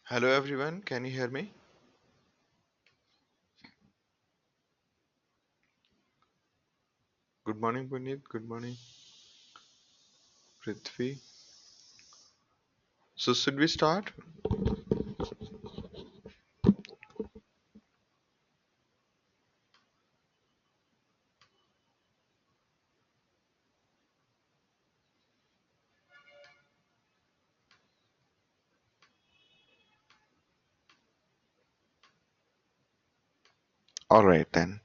Hello everyone, can you hear me? Good morning Puneet, good morning Prithvi. So should we start? Alright then.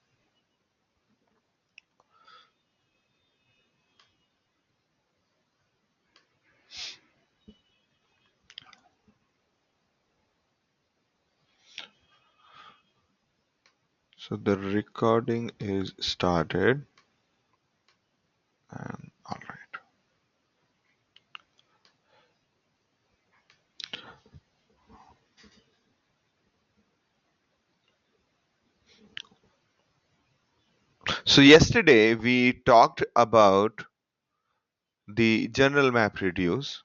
So the recording is started and alright. So yesterday we talked about the general map reduce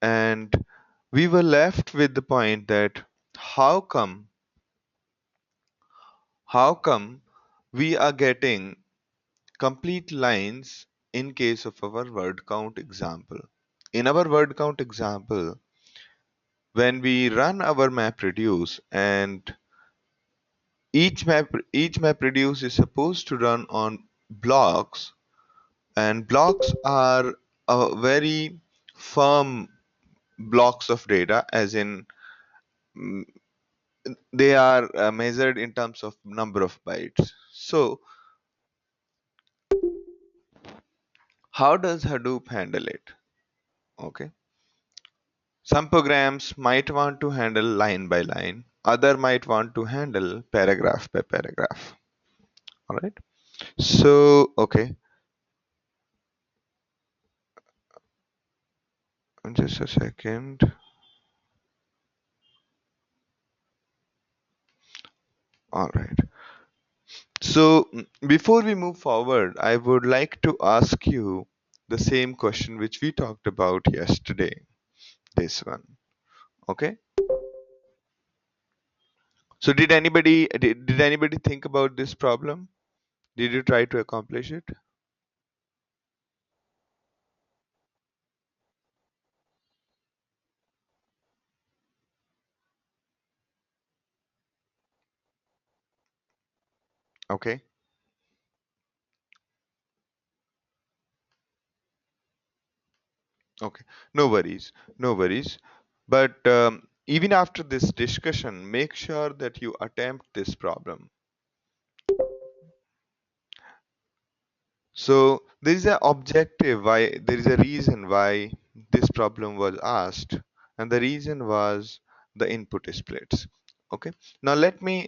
and we were left with the point that how come how come we are getting complete lines in case of our word count example. In our word count example, when we run our map reduce and each map reduce is supposed to run on blocks, and blocks are a very firm blocks of data, as in mm, they are measured in terms of number of bytes. So how does Hadoop handle it? Okay, some programs might want to handle line by line, other might want to handle paragraph by paragraph. All right, so okay, just a second. All right. So before we move forward, I would like to ask you the same question which we talked about yesterday. This one. Okay. So did anybody think about this problem? Did you try to accomplish it? Okay. Okay. No worries. No worries. But even after this discussion, make sure that you attempt this problem. So there is an objective why there is a reason why this problem was asked, and the reason was the input splits. Okay. Now let me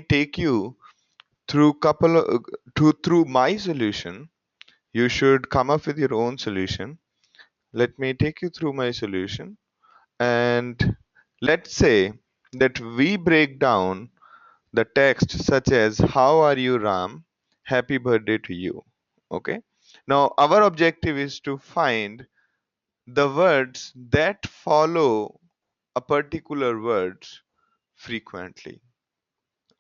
take you through through my solution. You should come up with your own solution. Let me take you through my solution, and let's say that we break down the text such as how are you Ram, happy birthday to you. Okay, now our objective is to find the words that follow a particular words frequently.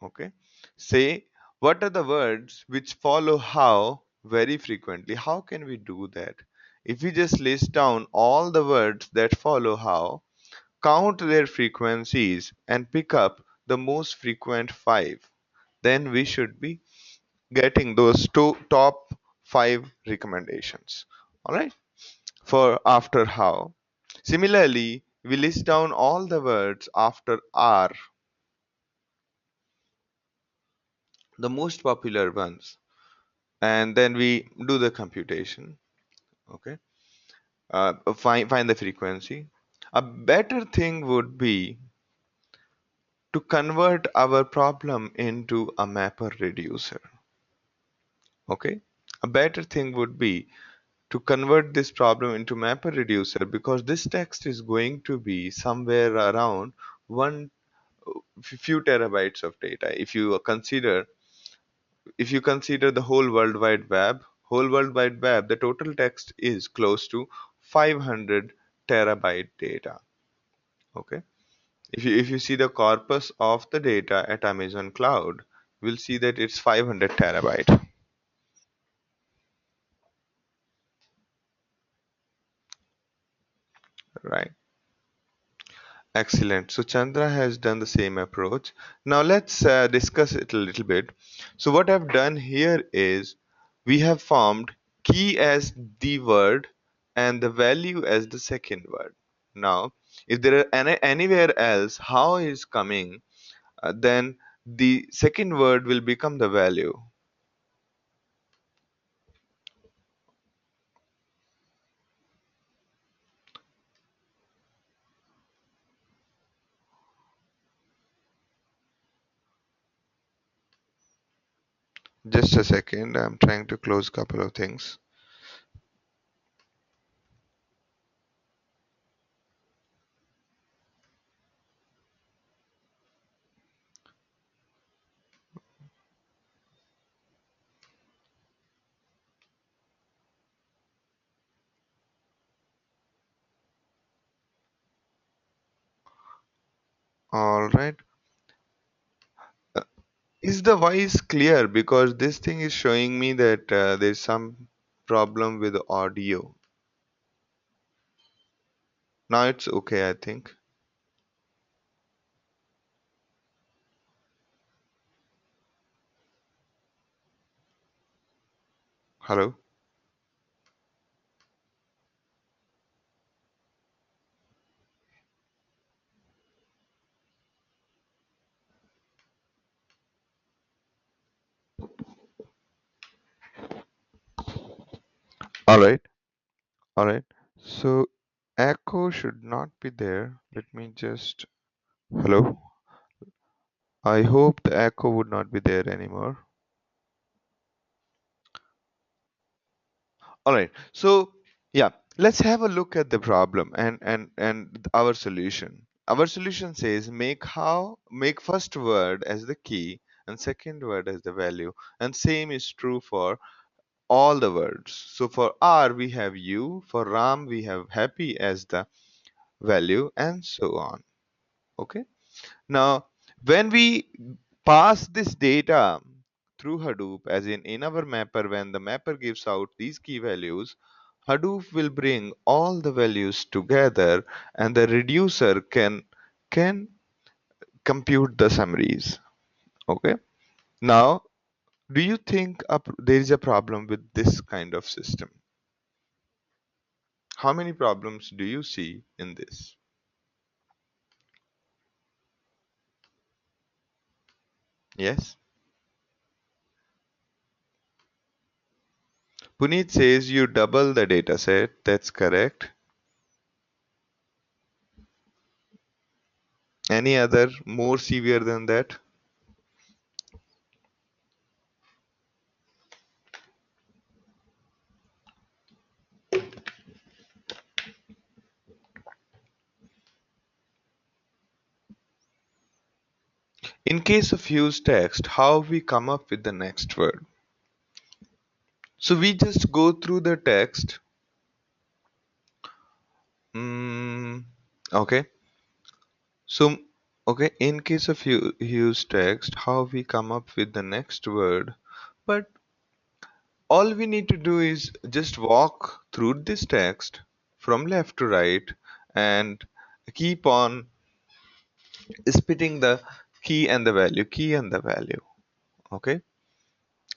Okay, say what are the words which follow how very frequently. How can we do that? If we just list down all the words that follow how, count their frequencies and pick up the most frequent five, then we should be getting those two top five recommendations. All right, for after how. Similarly, we list down all the words after R, the most popular ones, and then we do the computation. Okay, find the frequency. A better thing would be to convert our problem into a mapper reducer. Okay, a better thing would be to convert this problem into mapper reducer, because this text is going to be somewhere around one few terabytes of data. If you consider the whole world wide web, the total text is close to 500 terabyte data. Okay, If you see the corpus of the data at Amazon Cloud, we'll see that it's 500 terabyte, right? Excellent. So Chandra has done the same approach. Now let's discuss it a little bit. So what I've done here is we have formed key as the word and the value as the second word. Now, if there are anywhere else how is coming, then the second word will become the value. Just a second, I'm trying to close a couple of things. All right. Uh, Is the voice clear? Because this thing is showing me that there's some problem with the audio. Now it's okay, I think. Hello? All right. All right. So echo should not be there. Let me just. Hello? I hope the echo would not be there anymore. All right. So yeah, let's have a look at the problem and our solution. Our solution says make first word as the key and second word as the value, and same is true for all the words. So for R we have you, for Ram we have happy as the value, and so on. Okay. Now, when we pass this data through Hadoop, as in our mapper, when the mapper gives out these key values, Hadoop will bring all the values together, and the reducer can compute the summaries. Okay. Now, do you think there is a problem with this kind of system? How many problems do you see in this? Yes. Puneet says you double the data set. That's correct. Any other more severe than that? In case of use text, how we come up with the next word? So we just go through the text. Mm, okay. So, okay, in case of use text, how we come up with the next word? But all we need to do is just walk through this text from left to right and keep on spitting the key and the value. Okay.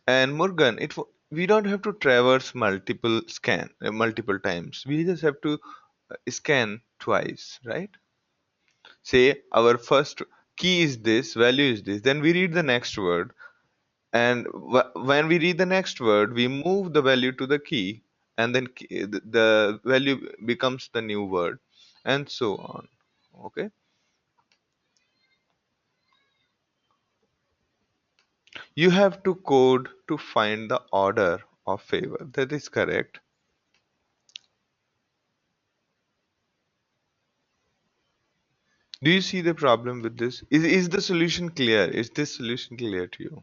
And Morgan, we don't have to traverse multiple times. We just have to scan twice, right? Say our first key is this, value is this. Then we read the next word, and when we read the next word, we move the value to the key, and then the value becomes the new word, and so on. Okay, you have to code to find the order of favor. That is correct. Do you see the problem with this? Is the solution clear? Is this solution clear to you?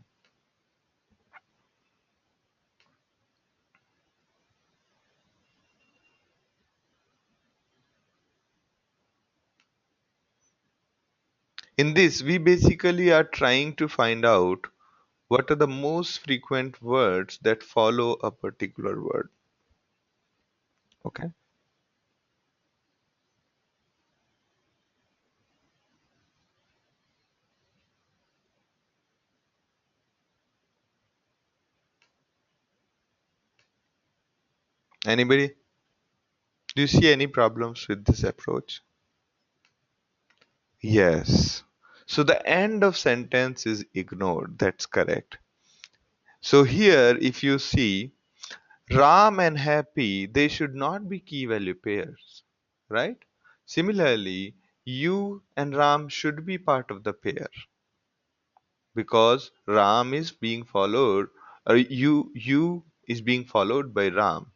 In this, we basically are trying to find out what are the most frequent words that follow a particular word. Okay. Anybody? Do you see any problems with this approach? Yes. So the end of sentence is ignored. That's correct. So here, if you see Ram and Happy, they should not be key value pairs, right? Similarly, you and Ram should be part of the pair because Ram is being followed, or you is being followed by Ram,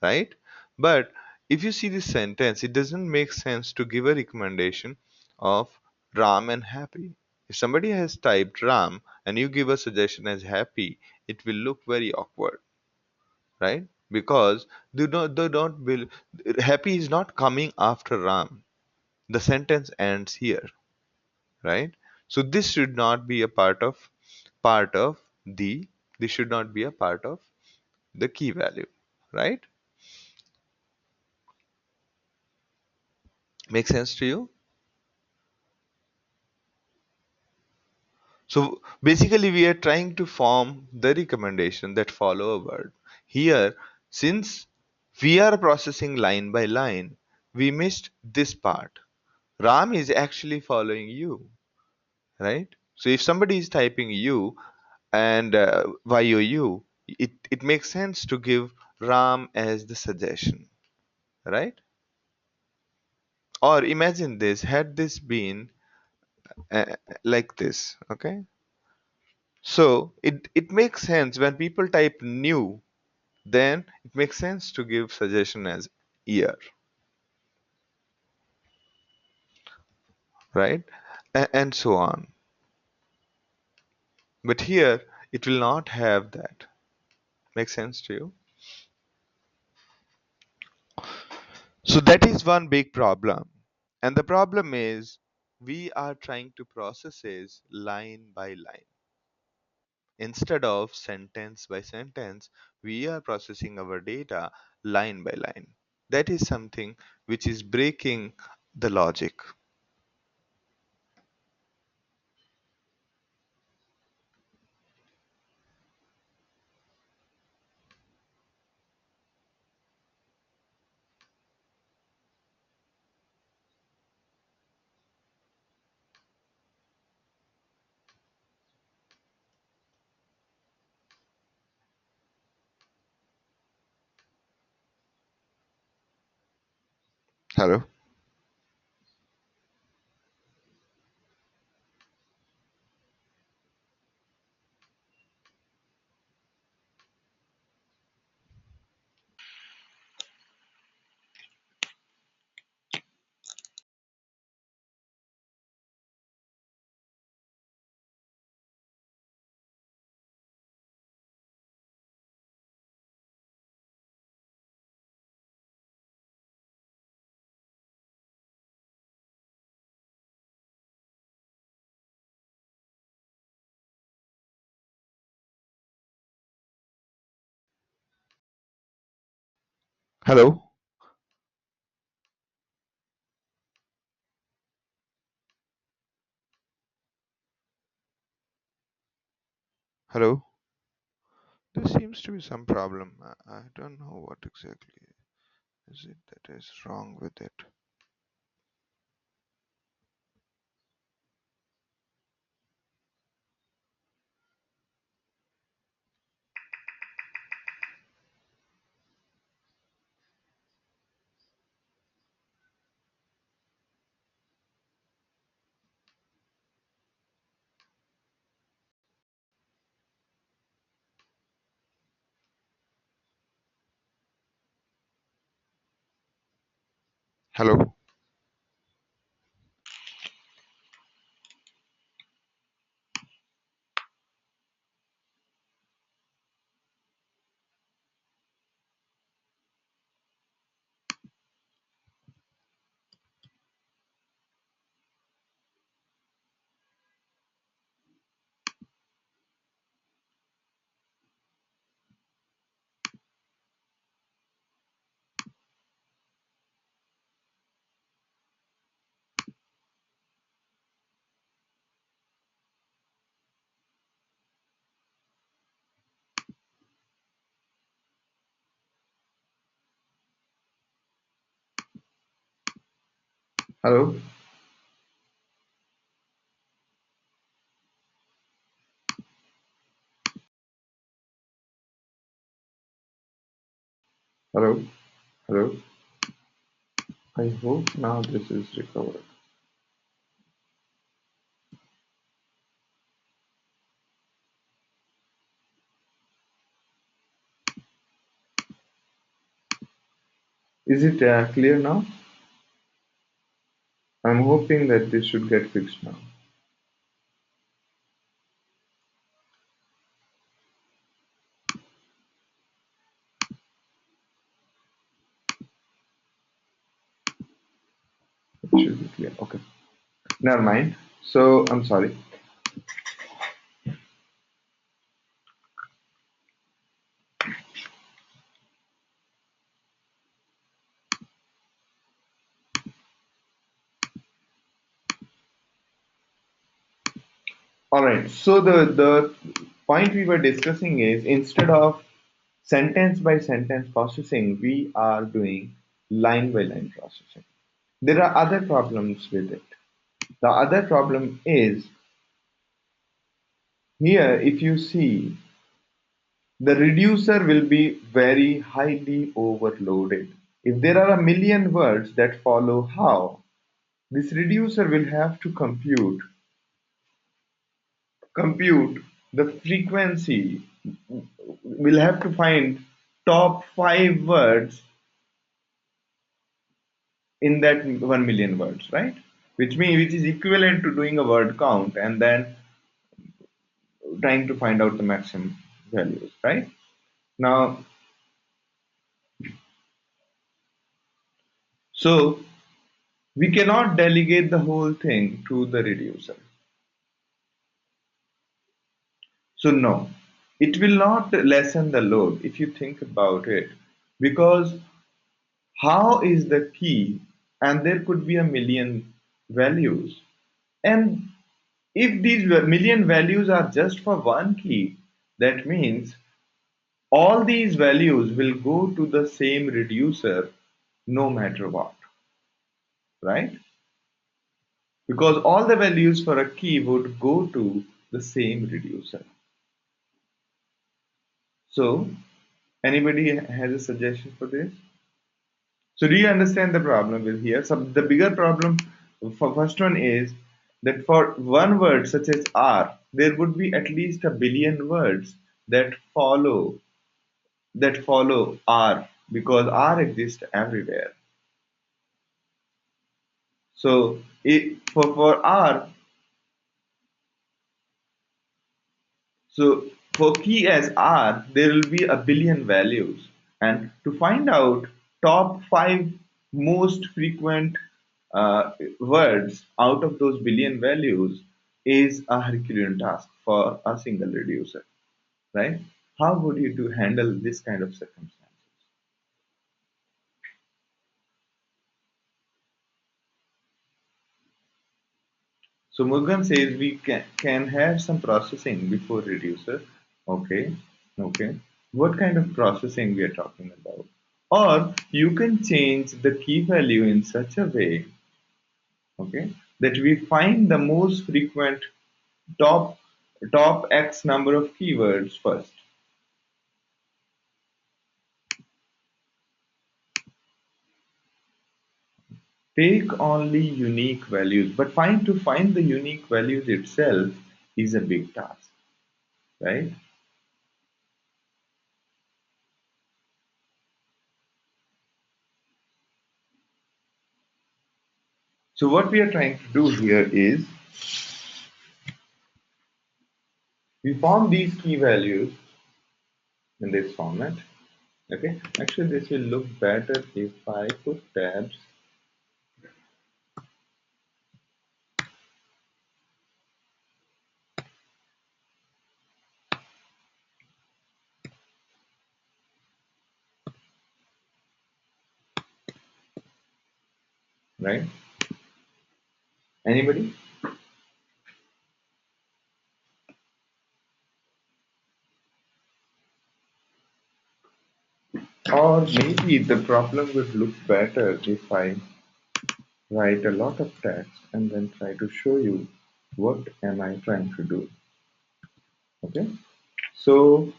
right? But if you see this sentence, it doesn't make sense to give a recommendation of Ram and Happy. If somebody has typed Ram and you give a suggestion as Happy, it will look very awkward, right? Because they don't will Happy is not coming after Ram. The sentence ends here, right? So this should not be a part of the this should not be a part of the key value, right? Make sense to you? So basically, we are trying to form the recommendation that follow a word. Here, since we are processing line by line, we missed this part. Ram is actually following you, right? So if somebody is typing you and YOU, it makes sense to give Ram as the suggestion, right? Or imagine this, had this been like this, okay? So it makes sense when people type new, then it makes sense to give suggestion as year, right? And so on. But here it will not have that. Make sense to you? So that is one big problem. And the problem is we are trying to process it line by line. Instead of sentence by sentence, we are processing our data line by line. That is something which is breaking the logic. Hello? Hello? Hello? There seems to be some problem. I don't know what exactly is it that is wrong with it. Hello? Hello, hello, hello. I hope now this is recovered. Is it clear now? I'm hoping that this should get fixed now. It should be clear. Okay. Never mind. So I'm sorry. All right. So the point we were discussing is instead of sentence by sentence processing, we are doing line by line processing. There are other problems with it. The other problem is here, if you see, the reducer will be very highly overloaded. If there are a million words that follow how, this reducer will have to compute the frequency, will have to find top 5 words in that 1 million words, right? Which is equivalent to doing a word count and then trying to find out the maximum values, right? Now, so we cannot delegate the whole thing to the reducer. So no, it will not lessen the load if you think about it, because how is the key, and there could be a million values, and if these million values are just for one key, that means all these values will go to the same reducer no matter what, right? Because all the values for a key would go to the same reducer. So anybody has a suggestion for this? So do you understand the problem with here? So the bigger problem for first one is that for one word such as R, there would be at least a billion words that follow R, because R exists everywhere. So for R, so for key as R, there will be a billion values. And to find out top 5 most frequent words out of those billion values is a Herculean task for a single reducer, right? How would you to handle this kind of circumstances? So Murugan says we can have some processing before reducer. Okay, okay. What kind of processing we are talking about? Or you can change the key value in such a way, okay, that we find the most frequent top top X number of keywords first. Take only unique values, but find the unique values itself is a big task, right? So what we are trying to do here is we form these key values in this format. Okay, actually this will look better if I put tabs, right? Anybody? Or maybe the problem would look better if I write a lot of text, and then try to show you what am I trying to do. Okay, so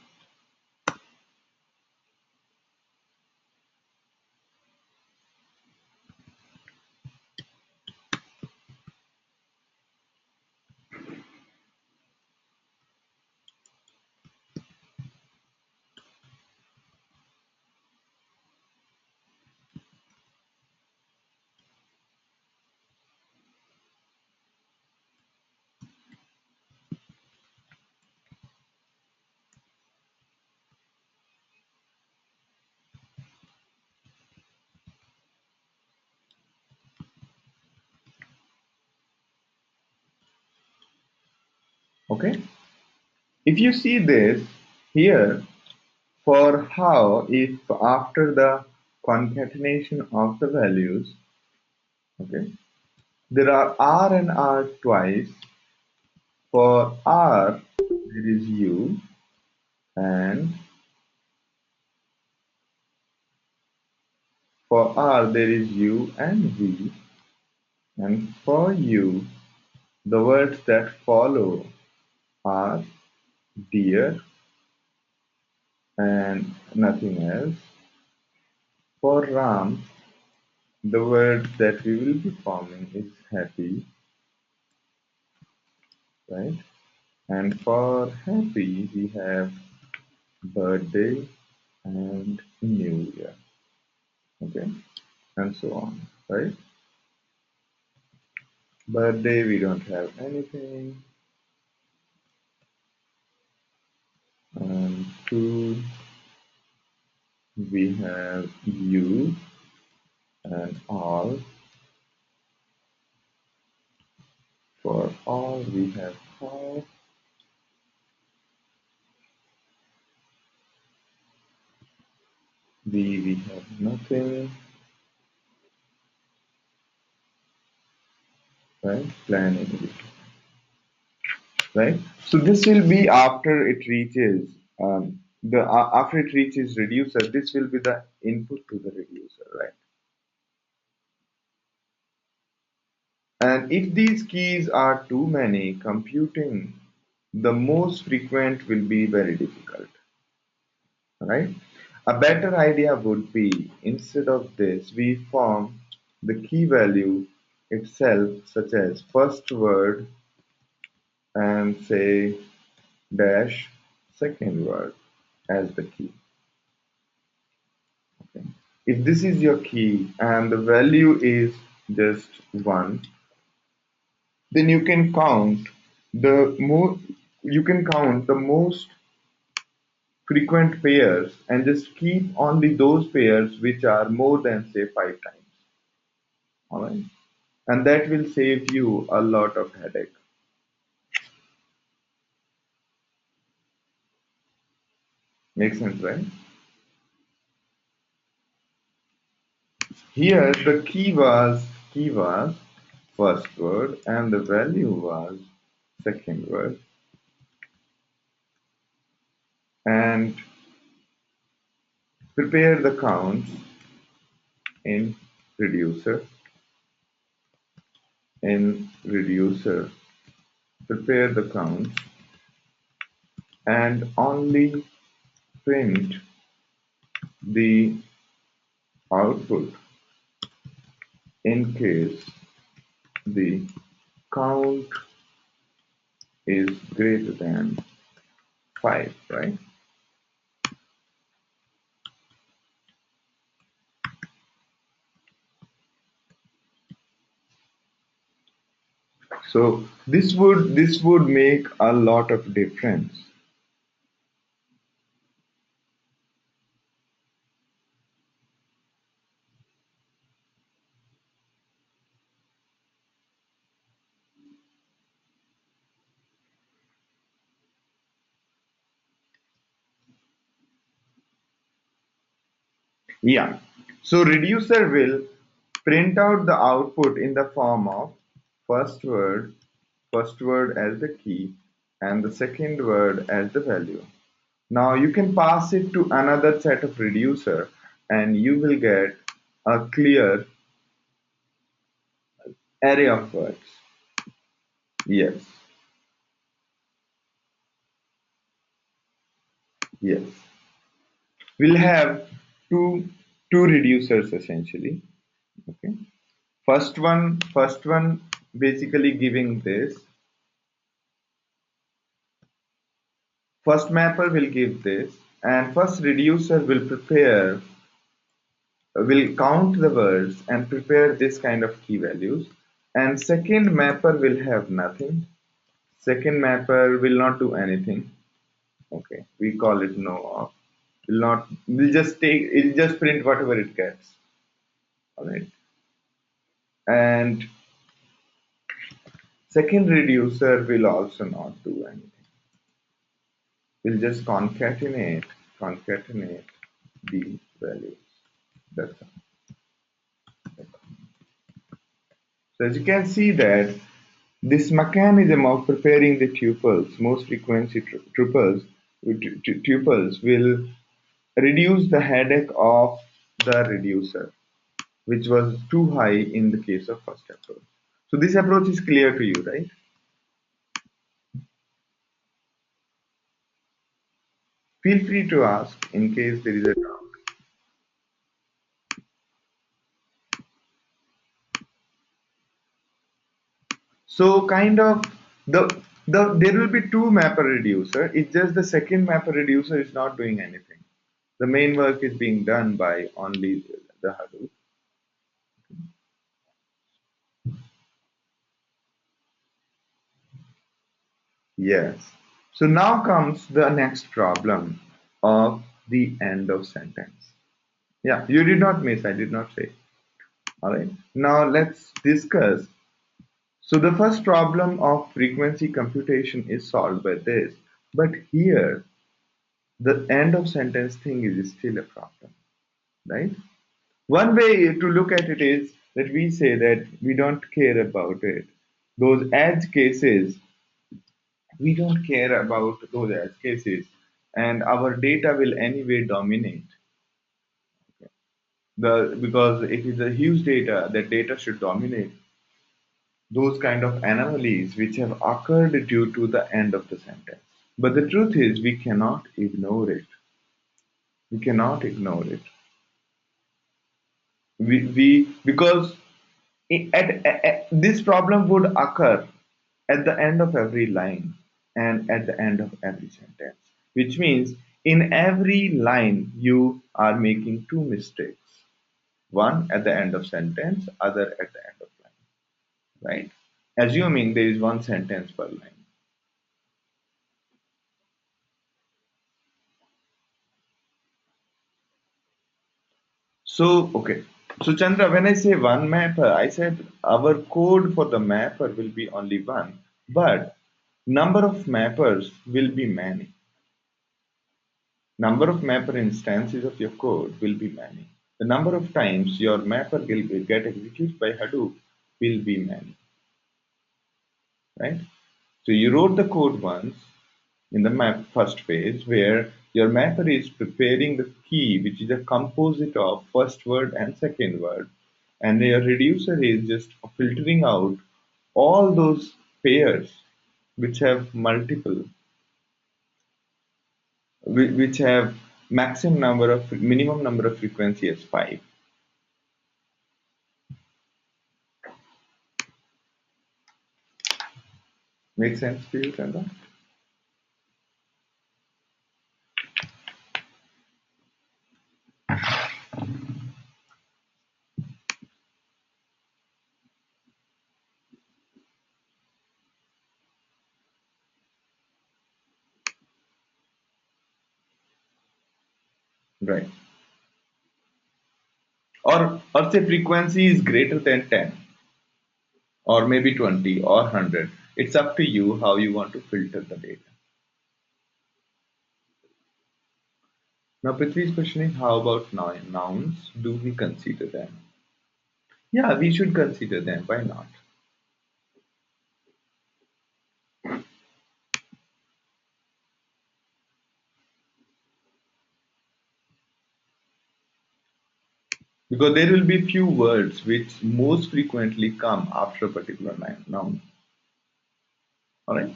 okay, if you see this here, for how, if after the concatenation of the values, okay, there are R and R twice. For R, there is U, and for R, there is U and V, and for U, the words that follow are dear and nothing else. For Ram, the word that we will be forming is happy, right? And for happy, we have birthday and New Year, okay? And so on, right? Birthday, we don't have anything. And two, we have you, and all. For all, we have all. We have nothing, right? Planning, right? So this will be after it reaches after it reaches reducer. This will be the input to the reducer, right? And if these keys are too many, computing the most frequent will be very difficult, right? A better idea would be, instead of this, we form the key value itself, such as first word and say dash second word as the key. Okay. If this is your key and the value is just 1, then you can count the most frequent pairs and just keep only those pairs which are more than say 5 times. Alright? And that will save you a lot of headache. Makes sense, right? Here the key was first word and the value was second word, and prepare the counts in reducer. In reducer, prepare the counts and only print the output in case the count is greater than 5, right? So this would make a lot of difference. Yeah. So reducer will print out the output in the form of first word as the key, and the second word as the value. Now you can pass it to another set of reducer and you will get a clear array of words. Yes, yes. We'll have two two reducers essentially. Okay. First one basically giving this. First mapper will give this, and first reducer will count the words and prepare this kind of key values. And second mapper will have nothing. Second mapper will not do anything. Okay, we call it no op. Will not. Will just take. It'll just print whatever it gets. All right. And second reducer will also not do anything. We'll just concatenate the values. That's all. So as you can see that this mechanism of preparing the tuples, most frequency tuples will reduce the headache of the reducer, which was too high in the case of first approach. So this approach is clear to you, right? Feel free to ask in case there is a doubt. So kind of there will be two mapper reducer. It's just the second mapper reducer is not doing anything. The main work is being done by only the Hadoop. Yes. So now comes the next problem of the end of sentence. Yeah, you did not miss, I did not say. All right. Now let's discuss. So the first problem of frequency computation is solved by this. But here, the end of sentence thing is still a problem, right? One way to look at it is that we say that we don't care about it. Those edge cases, we don't care about those edge cases, and our data will anyway dominate. Because it is a huge data, that data should dominate those kind of anomalies which have occurred due to the end of the sentence. But the truth is, we cannot ignore it. We cannot ignore it. We because this problem would occur at the end of every line and at the end of every sentence, which means in every line you are making two mistakes, one at the end of sentence, other at the end of line, right? Assuming there is one sentence per line. So okay, so Chandra, when I say one mapper, I said our code for the mapper will be only one, but number of mappers will be many. Number of mapper instances of your code will be many. The number of times your mapper will get executed by Hadoop will be many, right? So you wrote the code once in the map first phase where your mapper is preparing the key, which is a composite of first word and second word, and your reducer is just filtering out all those pairs which have multiple, which have minimum number of frequency as 5. Make sense to you, Chandra? Right. Or say frequency is greater than 10 or maybe 20 or 100. It's up to you how you want to filter the data. Now Prithvi's question is, how about nouns? Do we consider them? Yeah, we should consider them. Why not? because there will be few words which most frequently come after a particular noun. All right.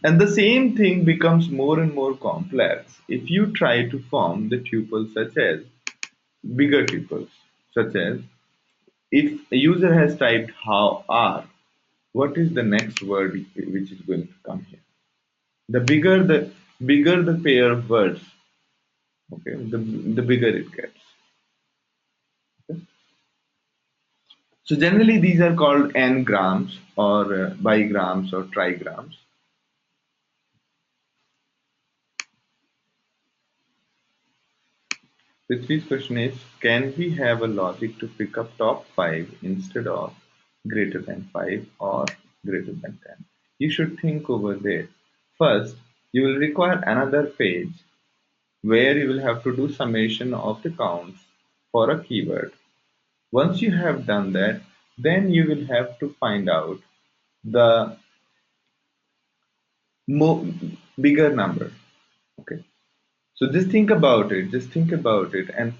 And the same thing becomes more and more complex if you try to form the tuples such as bigger tuples, such as if a user has typed how are, what is the next word which is going to come here? The bigger the pair of words, okay, the bigger it gets. Okay? So generally these are called n-grams or bigrams or trigrams. Prithvi's question is, can we have a logic to pick up top 5 instead of greater than 5 or greater than 10? You should think over there. First, you will require another page where you will have to do summation of the counts for a keyword. Once you have done that, then you will have to find out the mo- bigger number. Okay. So just think about it. Just think about it and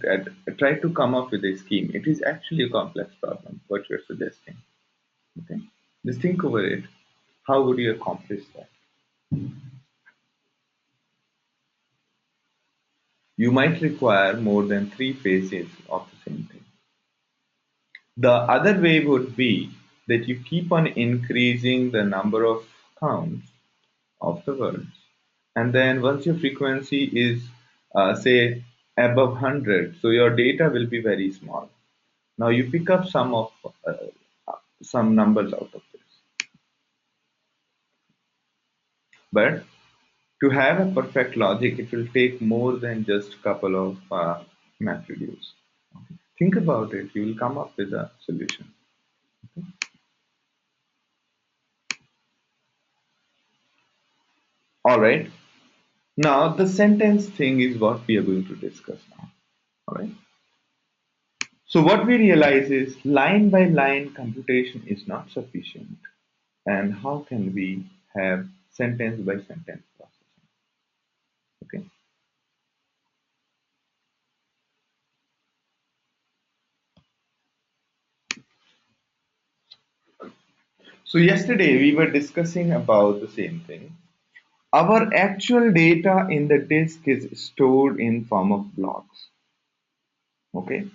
try to come up with a scheme. It is actually a complex problem, what you're suggesting. Okay. Just think over it. How would you accomplish that? You might require more than three phases of the same thing. The other way would be that you keep on increasing the number of counts of the words. And then once your frequency is, say, above 100, so your data will be very small. Now you pick up uh, some numbers out of this. But to have a perfect logic, it will take more than just a couple of MapReduce. Okay. Think about it. You will come up with a solution. Okay. All right. Now the sentence thing is what we are going to discuss now. All right. So what we realize is line by line computation is not sufficient. And how can we have sentence by sentence processing? Okay. So yesterday we were discussing about the same thing. Our actual data in the disk is stored in form of blocks. Okay.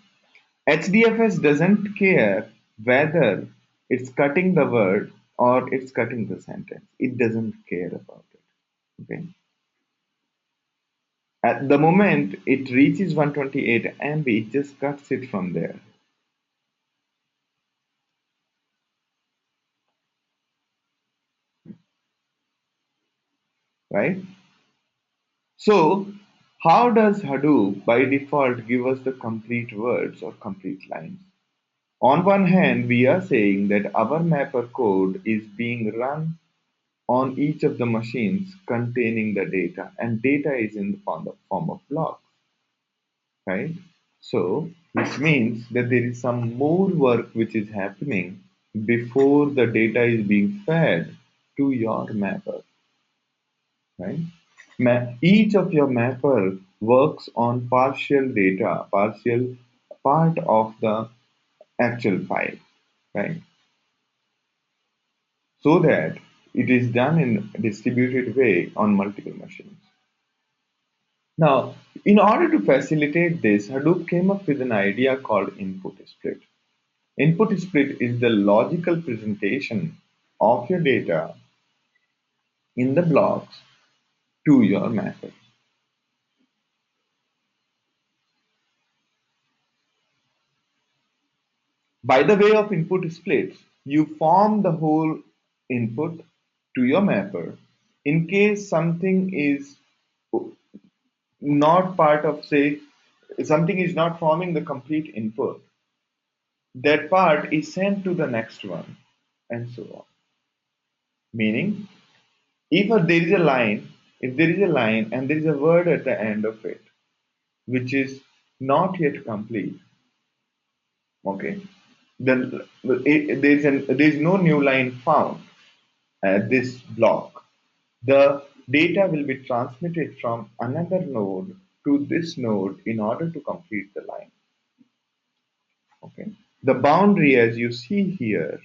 HDFS doesn't care whether it's cutting the word or it's cutting the sentence. It doesn't care about it. Okay. At the moment it reaches 128 MB, it just cuts it from there. Right? So how does Hadoop by default give us the complete words or complete lines? On one hand, we are saying that our mapper code is being run on each of the machines containing the data, and data is in the form of blocks, right? So, which means that there is some more work which is happening before the data is being fed to your mapper, right? Each of your mapper works on partial data, partial part of the actual file, right? So that it is done in a distributed way on multiple machines. Now, in order to facilitate this, Hadoop came up with an idea called input split. Input split is the logical presentation of your data in the blocks to your mapper. By the way of input splits, you form the whole input to your mapper. In case something is not part of, say, something is not forming the complete input, that part is sent to the next one, and so on. Meaning, there is a line, if there is a line and there is a word at the end of it, which is not yet complete, okay, then there is no new line found at this block. The data will be transmitted from another node to this node in order to complete the line. Okay. The boundary, as you see here,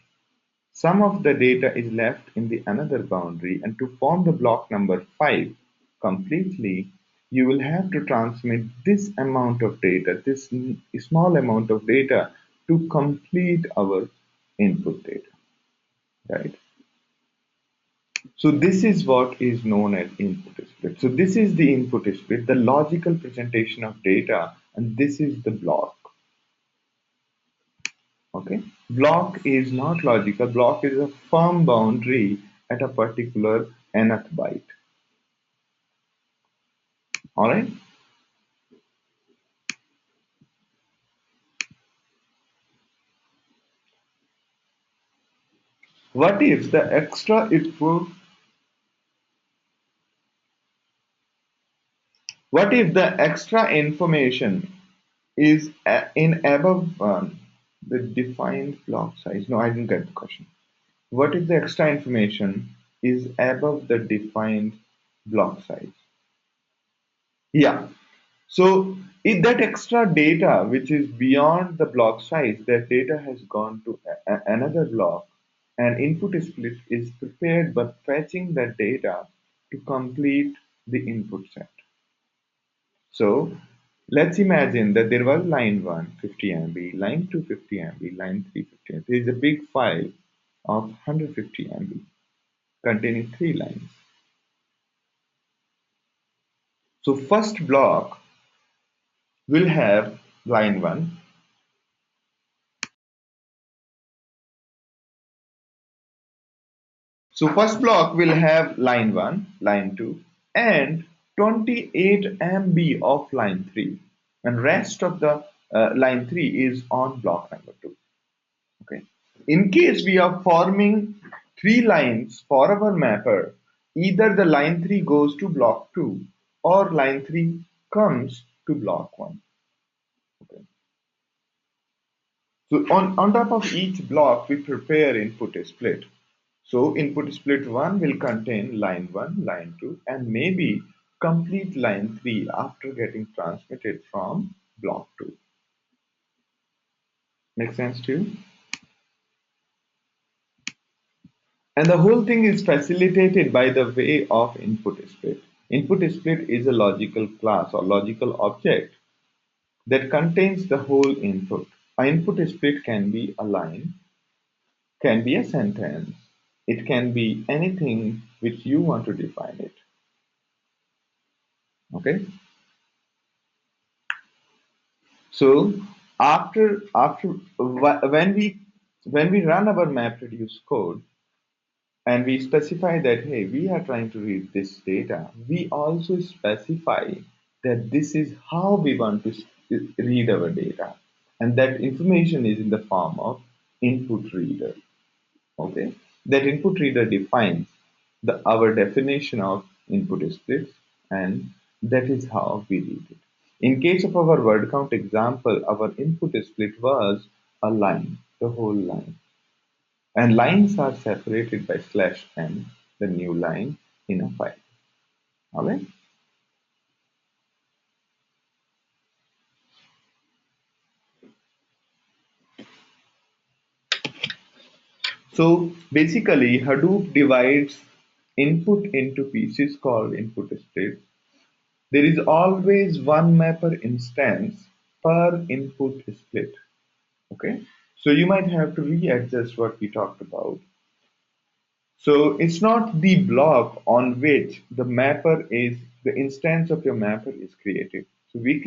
some of the data is left in the another boundary, and to form the block number 5 completely, you will have to transmit this amount of data, this small amount of data to complete our input data, right? So this is what is known as input split. So this is the input split, the logical presentation of data, and this is the block. Okay, block is not logical. Block is a firm boundary at a particular nth byte. All right. What if the extra input? What if the extra information is in above the defined block size? No, I didn't get the question. What if the extra information is above the defined block size? Yeah. So if that extra data, which is beyond the block size, that data has gone to another block, and input split is prepared by fetching that data to complete the input set. So let's imagine that there was line 1 50 MB, line 2 50 MB, line 3 50 MB. There is a big file of 150 MB containing 3 lines. So first block will have line 1. So first block will have line 1, line 2, and 28 MB of line 3. And rest of the line 3 is on block number 2. Okay. In case we are forming 3 lines for our mapper, either the line 3 goes to block 2 or line 3 comes to block 1. Okay. So on top of each block, we prepare input split. So input split 1 will contain line 1, line 2, and maybe complete line 3 after getting transmitted from block 2. Make sense to you? And the whole thing is facilitated by the way of input split. Input split is a logical class or logical object that contains the whole input. An input split can be a line, can be a sentence, it can be anything which you want to define it. Okay? So when we run our MapReduce code and we specify that hey, we are trying to read this data, we also specify that this is how we want to read our data, and that information is in the form of input reader. Okay, that input reader defines our definition of input splits, and that is how we read it. In case of our word count example, our input split was a line, the whole line. And lines are separated by /n, the new line in a file. Alright? So basically, Hadoop divides input into pieces called input split. There is always one mapper instance per input split. Okay? So you might have to readjust what we talked about. So it's not the block on which the instance of your mapper is created. So we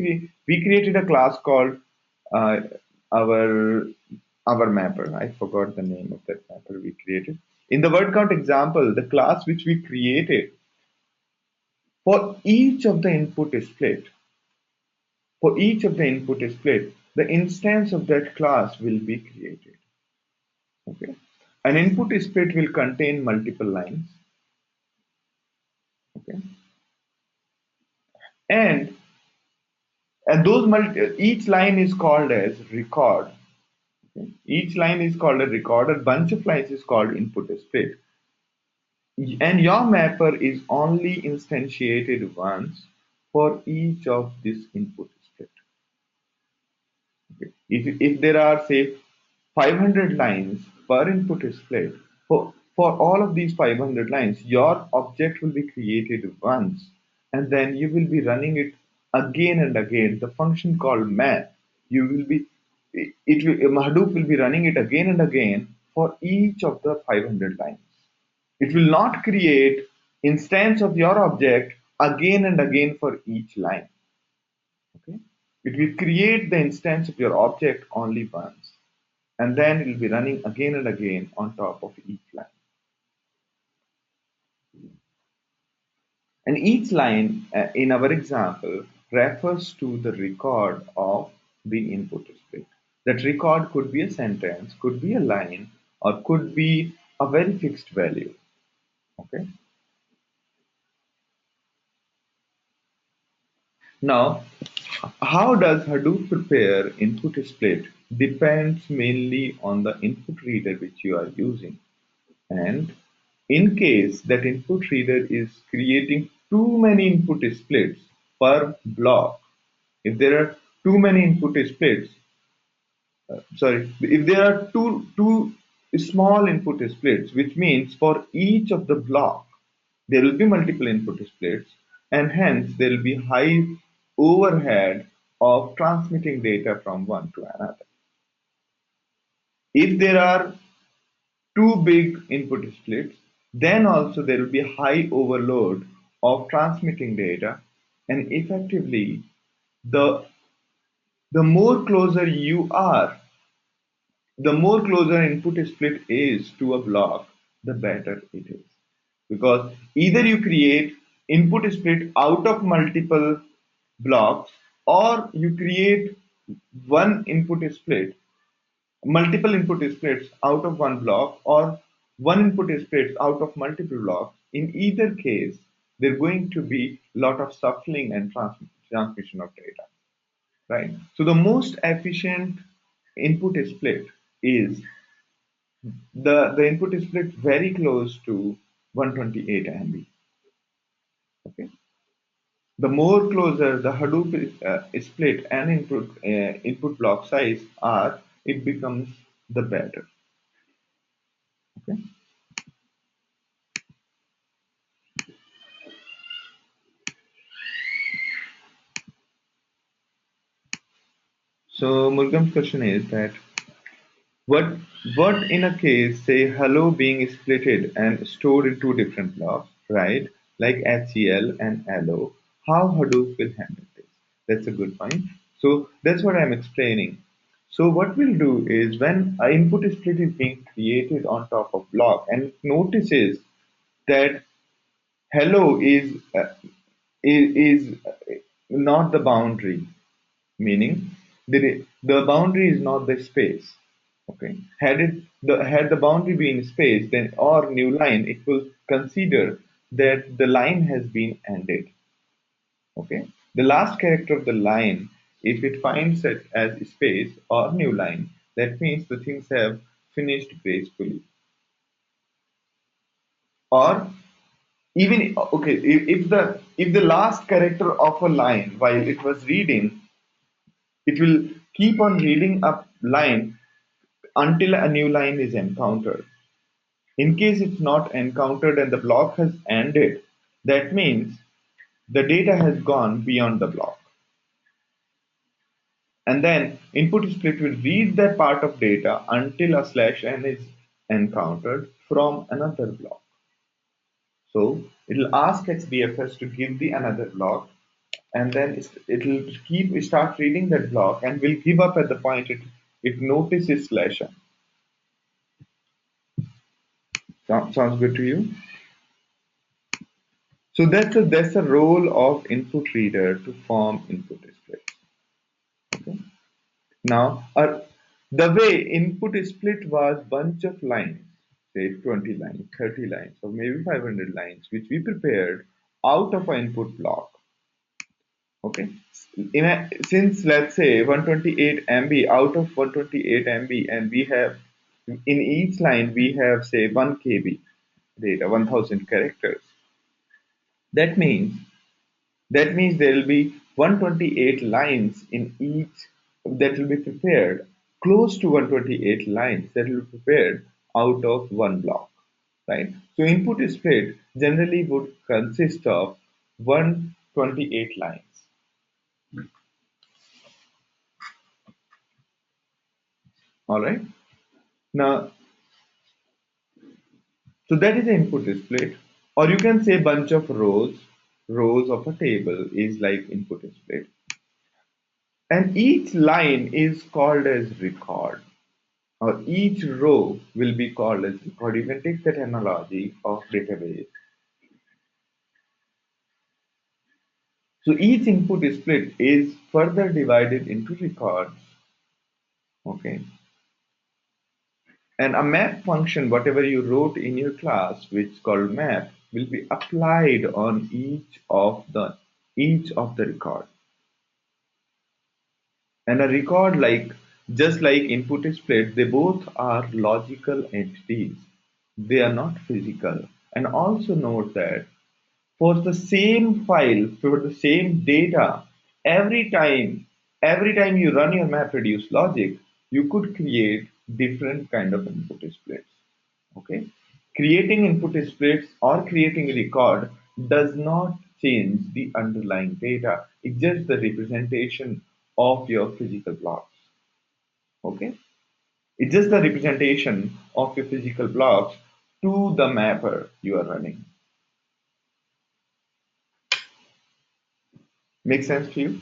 created a class called uh, our our mapper. I forgot the name of that mapper we created. In the word count example, the class which we created for each of the input split, the instance of that class will be created. Okay. An input split will contain multiple lines. Okay. And each line is called as record. Okay? Each line is called a record. A bunch of lines is called input split. And your mapper is only instantiated once for each of this input split. If there are, say, 500 lines per input is split, for all of these 500 lines, your object will be created once, and then you will be running it again and again. The function called math, you will be, it will, Hadoop will be running it again and again for each of the 500 lines. It will not create instance of your object again and again for each line. Okay? It will create the instance of your object only once, and then it will be running again and again on top of each line. And each line in our example refers to the record of the input split. That record could be a sentence, could be a line, or could be a very fixed value. Okay. Now, how does Hadoop prepare input split depends mainly on the input reader which you are using. And in case that input reader is creating too many input splits per block, if there are too many input splits, if there are two small input splits, which means for each of the block there will be multiple input splits, and hence there will be high overhead of transmitting data from one to another. If there are too big input splits, then also there will be high overload of transmitting data, and effectively the the more closer you are, the more closer input split is to a block, the better it is. Because either you create input split out of multiple blocks, or you create one input split, multiple input splits out of one block, or one input splits out of multiple blocks. In either case, there's going to be a lot of shuffling and transmission of data, right? So the most efficient input split is the input split very close to 128 MB. Okay, the more closer the Hadoop split and input block size are, it becomes the better. Okay. So Murgam's question is that what what in a case, say, hello being splitted and stored in two different blocks, right? Like HCL and LO, how Hadoop will handle this? That's a good point. So that's what I'm explaining. So what we'll do is when an input split is being created on top of block and it notices that hello is not the boundary, meaning the boundary is not the space. Okay, had the boundary been space, then or new line, it will consider that the line has been ended. Okay, the last character of the line, if it finds it as space or new line, that means the things have finished gracefully. Or even okay, if the last character of a line while it was reading, it will keep on reading a line until a new line is encountered. In case it's not encountered and the block has ended, that means the data has gone beyond the block. And then input split will read that part of data until a slash n is encountered from another block. So it will ask XBFS to give the another block, and then it will keep start reading that block and will give up at the point it notices slash n. Sounds good to you? So that's a role of input reader to form input splits. Okay. Now, the way input split was bunch of lines, say 20 lines, 30 lines, or maybe 500 lines, which we prepared out of an input block. Okay. Since let's say 128 MB out of 128 MB, and we have in each line we have say 1 KB data, 1000 characters. That means there will be 128 lines in each that will be prepared close to 128 lines that will be prepared out of one block, right? So input split generally would consist of 128 lines. All right. Now, so that is the input split, or you can say bunch of rows of a table is like input split, and each line is called as record, or each row will be called as record. You can take that analogy of database. So each input split is further divided into records. Okay. And a map function, whatever you wrote in your class, which is called map, will be applied on each of the record. And a record, like just like input split, they both are logical entities. They are not physical. And also note that for the same file, for the same data, every time every time you run your MapReduce logic, you could create different kind of input splits. Okay, creating input splits or creating a record does not change the underlying data. It's just the representation of your physical blocks. Okay, it's just the representation of your physical blocks to the mapper you are running. Make sense to you?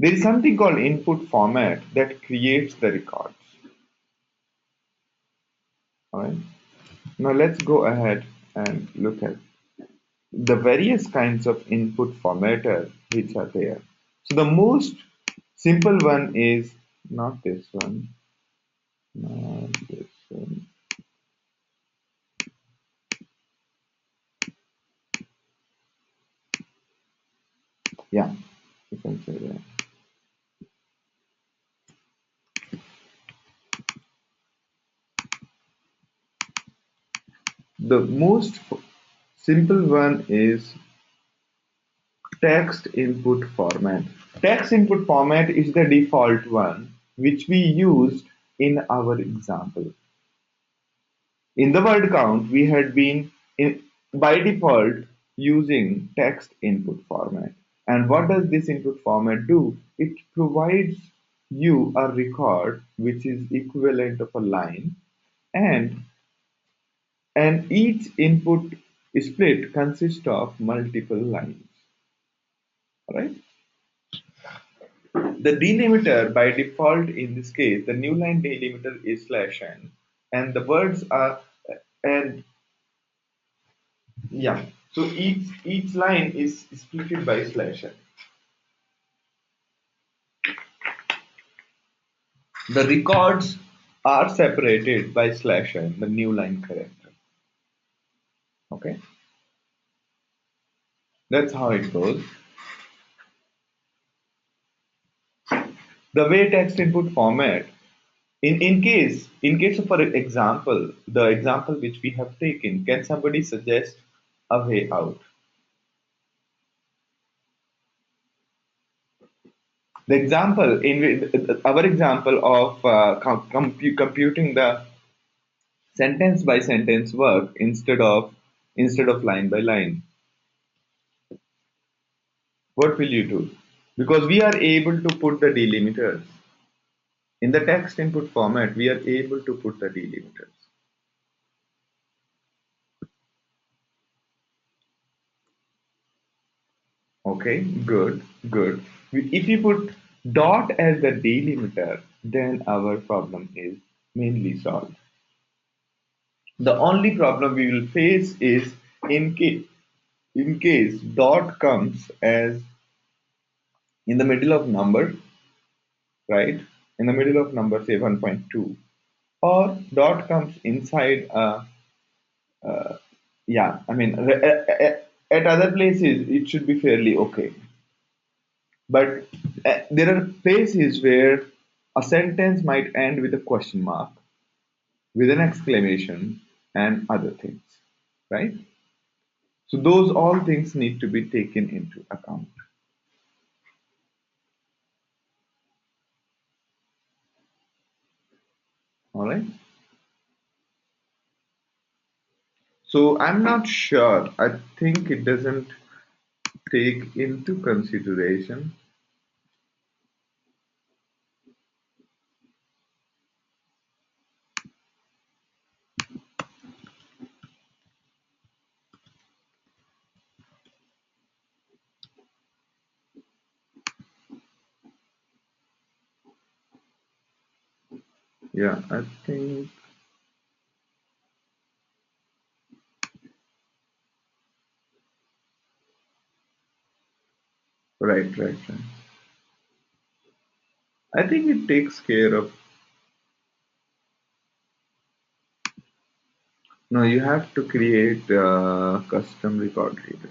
There is something called input format that creates the records. All right. Now let's go ahead and look at the various kinds of input formatter which are there. So the most simple one is not this one, not this one. Yeah, you can say that. The most simple one is text input format. Text input format is the default one which we used in our example. In the word count, we had been by default using text input format. And what does this input format do? It provides you a record which is equivalent of a line, and each input split consists of multiple lines. Right? The delimiter by default in this case, the new line delimiter is /n, and the words are and yeah. So each line is split by /n. The records are separated by /n, the new line character. Okay, that's how it goes. The way text input format, in case of, for example, the example which we have taken, can somebody suggest a way out? The example in our example of computing the sentence by sentence work instead of line by line, what will you do? Because we are able to put the delimiters in the text input format, we are able to put the delimiters. Okay, good. If you put dot as the delimiter, then our problem is mainly solved. The only problem we will face is in case dot comes as in the middle of number, right? In the middle of number, say 1.2, or dot comes inside a, yeah, I mean, at other places it should be fairly okay. But there are places where a sentence might end with a question mark, with an exclamation, and other things. right? So those all things need to be taken into account. All right. So I'm not sure. I think it doesn't take into consideration. Yeah, I think right. I think it takes care of. No, you have to create a custom record reader.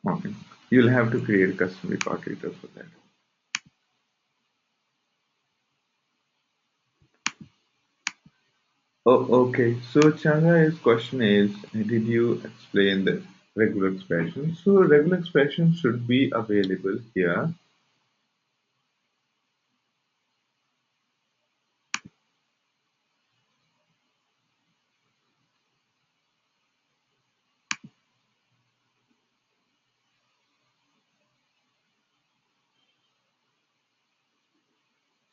Okay. You'll have to create a custom record reader for that. Oh, okay. So Chandra's question is, did you explain the regular expression? So regular expression should be available here.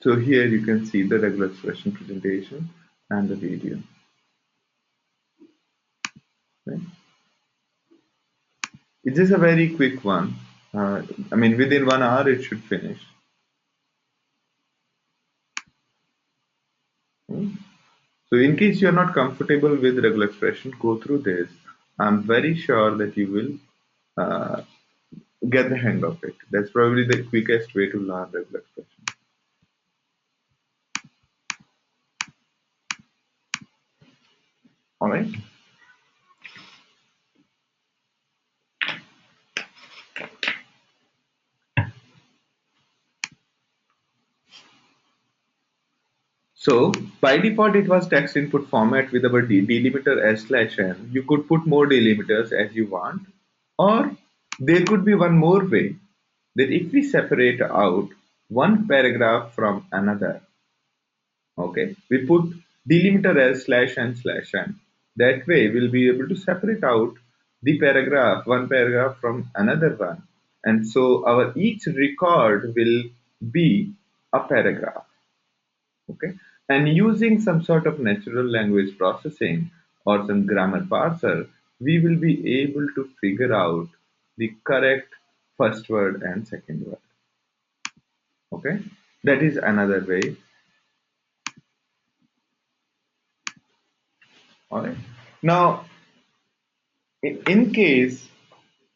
So here you can see the regular expression presentation and the video. Right? It's just a very quick one. I mean, within 1 hour it should finish. Hmm. So in case you're not comfortable with regular expression, go through this. I'm very sure that you will uh, get the hang of it. That's probably the quickest way to learn regular expression. All right. So by default, it was text input format with our delimiter s/n. You could put more delimiters as you want, or there could be one more way that if we separate out one paragraph from another, okay, we put delimiter s/n/n. That way, we'll be able to separate out the paragraph, one paragraph from another one, and so our each record will be a paragraph. Okay, and using some sort of natural language processing or some grammar parser, we will be able to figure out the correct first word and second word. Okay, that is another way. All right. Now, in case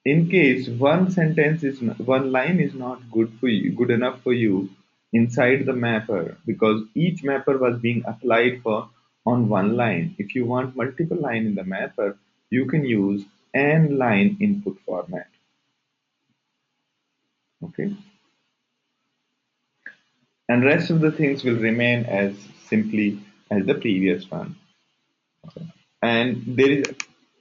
one sentence is one line is not good enough for you inside the mapper, because each mapper was being applied for on one line. If you want multiple line in the mapper, you can use n line input format. Okay, and rest of the things will remain as simply as the previous one. And there is,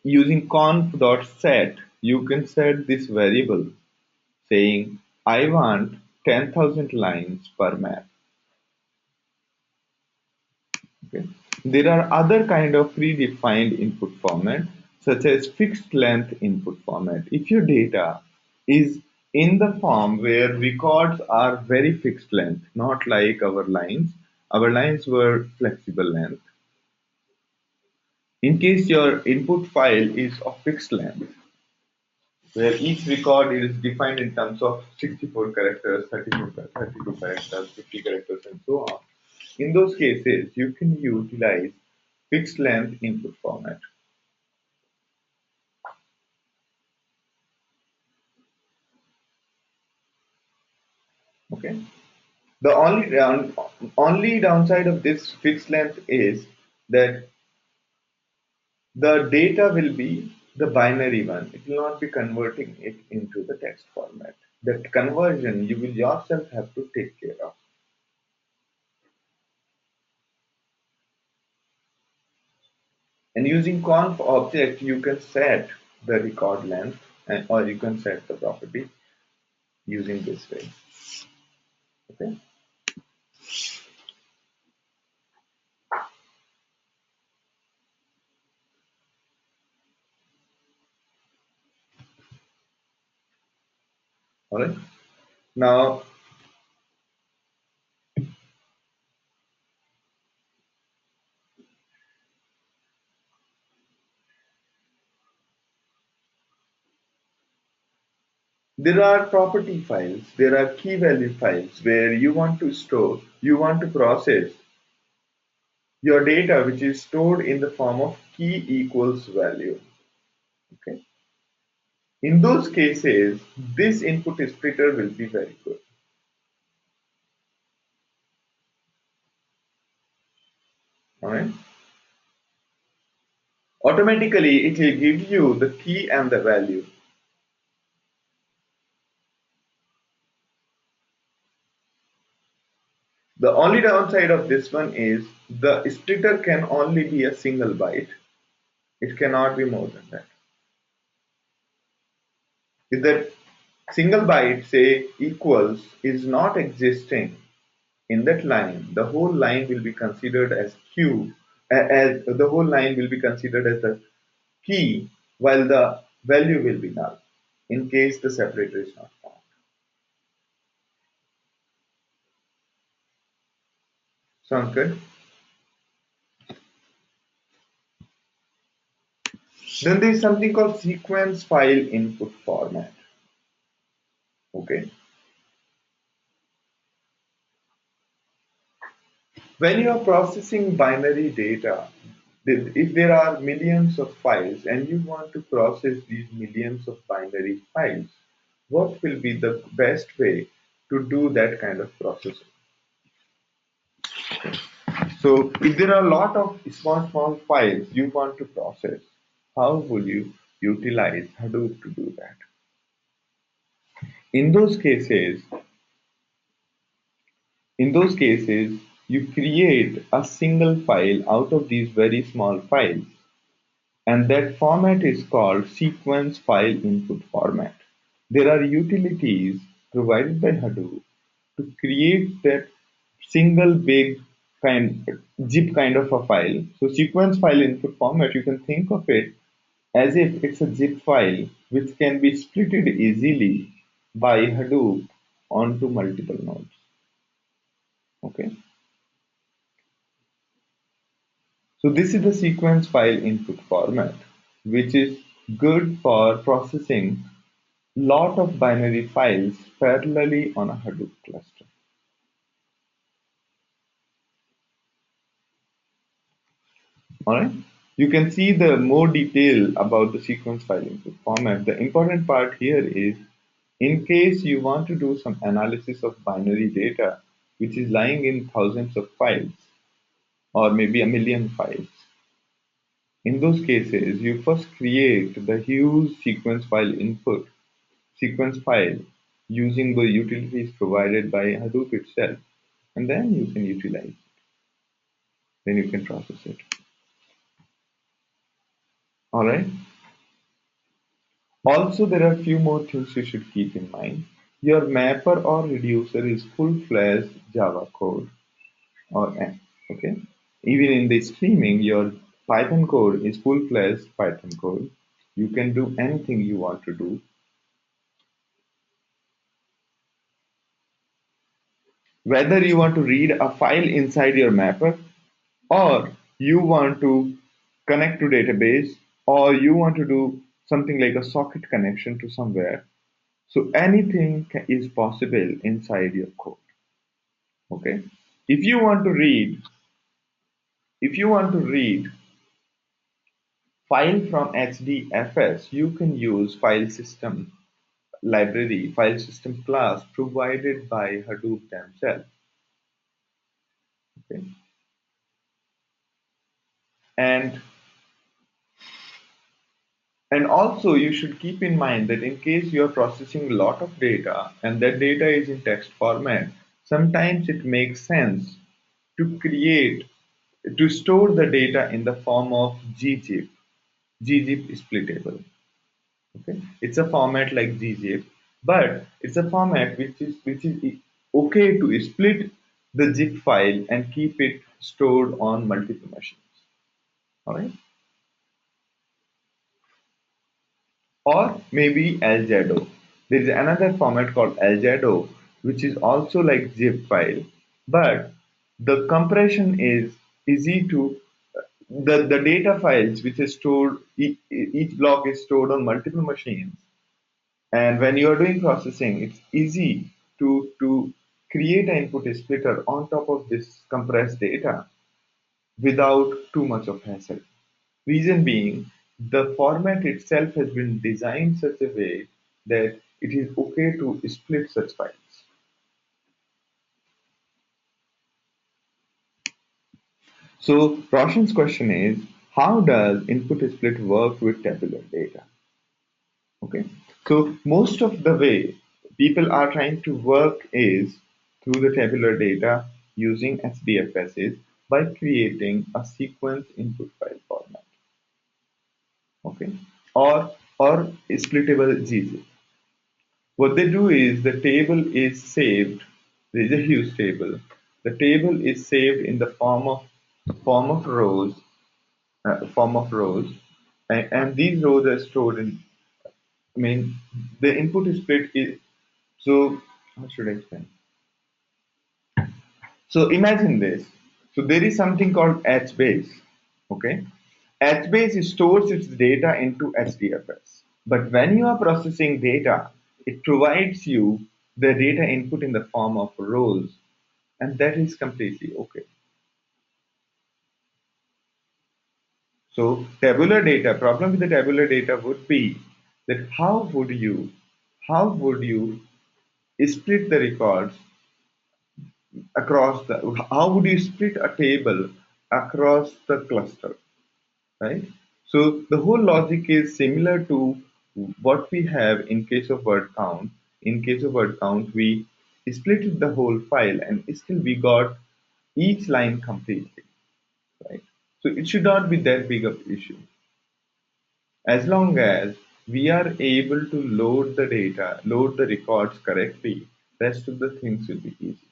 using conf.set, you can set this variable saying I want 10,000 lines per map. Okay. There are other kind of predefined input format, such as fixed length input format. If your data is in the form where records are very fixed length, not like our lines were flexible length. In case your input file is of fixed length, where each record is defined in terms of 64 characters, 32 characters, 50 characters, and so on. In those cases, you can utilize fixed length input format. Okay. The only downside of this fixed length is that The data will be the binary one. It will not be converting it into the text format. That conversion you will yourself have to take care of. And using conf object, you can set the record length or you can set the property using this way. Okay. All right. Now, there are property files, there are key value files where you want to store, you want to process your data which is stored in the form of key equals value. Okay. In those cases, this input splitter will be very good. All right. Automatically, it will give you the key and the value. The only downside of this one is the splitter can only be a single byte. It cannot be more than that. If that single byte, say, equals is not existing in that line, the whole line will be considered as Q, as the whole line will be considered as the key, while the value will be null in case the separator is not found. Sounds good? Then there is something called sequence file input format. Okay. When you are processing binary data, if there are millions of files and you want to process these millions of binary files, what will be the best way to do that kind of processing? So if there are a lot of small files you want to process, how will you utilize Hadoop to do that? In those cases, you create a single file out of these very small files, and that format is called sequence file input format. There are utilities provided by Hadoop to create that single big kind zip kind of a file. So sequence file input format, you can think of it as if it's a zip file which can be splitted easily by Hadoop onto multiple nodes. Okay. So this is the sequence file input format, which is good for processing lot of binary files parallelly on a Hadoop cluster. All right. You can see the more detail about the sequence file input format. The important part here is in case you want to do some analysis of binary data, which is lying in thousands of files or maybe a million files. In those cases, you first create the huge sequence file input sequence file using the utilities provided by Hadoop itself, and then you can utilize it. Then you can process it. All right. Also, there are a few more things you should keep in mind. Your mapper or reducer is full-fledged Java code, or okay. Even in the streaming, your Python code is full-fledged Python code. You can do anything you want to do. Whether you want to read a file inside your mapper, or you want to connect to database, or you want to do something like a socket connection to somewhere. So anything is possible inside your code. Okay. If you want to read, if you want to read file from HDFS, you can use file system library, file system class provided by Hadoop themselves. Okay. And And also, you should keep in mind that in case you are processing a lot of data and that data is in text format, sometimes it makes sense to store the data in the form of ggif, ggif splittable. Okay, it's a format like ggif, but it's a format which is okay to split the zip file and keep it stored on multiple machines. All right. Or maybe Elgato. There is another format called Elgato, which is also like zip file, but the compression is easy to the data files which is stored, each block is stored on multiple machines, and when you are doing processing it's easy to create an input splitter on top of this compressed data without too much of hassle. Reason being, the format itself has been designed such a way that it is okay to split such files. So Roshan's question is, how does input split work with tabular data? Okay. So most of the way people are trying to work is through the tabular data using SDFSs by creating a sequence input file format. Okay. Or splittable GZ. What they do is the table is saved. There is a huge table. The table is saved in the form of rows, and these rows are stored in. I mean, the input is split is so. How should I explain? So imagine this. So there is something called HBase. Okay, HBase stores its data into HDFS. But when you are processing data, it provides you the data input in the form of rows, and that is completely okay. So tabular data, problem with the tabular data would be that how would you split the records across the how would you split a table across the cluster, right? So the whole logic is similar to what we have in case of word count. In case of word count, we split the whole file and still we got each line completely, right? So it should not be that big of issue. As long as we are able to load the data, load the records correctly, rest of the things will be easy.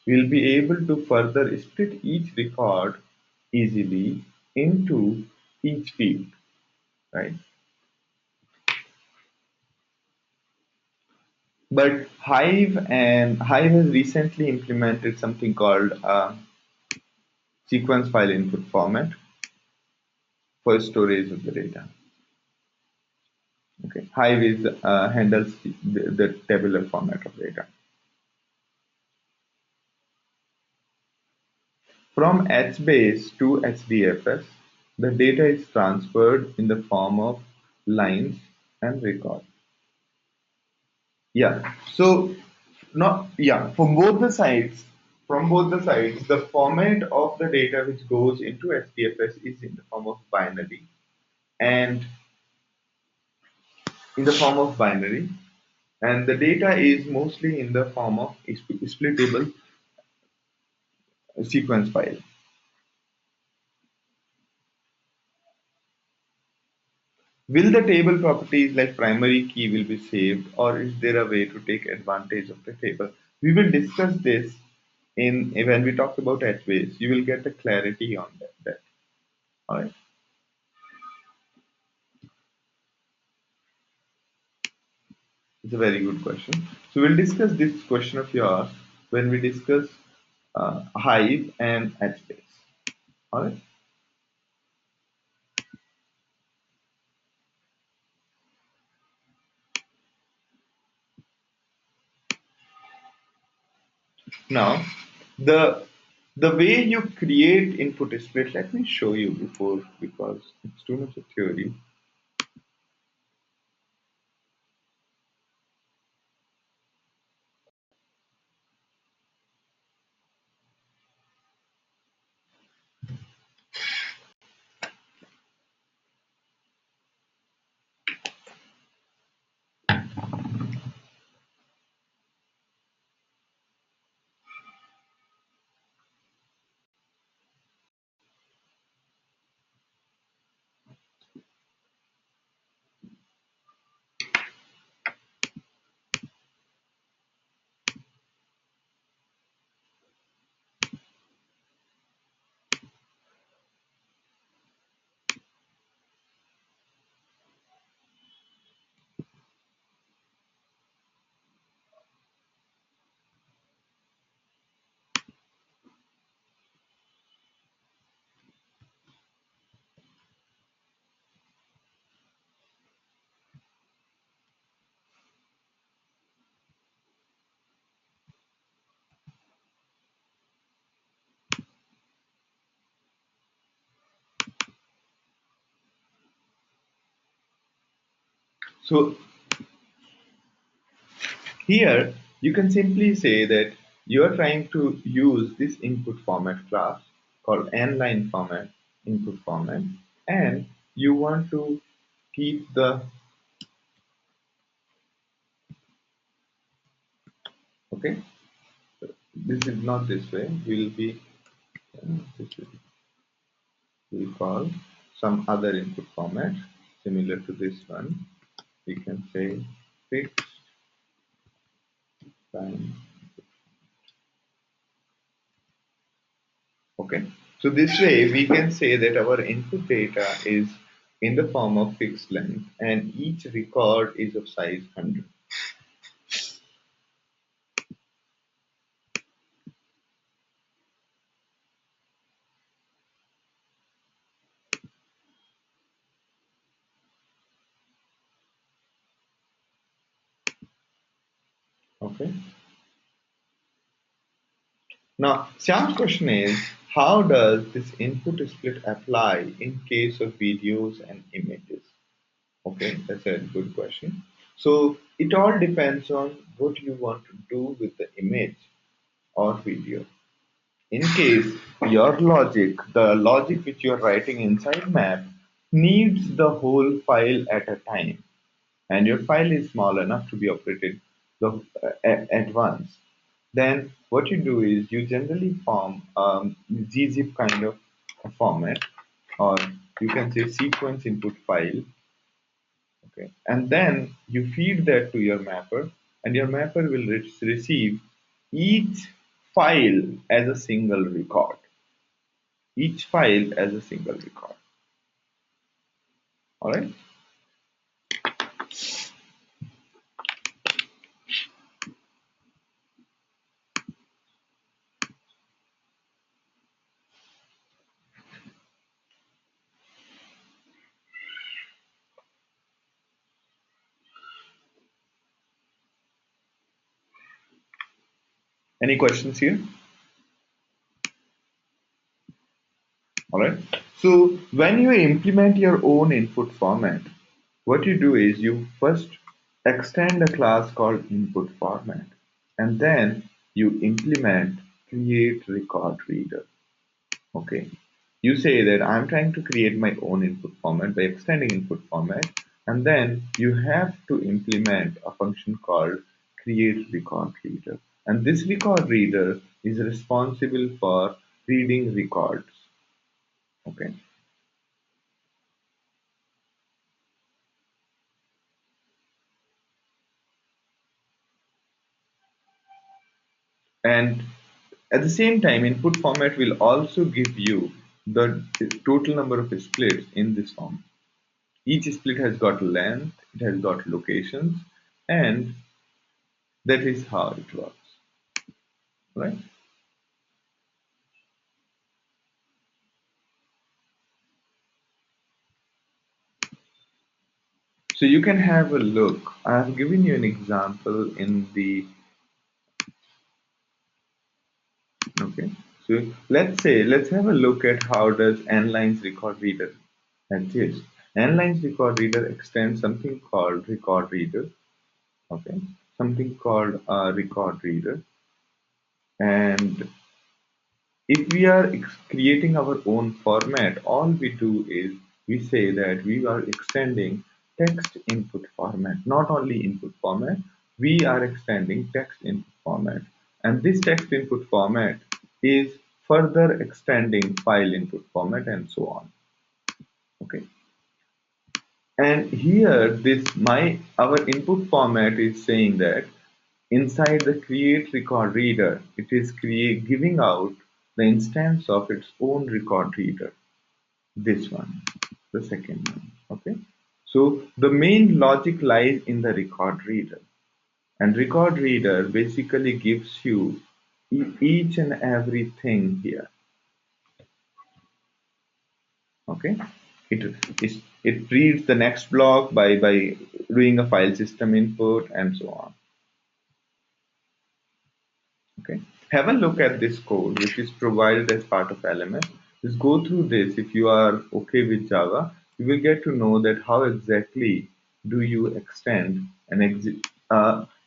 We'll be able to further split each record easily into each field, right? But Hive has recently implemented something called sequence file input format for storage of the data. Okay, Hive is handles the tabular format of data. From HBase to HDFS, the data is transferred in the form of lines and records. Yeah. So not yeah, from both the sides, the format of the data which goes into SPFS is in the form of binary and in the form of binary and the data is mostly in the form of splittable sequence file. Will the table properties like primary key will be saved or is there a way to take advantage of the table? We will discuss this in when we talk about HBase. You will get the clarity on that. All right. It's a very good question. So we'll discuss this question of yours when we discuss Hive and HBase. All right. Now, the the way you create input split, let me show you before because it's too much of theory. So here you can simply say that you are trying to use this input format class called nline format input format, and you want to keep the, okay, this is not this way, will be this is, we'll call some other input format similar to this one. We can say fixed time. Okay, so this way we can say that our input data is in the form of fixed length and each record is of size 100. Okay, now Sam's question is, how does this input split apply in case of videos and images? Okay, that's a good question. So it all depends on what you want to do with the image or video. In case your logic, the logic which you are writing inside map, needs the whole file at a time, and your file is small enough to be operated at once, then what you do is you generally form gzip kind of a format, or you can say sequence input file. Okay, and then you feed that to your mapper, and your mapper will receive each file as a single record, each file as a single record. All right. Any questions here? All right. So when you implement your own input format, what you do is you first extend a class called input format, and then you implement create record reader. Okay. You say that I'm trying to create my own input format by extending input format, and then you have to implement a function called create record reader. And this record reader is responsible for reading records. Okay. And at the same time, input format will also give you the total number of splits in this form. Each split has got length, it has got locations, and that is how it works. Right? So you can have a look. I have given you an example in the, okay. So let's have a look at how does nlines record reader exist. Nlines record reader extends something called record reader, okay, something called a record reader. And if we are creating our own format, all we do is we say that we are extending text input format, not only input format, we are extending text input format. And this text input format is further extending file input format and so on. Okay. And here this my our input format is saying that inside the create record reader, it is giving out the instance of its own record reader. This one, the second one. Okay. So the main logic lies in the record reader. And record reader basically gives you each and everything here. Okay. It reads the next block by doing a file system input and so on. Okay, have a look at this code which is provided as part of LMS. Just go through this. If you are okay with Java, you will get to know that how exactly do you extend an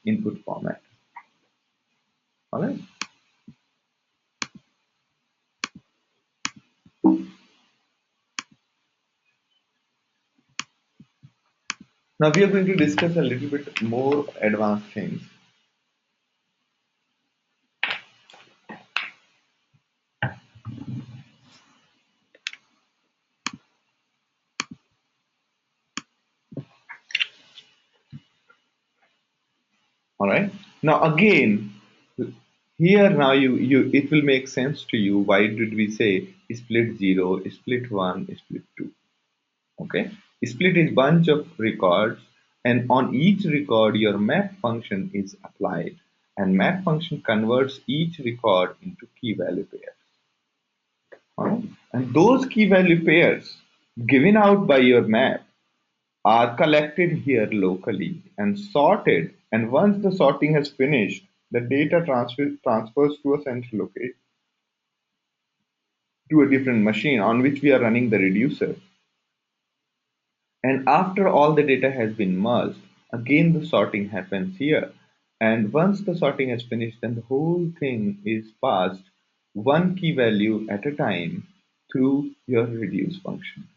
input format? All right. Now we are going to discuss a little bit more advanced things. All right. Now again, here now you it will make sense to you. Why did we say split 0, split 1, split 2? Okay. Split is bunch of records, and on each record your map function is applied, and map function converts each record into key value pairs. All right. And those key value pairs given out by your map are collected here locally and sorted, and once the sorting has finished, the data transfers to a central location, to a different machine on which we are running the reducer. And after all the data has been merged, again the sorting happens here. And once the sorting is finished, then the whole thing is passed one key value at a time through your reduce function.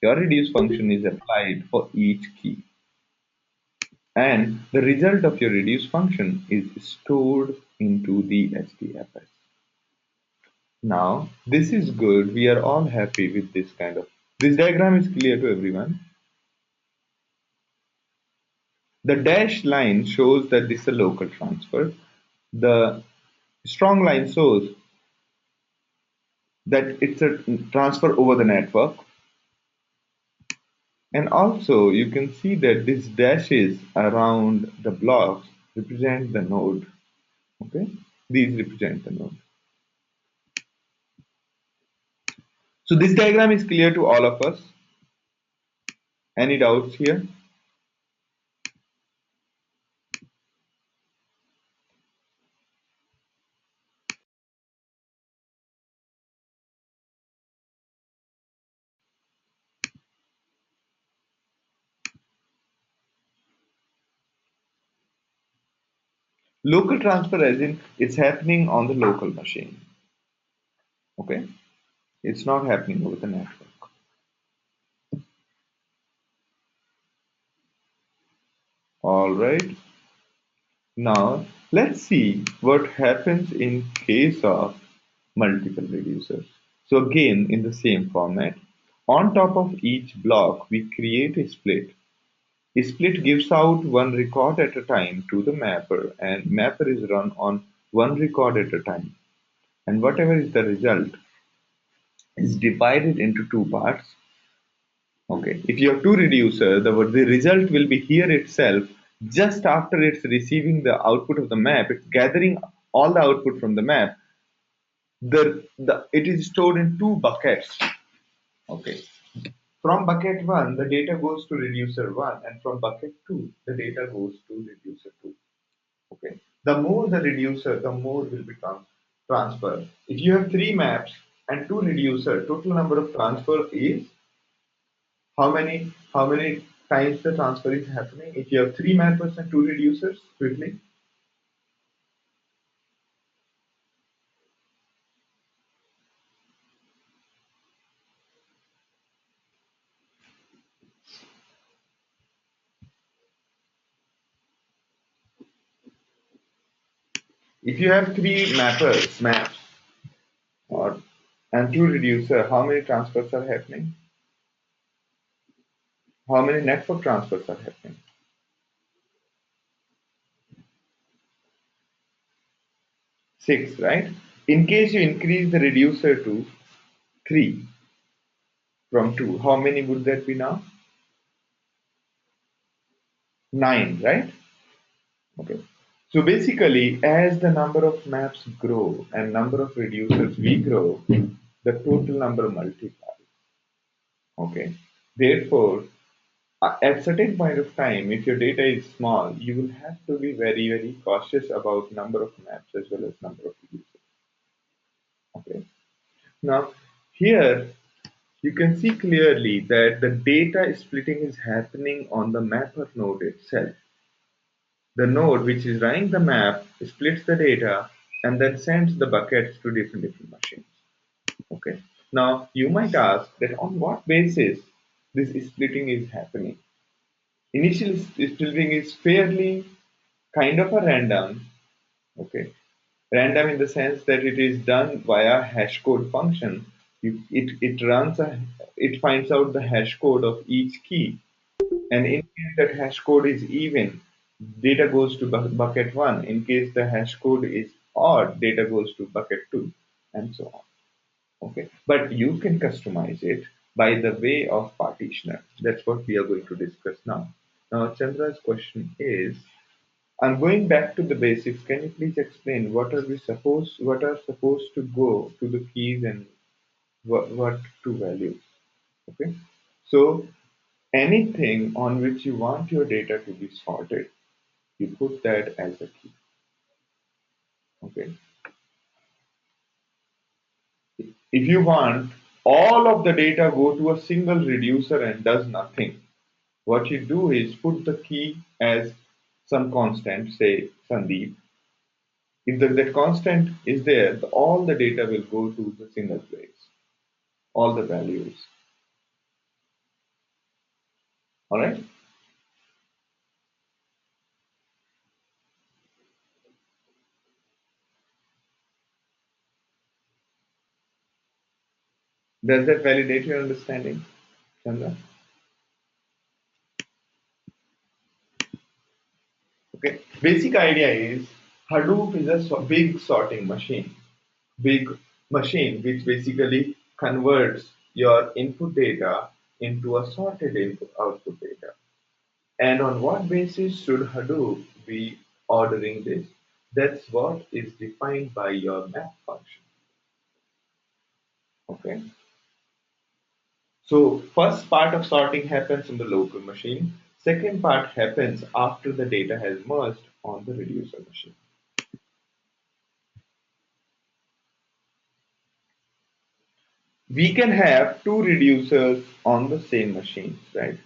Your reduce function is applied for each key. And the result of your reduce function is stored into the SDFS. Now, this is good. We are all happy with this kind of. This diagram is clear to everyone. The dashed line shows that this is a local transfer. The strong line shows that it's a transfer over the network. And also, you can see that these dashes around the blocks represent the node. Okay, these represent the node. So this diagram is clear to all of us. Any doubts here? Local transfer as in it's happening on the local machine. Okay, it's not happening over the network. All right. Now let's see what happens in case of multiple reducers. So again, in the same format, on top of each block, we create a split. A split gives out one record at a time to the mapper, and mapper is run on one record at a time. And whatever is the result is divided into two parts. Okay, if you have two reducer, the result will be here itself. Just after it's receiving the output of the map, it's gathering all the output from the map. It is stored in two buckets. Okay, from bucket one, the data goes to reducer one, and from bucket two, the data goes to reducer two. Okay, the more the reducer, the more will be transferred. If you have three maps and two reducer, total number of transfer is how many times the transfer is happening. If you have three mappers and two reducers, quickly. If you have three maps, or and two reducer, how many transfers are happening? How many network transfers are happening? Six, right? In case you increase the reducer to three from two, how many would that be now? Nine, right? Okay. So basically, as the number of maps grow and number of reducers we grow, the total number multiplies. Okay. Therefore, at certain point of time, if your data is small, you will have to be very, very cautious about number of maps as well as number of users. Okay. Now, here you can see clearly that the data splitting is happening on the mapper node itself. The node which is running the map splits the data and then sends the buckets to different machines. Okay. Now you might ask that on what basis this splitting is happening. Initial splitting is fairly kind of a random. Okay. Random in the sense that it is done via hash code function. It finds out the hash code of each key, and in case that hash code is even, data goes to bucket one. In case the hash code is odd, data goes to bucket two, and so on. Okay, but you can customize it by the way of partitioner. That's what we are going to discuss now. Now, Chandra's question is, I'm going back to the basics. Can you please explain what are supposed to go to the keys and what to values? Okay. So anything on which you want your data to be sorted, you put that as a key. Okay. If you want all of the data go to a single reducer and does nothing, what you do is put the key as some constant, say Sandeep. If that constant is there, all the data will go to the single place, all the values. All right? Does that validate your understanding, Chandra? Okay. Basic idea is Hadoop is a big sorting machine. Big machine which basically converts your input data into a sorted input output data. And on what basis should Hadoop be ordering this? That's what is defined by your map function. Okay. So first part of sorting happens on the local machine. Second part happens after the data has merged on the reducer machine. We can have two reducers on the same machines, right?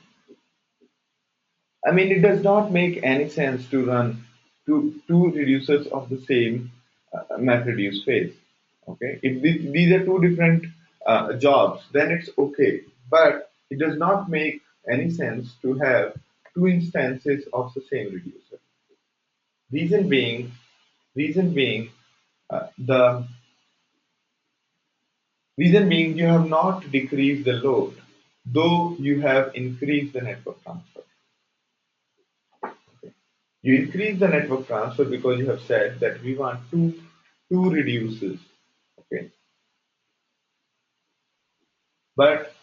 I mean, it does not make any sense to run two reducers of the same MapReduce phase. Okay, if these are two different jobs, then it's okay. But it does not make any sense to have two instances of the same reducer. Reason being, reason being, the reason being you have not decreased the load, though you have increased the network transfer. You increase the network transfer because you have said that we want two reduces. Okay, but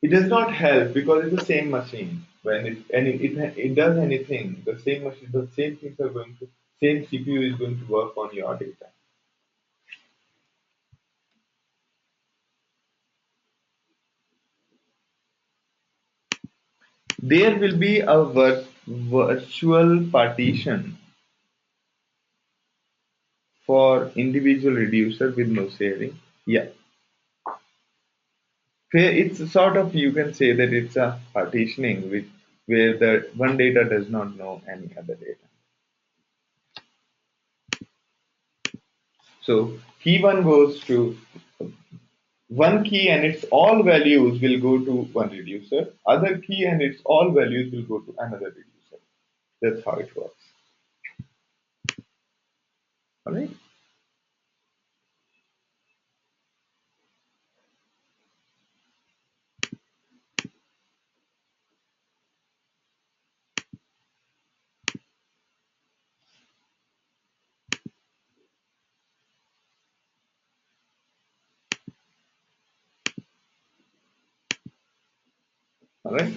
it does not help because it's the same machine. When it does anything, the same machine, the same things are going to same CPU is going to work on your data. There will be a virtual partition for individual reducer with no sharing. Yeah, it's sort of, you can say that it's a partitioning with where the one data does not know any other data. So key one goes to one key and its all values will go to one reducer. Other key and its all values will go to another reducer. That's how it works. All right. All right.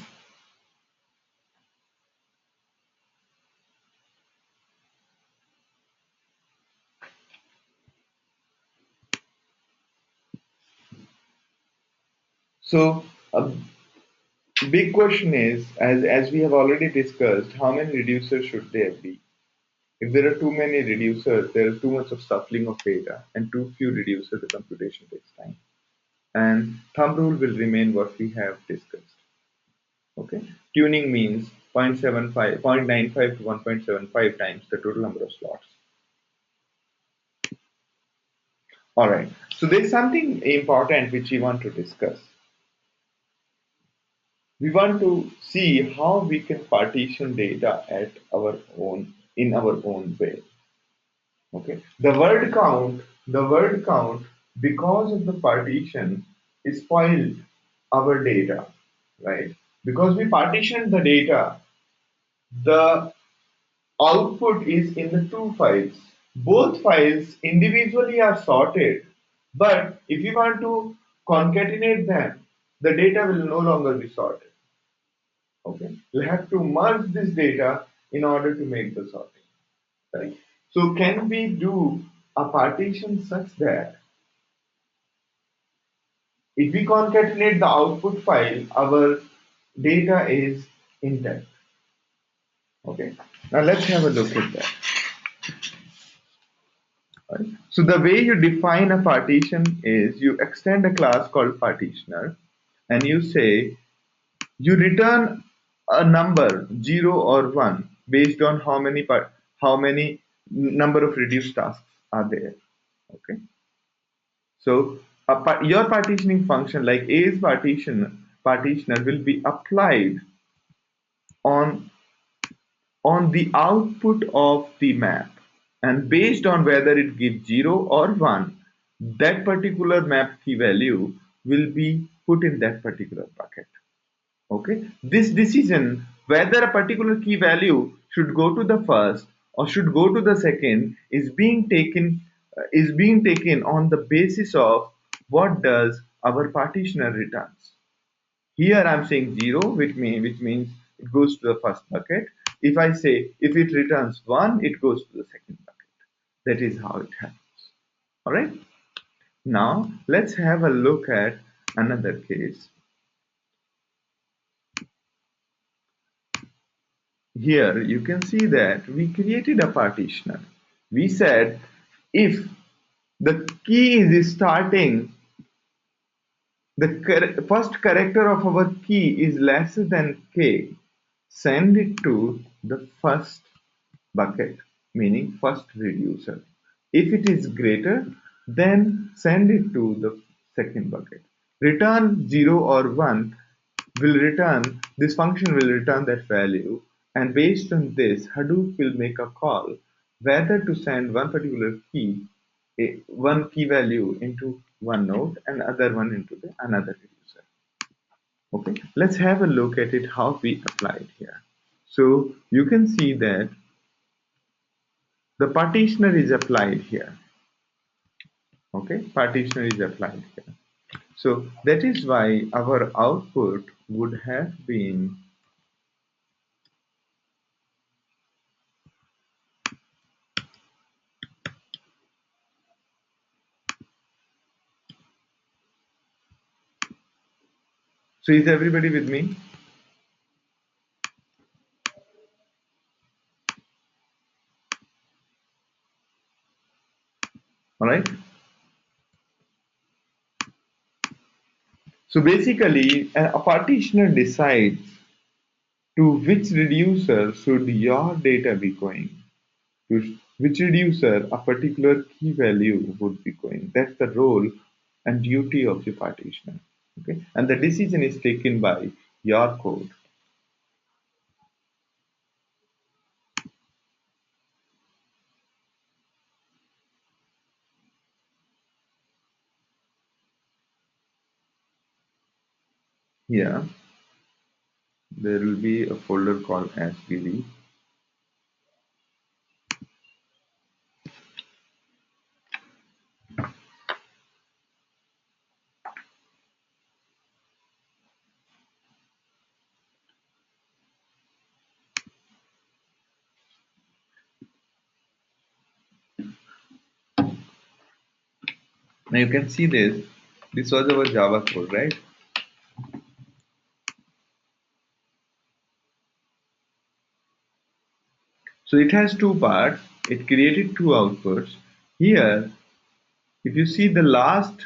So a big question is, as we have already discussed, how many reducers should there be? If there are too many reducers, there is too much of shuffling of data, and too few reducers, the computation takes time. and thumb rule will remain what we have discussed. Okay, tuning means 0.75, 0.95 to 1.75 times the total number of slots. All right, so there's something important which we want to discuss. We want to see how we can partition data at our own in our own way. Okay, the word count, because of the partition, is spoiled our data, right? Because we partitioned the data, the output is in the two files. Both files individually are sorted, but if you want to concatenate them, the data will no longer be sorted. Okay, you have to merge this data in order to make the sorting. Right? So can we do a partition such that if we concatenate the output file, our data is intact? Okay. Now let's have a look at that. Right? So the way you define a partition is you extend a class called partitioner, and you say you return a number 0 or 1 based on how many number of reduced tasks are there. Okay. So your partitioning function, like A's partitioner, will be applied on the output of the map, and based on whether it gives 0 or 1, that particular map key value will be put in that particular bucket. Okay, this decision whether a particular key value should go to the first or should go to the second is being taken on the basis of what does our partitioner returns. Here I'm saying 0, which means it goes to the first bucket. If I say if it returns 1, it goes to the second bucket. That is how it happens. All right. Now let's have a look at another case. Here you can see that we created a partitioner. We said if the key is starting, the first character of our key is lesser than k, send it to the first bucket, meaning first reducer. If it is greater, then send it to the second bucket. Return 0 or 1 will return, this function will return that value, and based on this, Hadoop will make a call whether to send one particular key, one key value into one node and other one into the another reducer. Okay, let's have a look at it how we apply it here. So you can see that the partitioner is applied here. Okay, partitioner is applied here. So that is why our output would have been, so is everybody with me? All right. So basically, a partitioner decides to which reducer should your data be going, to which reducer a particular key value would be going. That's the role and duty of the partitioner. Okay, and the decision is taken by your code. Here, there will be a folder called SBD. Now you can see this. This was our Java code, right? So it has two parts. It created two outputs. Here, if you see the last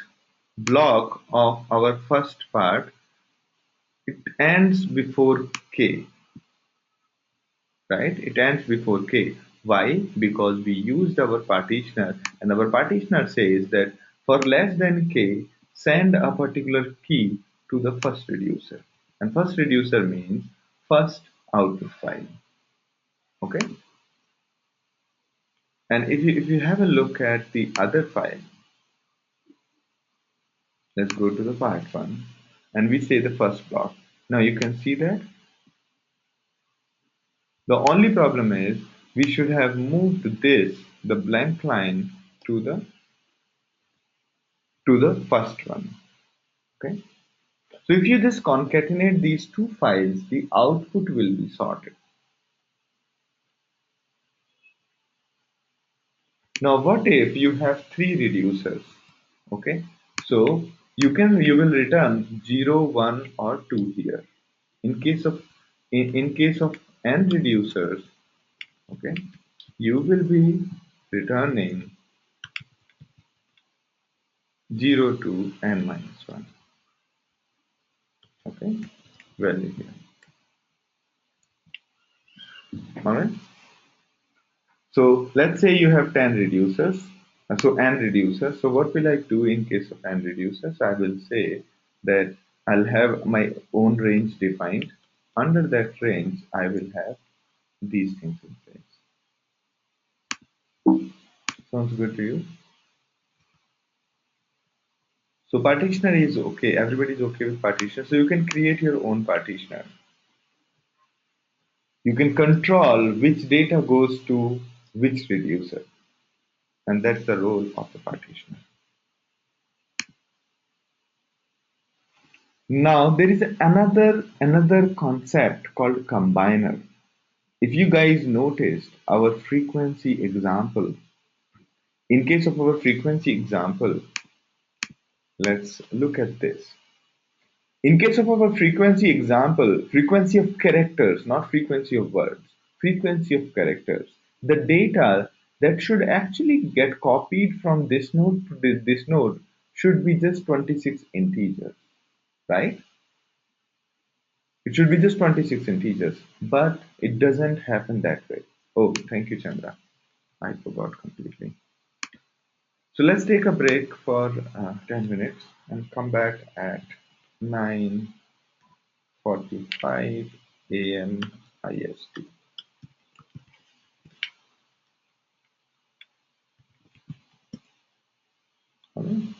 block of our first part, it ends before k, right? It ends before k. Why? Because we used our partitioner, and our partitioner says that for less than k, send a particular key to the first reducer. And first reducer means first output file. Okay? And if you have a look at the other file, let's go to the part one, and we say the first block. Now you can see that the only problem is we should have moved this, the blank line, to the first one. Okay. So if you just concatenate these two files, the output will be sorted. Now what if you have three reducers? Okay. So you will return 0, 1 or 2 here. In case of in case of n reducers, okay, you will be returning 0 to n minus 1. Okay, value here. All right. So let's say you have 10 reducers. So n reducers. So what will I do in case of n reducers? I will say that I'll have my own range defined. Under that range, I will have these things in place. Sounds good to you? So partitioner is okay. Everybody is okay with partitioner. So you can create your own partitioner. You can control which data goes to which reducer. And that's the role of the partitioner. Now there is another concept called combiner. If you guys noticed our frequency example, in case of our frequency example, let's look at this. In case of our frequency example, frequency of characters, not frequency of words, frequency of characters, the data that should actually get copied from this node to this node should be just 26 integers, right? It should be just 26 integers, but it doesn't happen that way. Oh, thank you, Chandra. I forgot completely. So let's take a break for 10 minutes and come back at 9:45 a.m. IST. Alright.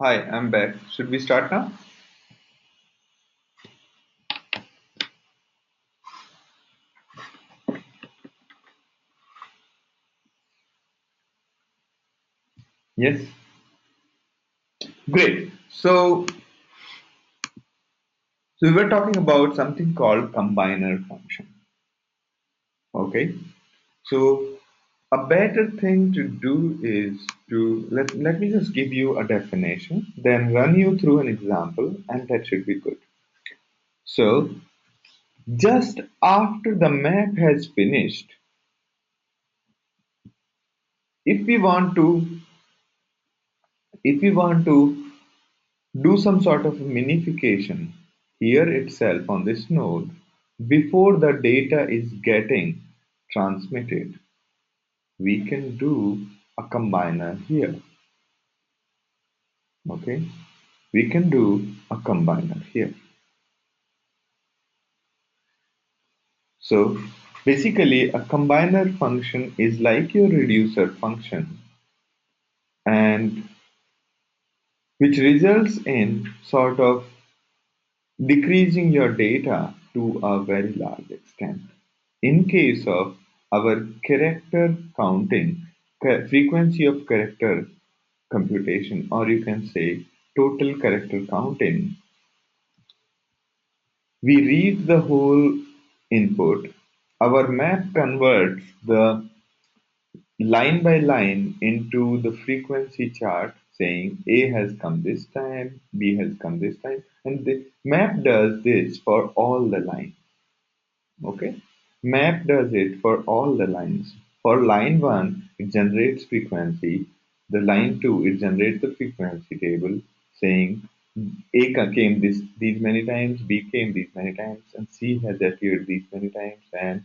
Hi, I'm back. Should we start now? Yes. Great. So we were talking about something called combiner function. Okay. So a better thing to do is to let me just give you a definition, then run you through an example, and that should be good. So just after the map has finished, if we want to if we want to do some sort of minification here itself on this node before the data is getting transmitted, we can do a combiner here. Okay, we can do a combiner here. So basically a combiner function is like your reducer function, and which results in sort of decreasing your data to a very large extent. In case of our character counting, frequency of character computation, or you can say total character counting, we read the whole input. Our map converts the line by line into the frequency chart saying A has come this time, B has come this time, and the map does this for all the lines. Okay, map does it for all the lines. For line 1 it generates frequency, the line 2 it generates the frequency table saying came these many times, B came these many times, and C has appeared these many times, and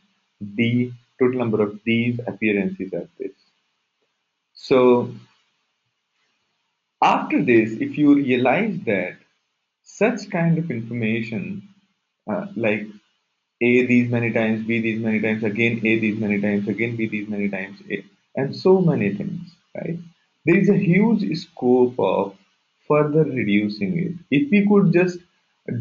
D total number of these appearances are this. So after this, if you realize that such kind of information, like A these many times, B these many times, again A these many times, again B these many times, A, and so many things, right? There is a huge scope of further reducing it. If we could just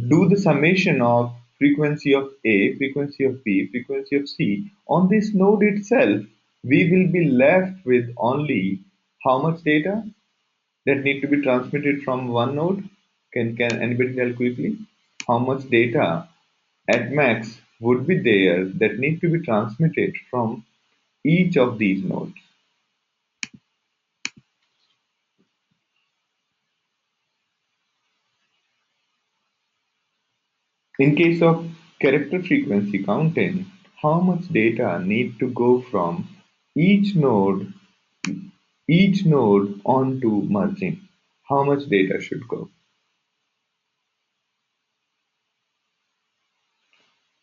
do the summation of frequency of A, frequency of B, frequency of C on this node itself, we will be left with only how much data that need to be transmitted from one node? Can anybody tell quickly? How much data at max would be there that need to be transmitted from each of these nodes? In case of character frequency counting, how much data need to go from each node each node onto merging? How much data should go?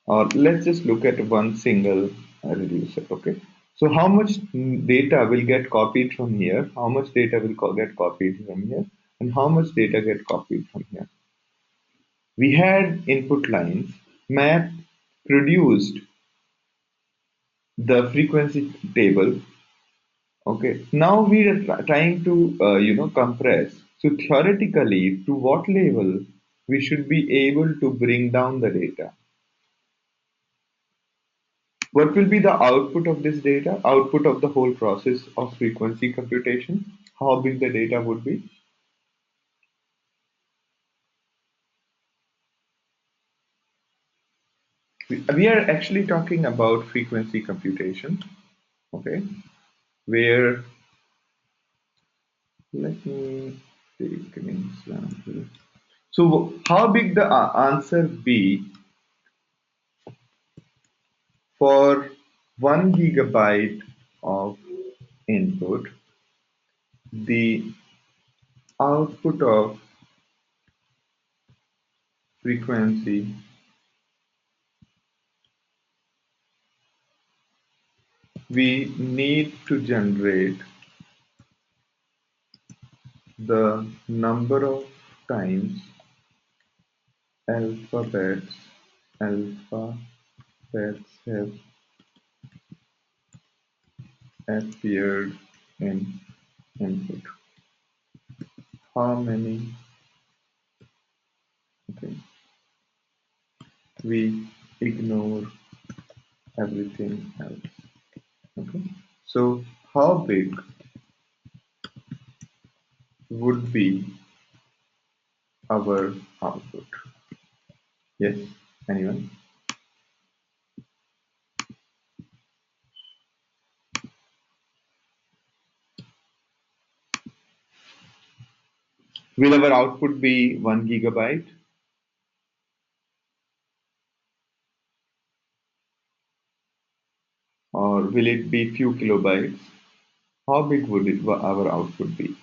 Or let's just look at one single reducer, okay? So how much data will get copied from here? How much data will get copied from here? And how much data get copied from here? We had input lines, map produced the frequency table, okay? Now we are trying to, compress. So theoretically, to what level we should be able to bring down the data? What will be the output of this data? Output of the whole process of frequency computation? How big the data would be? We are actually talking about frequency computation, okay? Where, let me take an example. So, how big the answer be for 1 gigabyte of input? The output of frequency we need to generate the number of times alphabets alphabets have appeared in input. how many, okay, we ignore everything else. Okay. So how big would be our output? Yes, anyone? Will our output be 1 GB, or will it be few kilobytes? How big would our output be?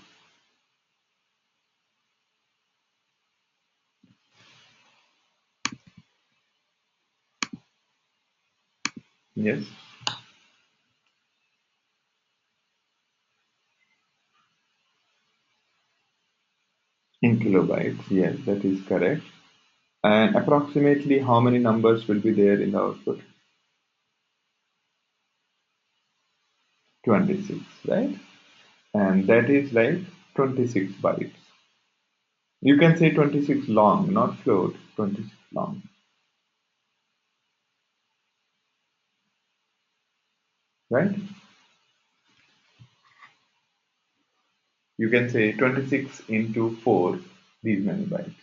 Yes, in kilobytes. Yes, that is correct. And approximately how many numbers will be there in the output? 26, right? And that is like 26 bytes. You can say 26 long, not float, 26 long, right? You can say 26 into 4, these many bytes.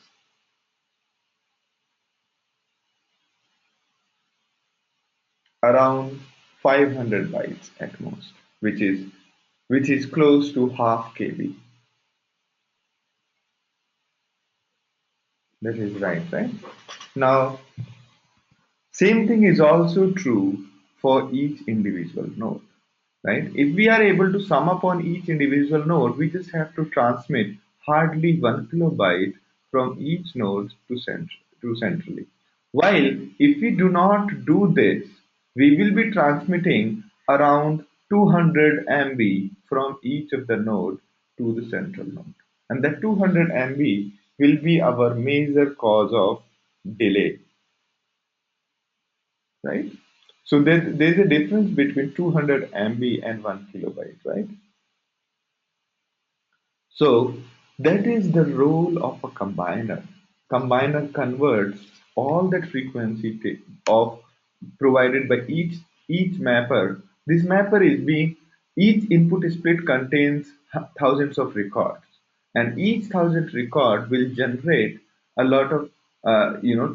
Around 500 bytes at most, which is close to half KB. That is right, right? Now, same thing is also true for each individual node, right? If we are able to sum up on each individual node, we just have to transmit hardly 1 kilobyte from each node to centrally. While if we do not do this, we will be transmitting around 200 MB from each of the node to the central node. And that 200 MB will be our major cause of delay, right? So there's a difference between 200 MB and 1 kilobyte, right? So that is the role of a combiner. Combiner converts all that frequency of provided by each mapper. This mapper is being each input split contains thousands of records, and each thousand record will generate a lot of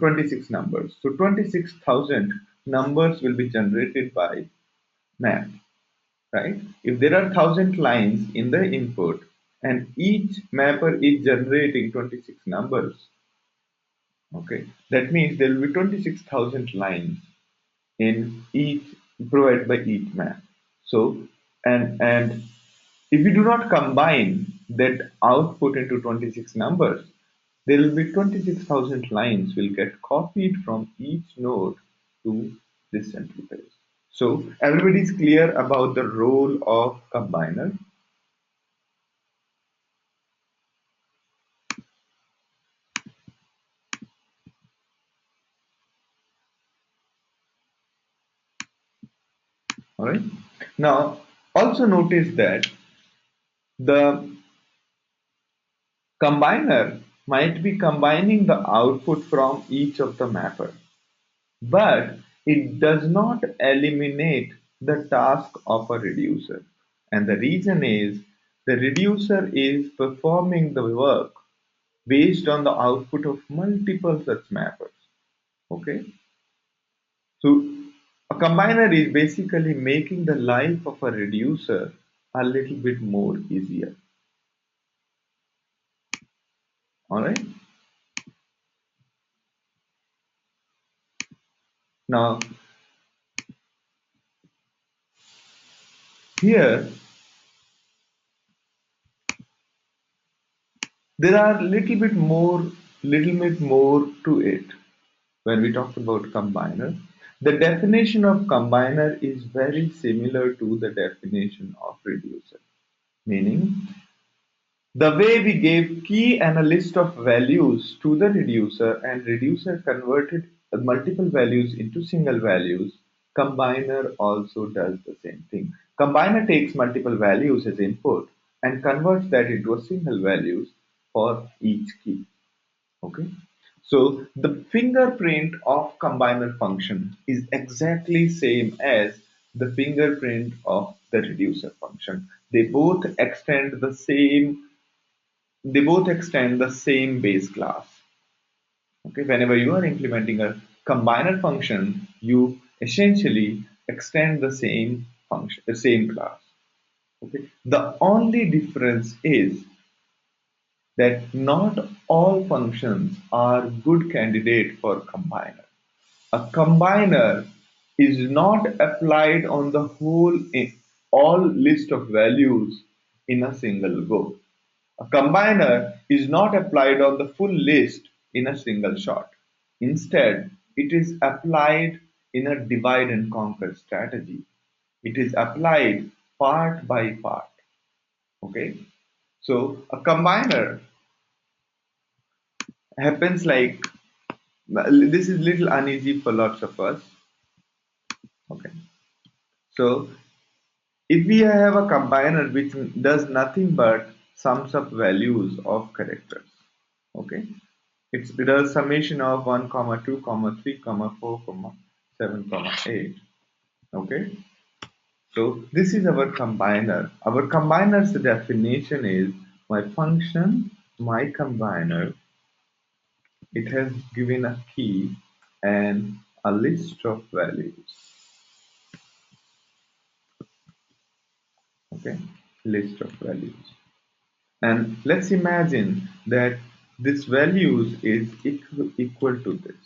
26 numbers. So 26,000 numbers will be generated by map, right? If there are 1,000 lines in the input and each mapper is generating 26 numbers, okay, that means there will be 26,000 lines in each provided by each map. So, and if we do not combine that output into 26 numbers, there will be 26,000 lines will get copied from each node to this central place. So everybody is clear about the role of combiner. All right. Now, also notice that the combiner might be combining the output from each of the mapper, but it does not eliminate the task of a reducer. And the reason is the reducer is performing the work based on the output of multiple such mappers. Okay. So a combiner is basically making the life of a reducer a little bit more easier. All right. Now here there are little bit more to it when we talk about combiner. The definition of combiner is very similar to the definition of reducer, meaning the way we gave key and a list of values to the reducer and reducer converted multiple values into single values, combiner also does the same thing. Combiner takes multiple values as input and converts that into a single values for each key. Okay. So the fingerprint of combiner function is exactly same as the fingerprint of the reducer function. They both extend the same base class. Okay, whenever you are implementing a combiner function, you essentially extend the same function, the same class. Okay, the only difference is that not all functions are good candidate for combiner. A combiner is not applied on the all list of values in a single go. A combiner is not applied on the full list in a single shot. Instead, it is applied in a divide and conquer strategy. It is applied part by part. Okay? So a combiner happens like this is little uneasy for lots of us. Okay. So if we have a combiner which does nothing but sums up values of characters, okay, it does summation of 1 comma 2 comma 3 comma 4 comma 7 comma 8. Okay, so this is our combiner. Our combiner's definition is my function, my combiner. It has given a key and a list of values. Okay, list of values. And let's imagine that this values is equal to this,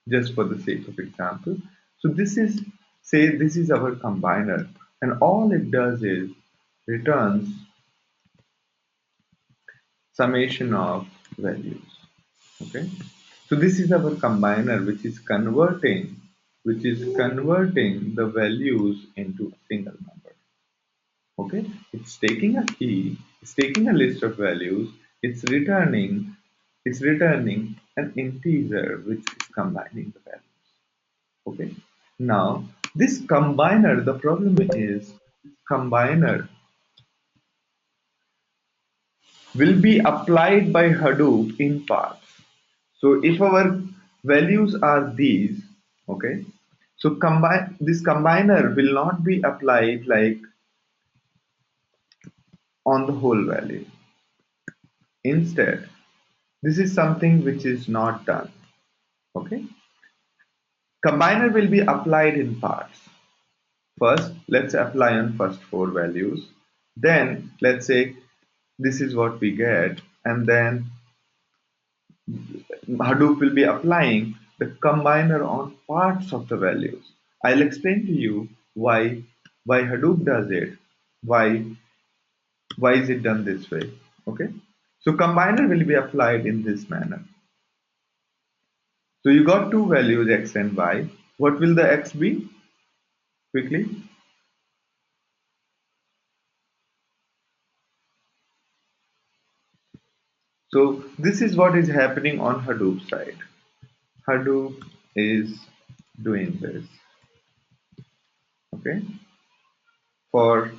just for the sake of example. So this is, say this is our combiner, and all it does is returns summation of values. Okay. So this is our combiner which is converting the values into a single number. Okay, it's taking a key, it's taking a list of values, it's returning an integer which is combining the values. Okay, now this combiner, the problem is combiner will be applied by Hadoop in parts. So if our values are these, okay, so combine this combiner will not be applied like on the whole value. Instead, this is something which is not done. Okay. Combiner will be applied in parts. First, let's apply on first four values. Then let's say this is what we get, and then Hadoop will be applying the combiner on parts of the values. I'll explain to you why Hadoop does it, why why is it done this way. Okay. So combiner will be applied in this manner. So you got two values x and y. What will the x be? Quickly. So this is what is happening on Hadoop side. Hadoop is doing this. Okay. For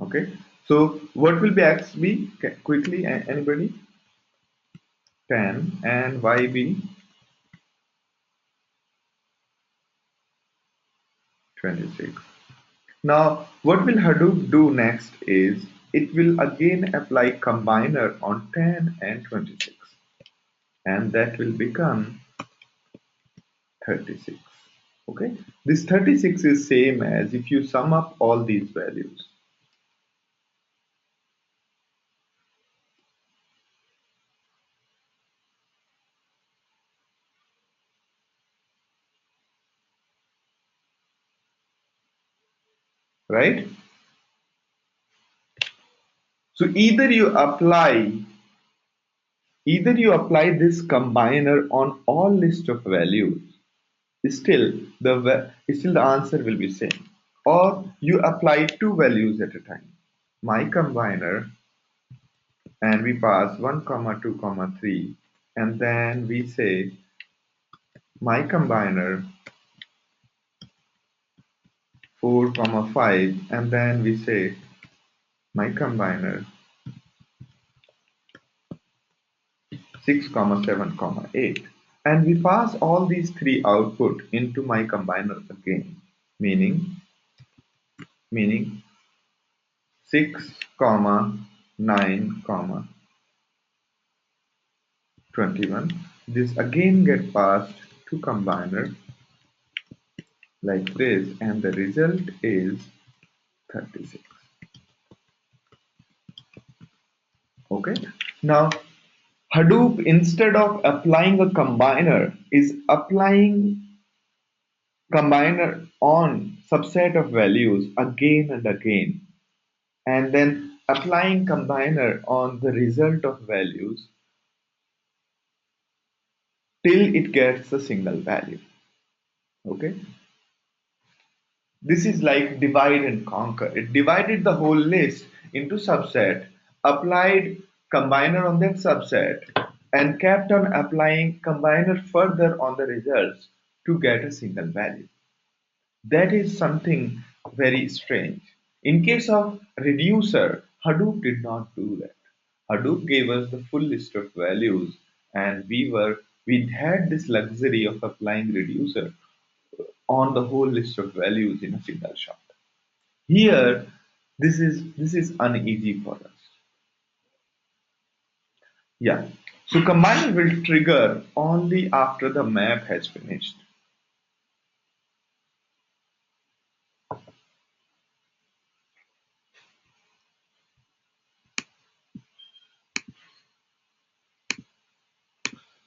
okay. So what will be x be? Quickly, anybody? 10 and y be 26. Now what will Hadoop do next is it will again apply combiner on 10 and 26, and that will become 36. Okay, this 36 is same as if you sum up all these values, right? So either you apply this combiner on all list of values, still still the answer will be same, or you apply two values at a time. My combiner, and we pass 1 comma 2 comma 3, and then we say my combiner 4 comma 5, and then we say my combiner 6 comma 7 comma 8, and we pass all these three output into my combiner again, meaning 6 comma 9 comma 21. This again get passed to combiner like this, and the result is 36. Okay. Now Hadoop, instead of applying a combiner, is applying combiner on subset of values again and again, and then applying combiner on the result of values till it gets a single value. Okay. This is like divide and conquer. It divided the whole list into subset, applied combiner on that subset, and kept on applying combiner further on the results to get a single value. That is something very strange. In case of reducer, Hadoop did not do that. Hadoop gave us the full list of values, and we had this luxury of applying reducer on the whole list of values in a single shot. Here, this is uneasy for us. Yeah. So combiner will trigger only after the map has finished.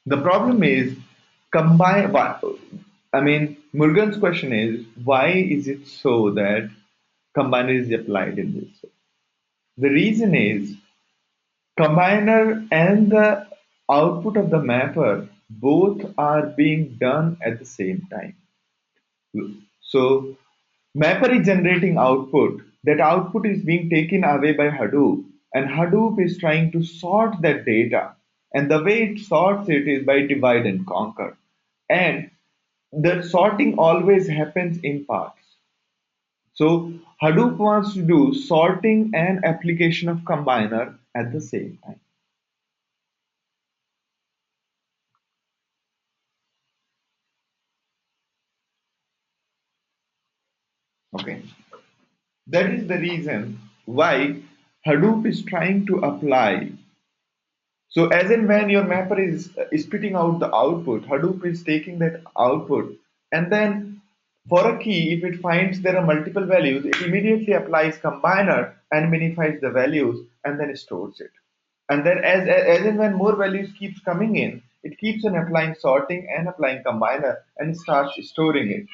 The problem is combine. I mean, Murugan's question is why is it so that combiner is applied in this way? The reason is combiner and the output of the mapper both are being done at the same time. So mapper is generating output. That output is being taken away by Hadoop, and Hadoop is trying to sort that data. And the way it sorts it is by divide and conquer. And the sorting always happens in parts. So Hadoop wants to do sorting and application of combiner at the same time. Okay. That is the reason why Hadoop is trying to apply. So as and when your mapper is spitting out the output, Hadoop is taking that output, and then for a key, if it finds there are multiple values, it immediately applies combiner and minifies the values and then stores it. And then as and when more values keeps coming in, it keeps on applying sorting and applying combiner and starts storing it.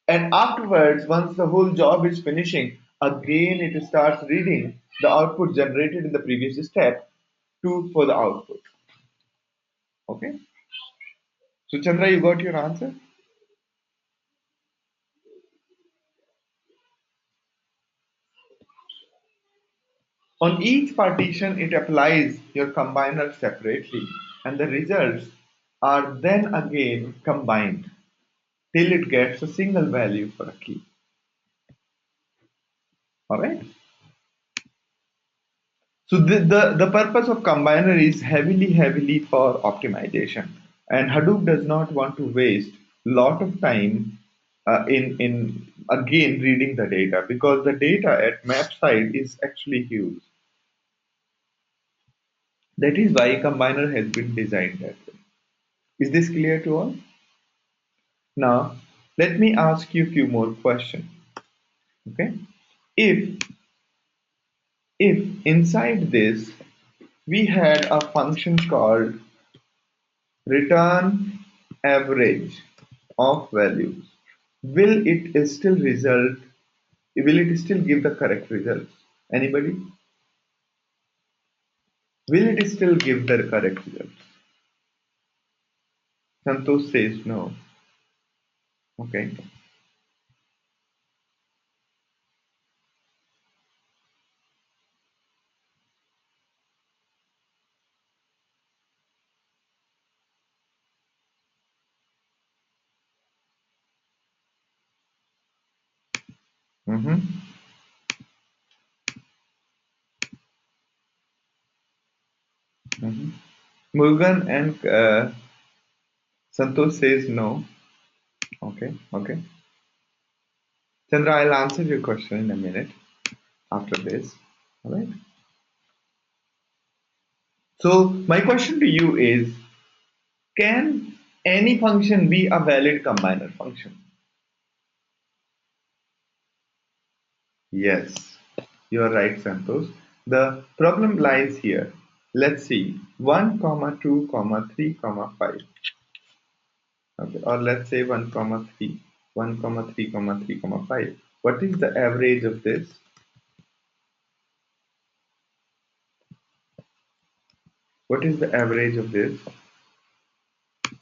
And afterwards, once the whole job is finishing, again it starts reading the output generated in the previous step to for the output. Okay. So Chandra, you got your answer? On each partition, it applies your combiner separately, and the results are then again combined till it gets a single value for a key. Alright? So the purpose of combiner is heavily for optimization, and Hadoop does not want to waste lot of time in again reading the data, because the data at map side is actually huge. That is why combiner has been designed that way. Is this clear to all? Now let me ask you a few more questions. Okay, if if inside this we had a function called return average of values, will it still result, will it still give the correct results? Anybody? Will it still give the correct results? Santosh says no. Okay. Mm-hmm. Mm-hmm. Murugan and Santosh says no. Okay, okay. Chandra, I'll answer your question in a minute after this. All right. So my question to you is, can any function be a valid combiner function? Yes, you are right, Santosh. The problem lies here. Let's see, 1, comma 2, comma 3, comma 5. Okay, or let's say 1, comma 3, 1, comma 3, comma 3, comma 5. What is the average of this? What is the average of this?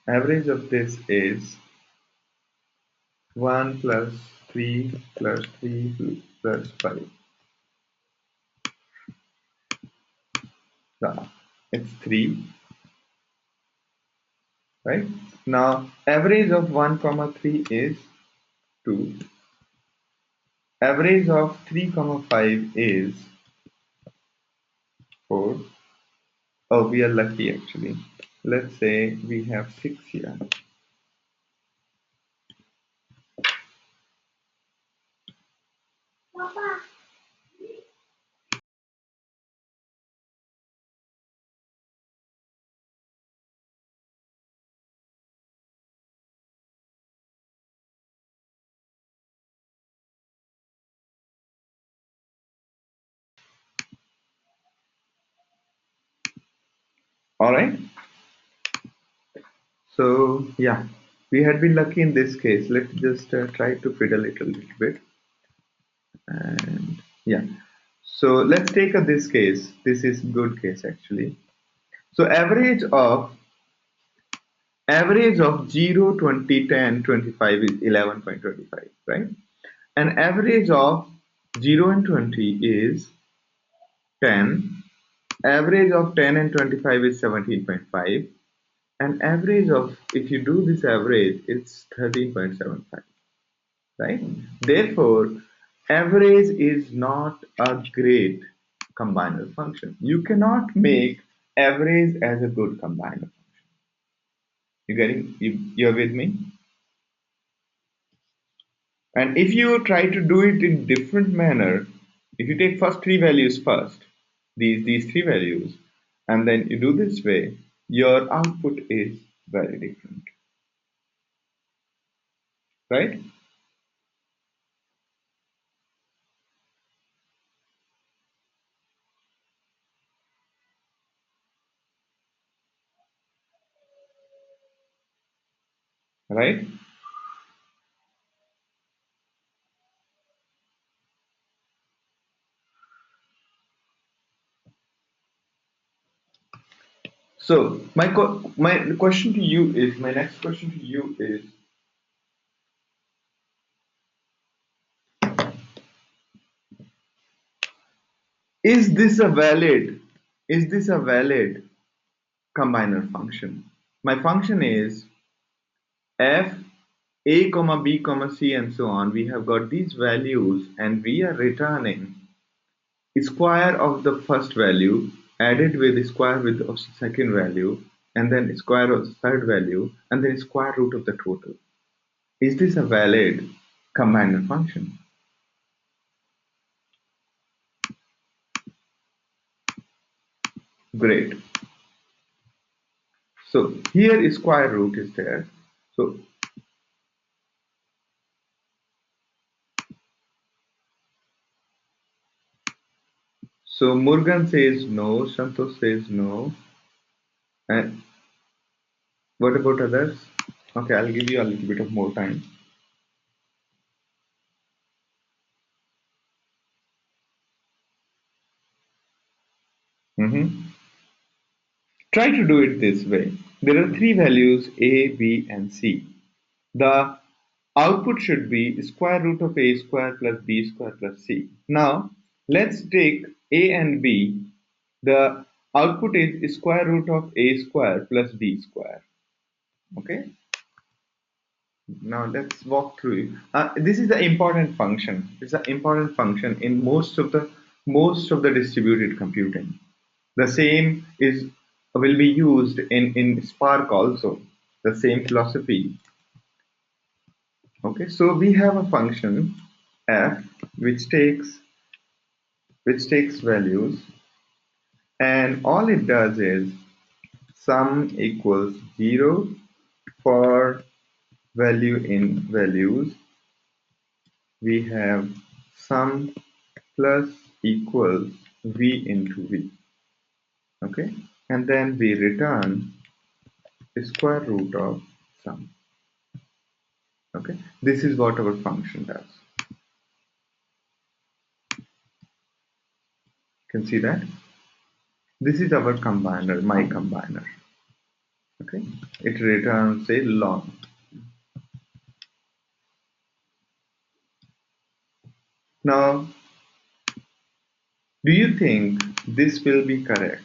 Average of this is 1 plus 3 plus 3 plus 5. Yeah, it's 3, right? Now, average of 1 comma 3 is 2. Average of 3 comma 5 is 4. Oh, we are lucky actually. Let's say we have 6 here. All right. So yeah, we had been lucky in this case. Let's just try to fiddle it a little bit. And yeah, so let's take this case. This is good case actually. So average of 0, 20, 10, 25 is 11.25, right? And average of 0 and 20 is 10. Average of 10 and 25 is 17.5. And average of, if you do this average, it's 13.75, right? Therefore, average is not a great combiner function. You cannot make average as a good combiner. You're with me? And if you try to do it in different manner, if you take first three values first, these three values, and then you do this way, your output is very different, right? Right? So my question to you is, my next question to you is this a valid is this a valid combiner function? My function is f a comma b comma c and so on. We have got these values and we are returning square of the first value added with square with of second value, and then square of the third value, and then square root of the total. Is this a valid combiner function? Great. So here square root is there. So Murugan says no, Santosh says no. And what about others? Okay, I'll give you a little bit of more time. Mhm. Try to do it this way. There are three values a, b, and c. The output should be square root of a square plus b square plus c. Now let's take a and b. The output is square root of a square plus b square. Okay. Now let's walk through it. This is the important function. It's an important function in most of the distributed computing. The same is will be used in Spark also, the same philosophy. Okay, so we have a function f which takes values, and all it does is sum equals 0 for value in values. We have sum plus equals v into v. Okay, and then we return square root of sum. Okay, this is what our function does. You can see that this is our combiner, my combiner. Okay, it returns a long. Now, do you think this will be correct?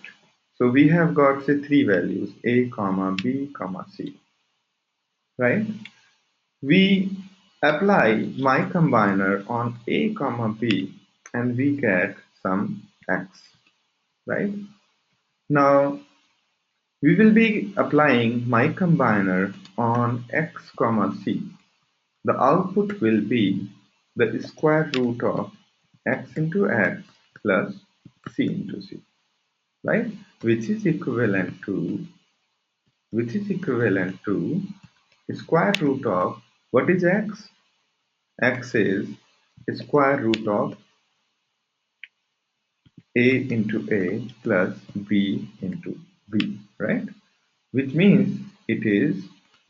So we have got say three values, a comma b comma c, right? We apply my combiner on a comma b and we get some x, right? Now we will be applying my combiner on x comma c. The output will be the square root of x into x plus c into c, right? Which is equivalent to square root of what is x? X is square root of a into a plus b into b, right? Which means it is,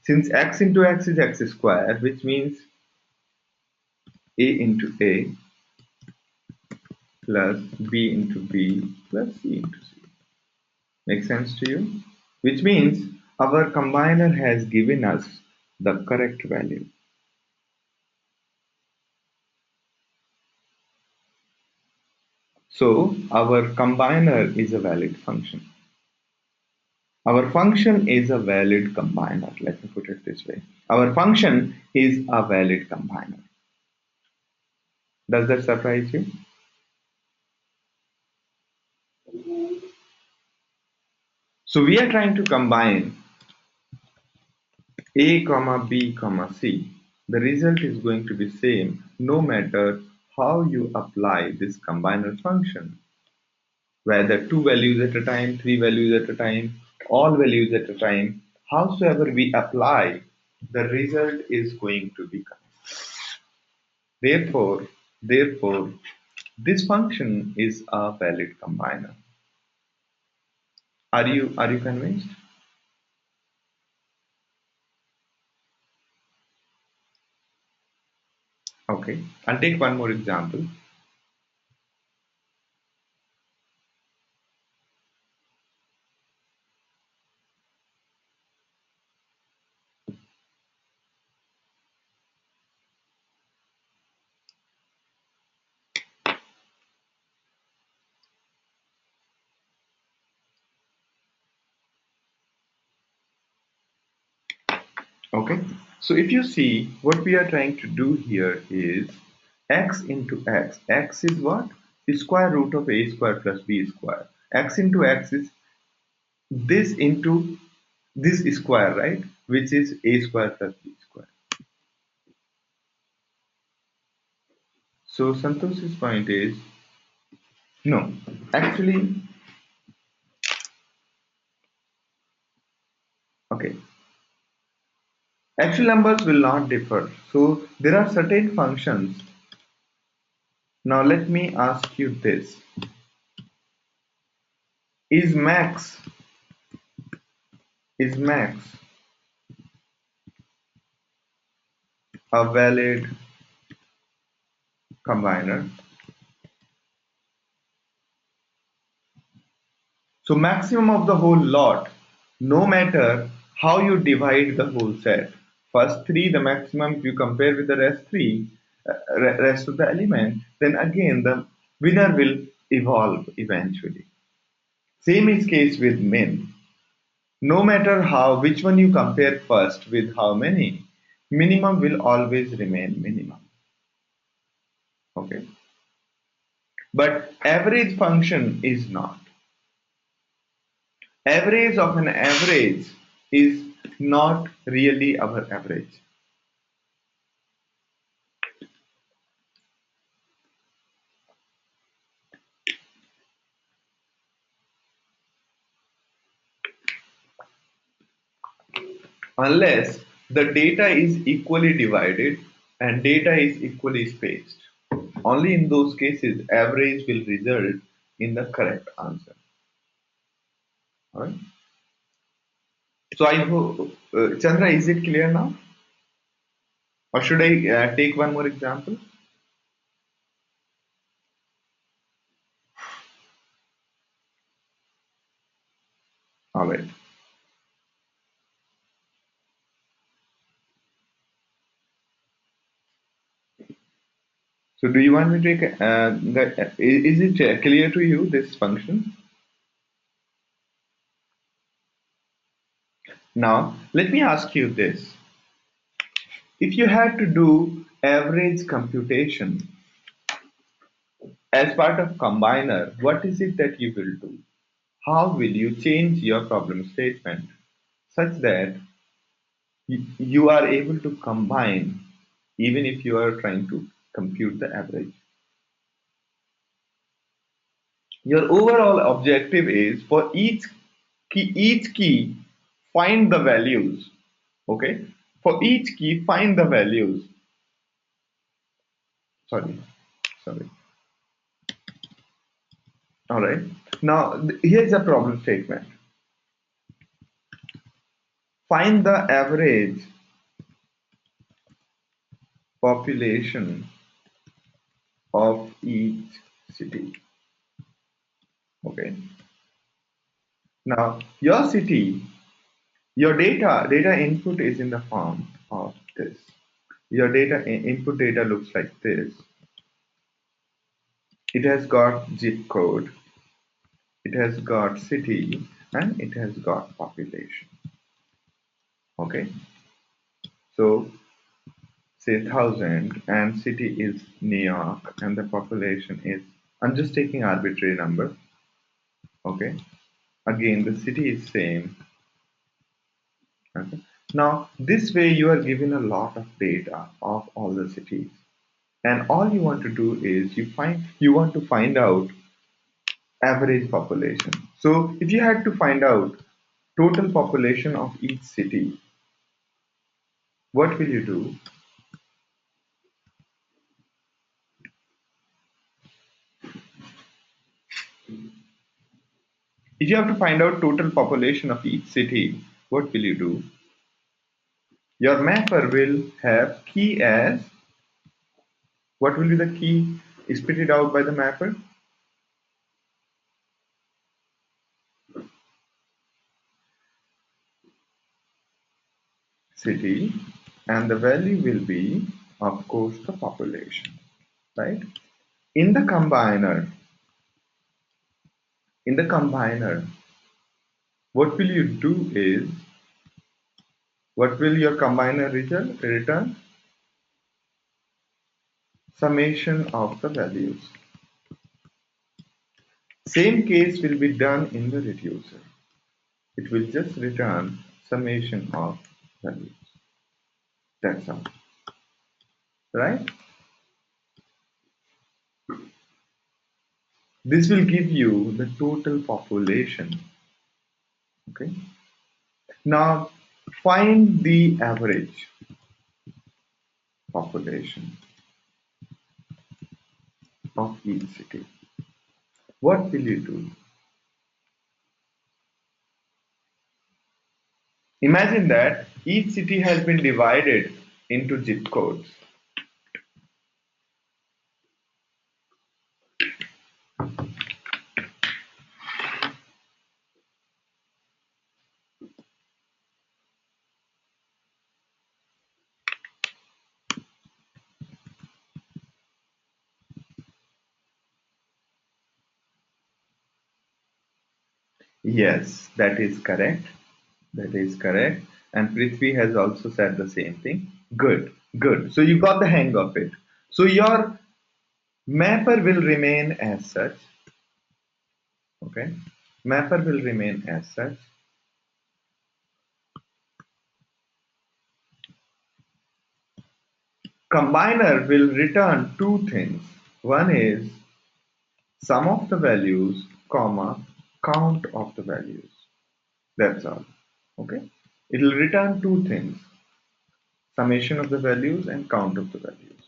since x into x is x square, which means a into a plus b into b plus c into c. Make sense to you? Which means our combiner has given us the correct value. So our combiner is a valid function. Our function is a valid combiner. Let me put it this way. Our function is a valid combiner. Does that surprise you? So we are trying to combine a comma b comma c. The result is going to be same no matter how you apply this combiner function. Whether two values at a time, three values at a time, all values at a time, howsoever we apply, the result is going to be correct. Therefore, this function is a valid combiner. Are you convinced? Okay. I'll take one more example. Okay. So if you see what we are trying to do here is x into x. X is what? The square root of a square plus b square. X into x is this into this square, right? Which is a square plus b square. So Santosh's point is no, actually, okay, actual numbers will not differ. So there are certain functions. Now let me ask you this. Is max a valid combiner? So maximum of the whole lot, no matter how you divide the whole set. First three, the maximum, if you compare with the rest three, rest of the element, then again the winner will evolve eventually. Same is case with min. No matter how, which one you compare first with how many, minimum will always remain minimum. Okay. But average function is not. Average of an average is not really our average. Unless the data is equally divided and data is equally spaced. Only in those cases, average will result in the correct answer. Alright? So I hope, Chandra, is it clear now? Or should I take one more example? Alright. So do you want me to take, is it clear to you, this function? Now, let me ask you this. If you had to do average computation as part of combiner, what is it that you will do? How will you change your problem statement such that you are able to combine even if you are trying to compute the average? Your overall objective is for each key find the values. Okay? For each key find the values. Sorry, sorry. All right. Now here's a problem statement. Find the average population of each city. Okay. Now your city, your data input is in the form of this. Your input data looks like this. It has got zip code, it has got city, and it has got population. Okay. So say 1000 and city is New York and the population is, I'm just taking arbitrary number. Okay. Again, the city is same. Okay. Now, this way you are given a lot of data of all the cities, and all you want to do is you want to find out average population. So, if you had to find out total population of each city, what will you do? If you have to find out total population of each city, what will you do? Your mapper will have key as, what will be the key spit out by the mapper? City, and the value will be, of course, the population, right? In the combiner, in the combiner, what will you do is, what will your combiner return? Summation of the values. Same case will be done in the reducer. It will just return summation of values. That's all, right? This will give you the total population. Okay. Now find the average population of each city. What will you do? Imagine that each city has been divided into zip codes. Yes, that is correct. That is correct. And Prithvi has also said the same thing. Good, good. So you got the hang of it. So your mapper will remain as such. Okay. Mapper will remain as such. Combiner will return two things. One is sum of the values, comma, count of the values. That's all. Okay. It will return two things, summation of the values and count of the values.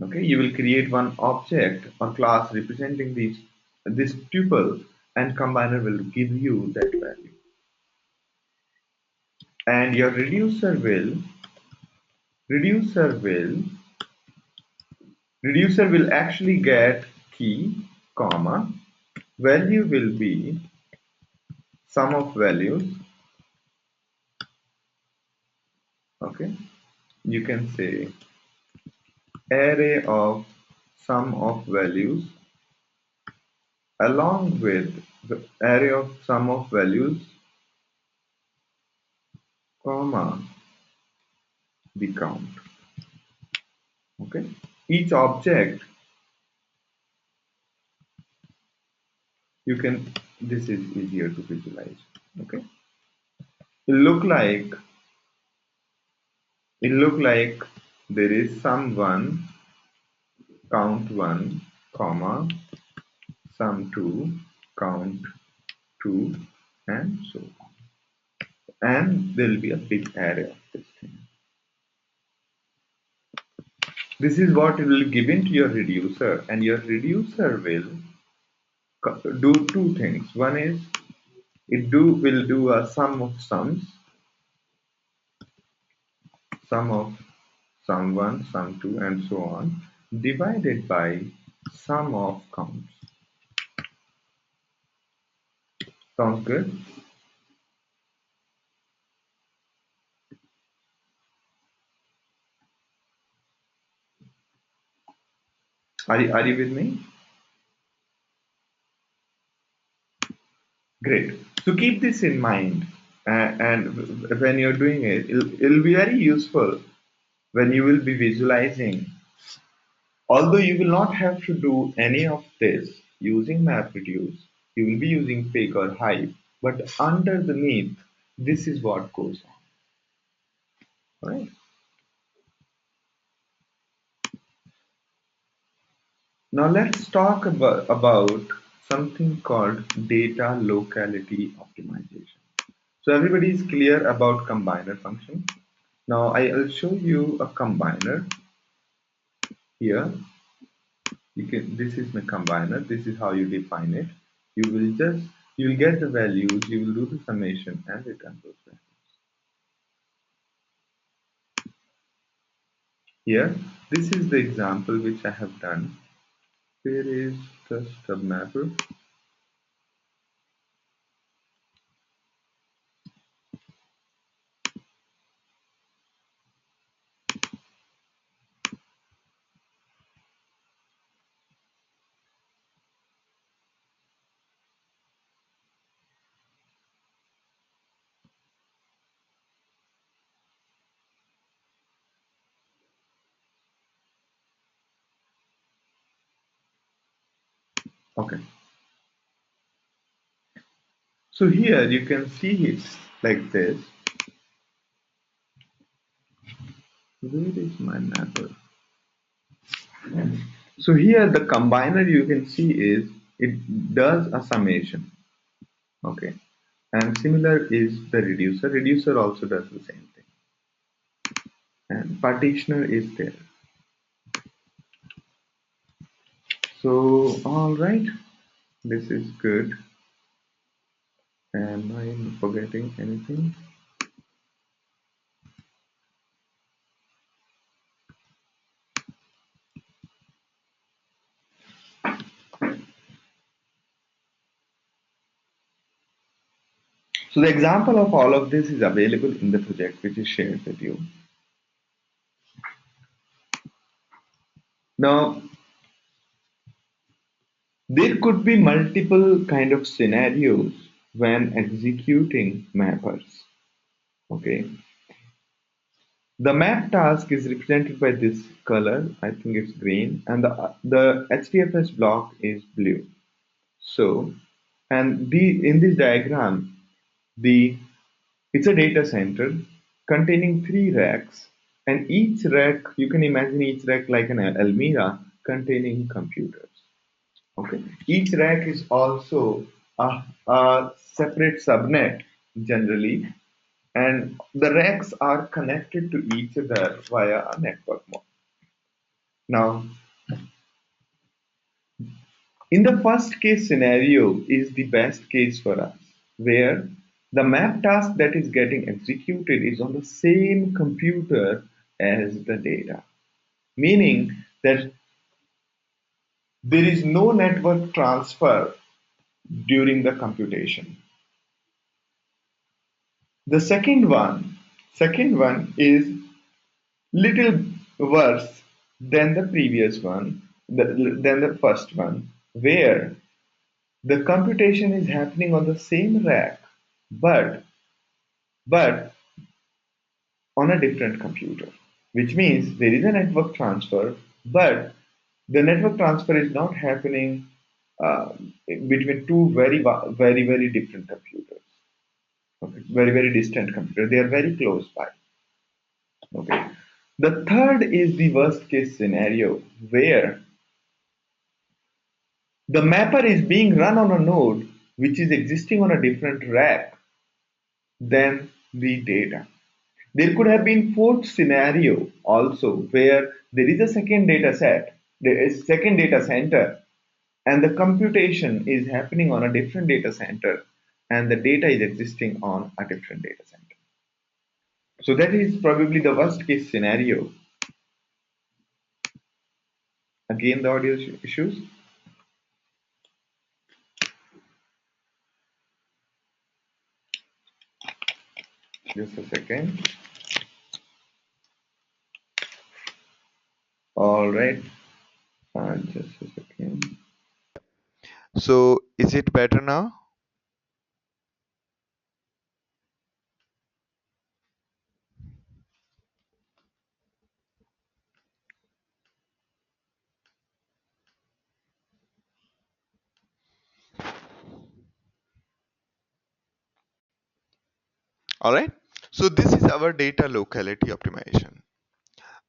Okay. You will create one object or class representing this tuple, and combiner will give you that value. And your reducer will reducer will actually get key, comma, value will be sum of values. Okay, you can say array of sum of values along with the array of sum of values, comma, the count. Okay, each object you can, this is easier to visualize. Okay, it look like there is sum 1, count 1, comma, sum 2, count 2, and so on. And there will be a big array of this thing. This is what it will give into your reducer, and your reducer will do two things. One is will do a sum of sums, sum of sum 1, sum 2, and so on, divided by sum of counts. Sounds good? Are you with me? Great. So keep this in mind, and when you're doing it, it'll be very useful when you will be visualizing. Although you will not have to do any of this using MapReduce, you will be using Pig or Hive, but underneath, this is what goes on. Right? Now let's talk about something called data locality optimization. So everybody is clear about combiner function. Now I'll show you a combiner here. This is my combiner. This is how you define it. You will get the values, you will do the summation and return those values. Here, this is the example which I have done. Here is the stub mapper. Okay. So here you can see it like this. Where is my mapper? So here the combiner you can see is it does a summation. Okay. And similar is the reducer. Reducer also does the same thing. And partitioner is there. So all right, this is good. Am I forgetting anything? So the example of all of this is available in the project which is shared with you. Now, there could be multiple kind of scenarios when executing mappers. Okay. The map task is represented by this color, I think it's green, and the HDFS block is blue. So, And in this diagram, the it's a data center containing three racks, and each rack, you can imagine each rack like an almirah containing computers. Okay, each rack is also a separate subnet generally, and the racks are connected to each other via a network mode. Now, in the first case scenario is the best case for us, where the map task that is getting executed is on the same computer as the data, meaning that there is no network transfer during the computation. The second one is little worse than the previous one, than the first one, where the computation is happening on the same rack, but on a different computer, which means there is a network transfer, but the network transfer is not happening between two very different computers, okay? Very distant computers. They are very close by. Okay. The third is the worst case scenario where the mapper is being run on a node which is existing on a different rack than the data. There could have been fourth scenario also where there is a second data set, there is second data center, and the computation is happening on a different data center, and the data is existing on a different data center. So that is probably the worst case scenario. Again, the audio issues. Just a second. All right. Just a second. So is it better now? All right. So this is our data locality optimization.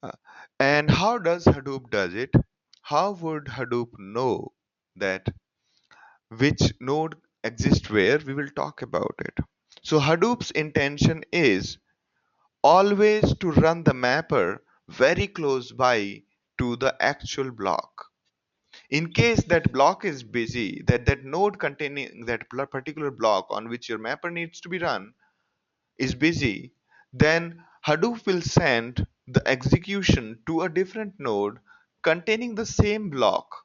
Uh, and how does Hadoop does it? How would Hadoop know that which node exists where? We will talk about it. So Hadoop's intention is always to run the mapper very close by to the actual block. In case that block is busy, that node containing that particular block on which your mapper needs to be run is busy, then Hadoop will send the execution to a different node containing the same block,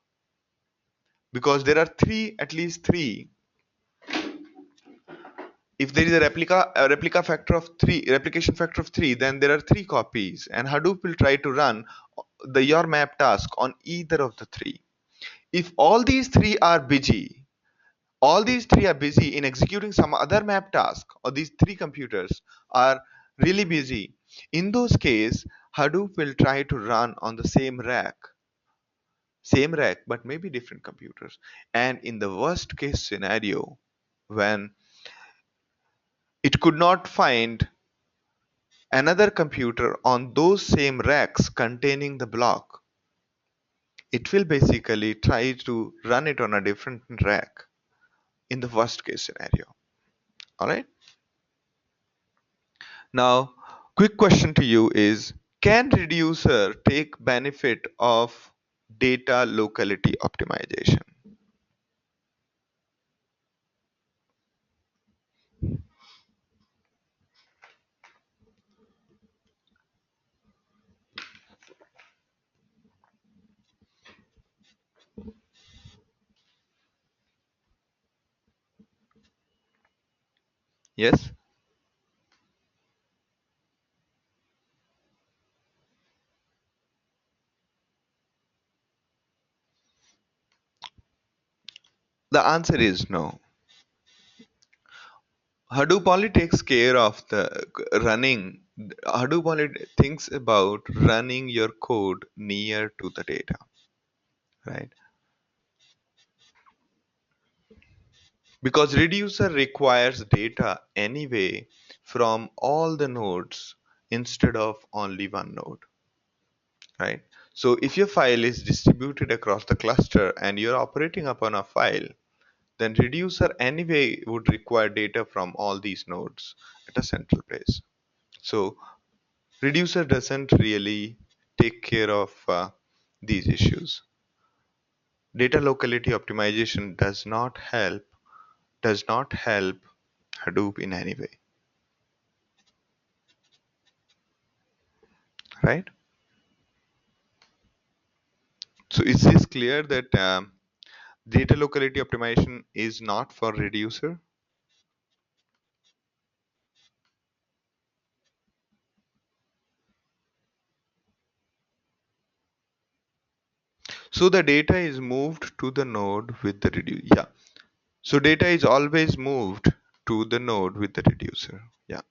because there are three, at least three. If there is a replica factor of 3, replication factor of 3, then there are 3 copies, and Hadoop will try to run the your map task on either of the 3. If all these three are busy in executing some other map task, or these 3 computers are really busy, in those cases Hadoop will try to run on the same rack but maybe different computers. And in the worst case scenario, when it could not find another computer on those same racks containing the block, it will basically try to run it on a different rack in the worst case scenario. All right. Now, quick question to you is, can reducer take benefit of data locality optimization? Yes? The answer is no. Hadoop only takes care of the running. Hadoop only thinks about running your code near to the data, right? because reducer requires data anyway from all the nodes instead of only one node, right? So if your file is distributed across the cluster and you're operating upon a file, then reducer anyway would require data from all these nodes at a central place. So reducer doesn't really take care of these issues. Data locality optimization does not help Hadoop in any way, right? So is this clear that data locality optimization is not for reducer? So the data is moved to the node with the reducer. Yeah. So data is always moved to the node with the reducer. Yeah.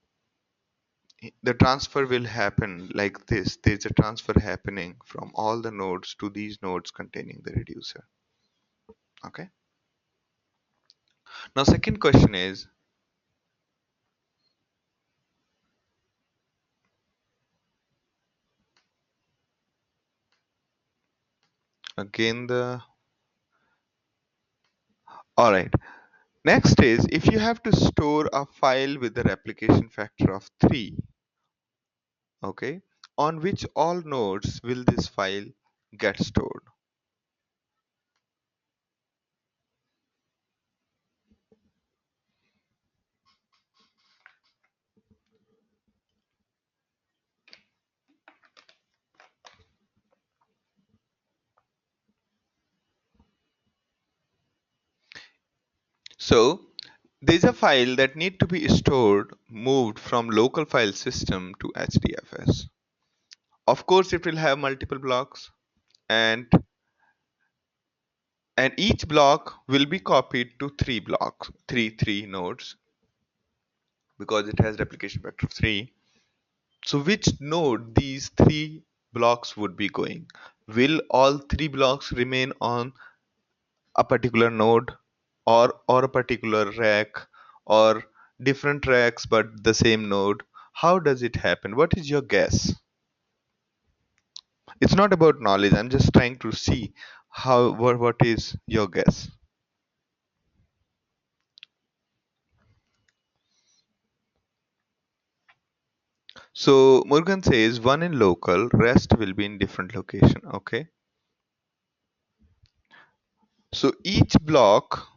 The transfer will happen like this. There's a transfer happening from all the nodes to these nodes containing the reducer. Okay. Now, second question is again the. All right. Next is if you have to store a file with the replication factor of 3, okay, on which all nodes will this file get stored? So there's a file that need to be stored, moved from local file system to HDFS. Of course, it will have multiple blocks, and each block will be copied to three blocks, three nodes, because it has replication factor of 3. So which node these three blocks would be going? Will all three blocks remain on a particular node, or a particular rack, or different racks but the same node? How does it happen? What is your guess? It's not about knowledge. I'm just trying to see what is your guess. So Murugan says one in local, rest will be in different location. Okay. So each block,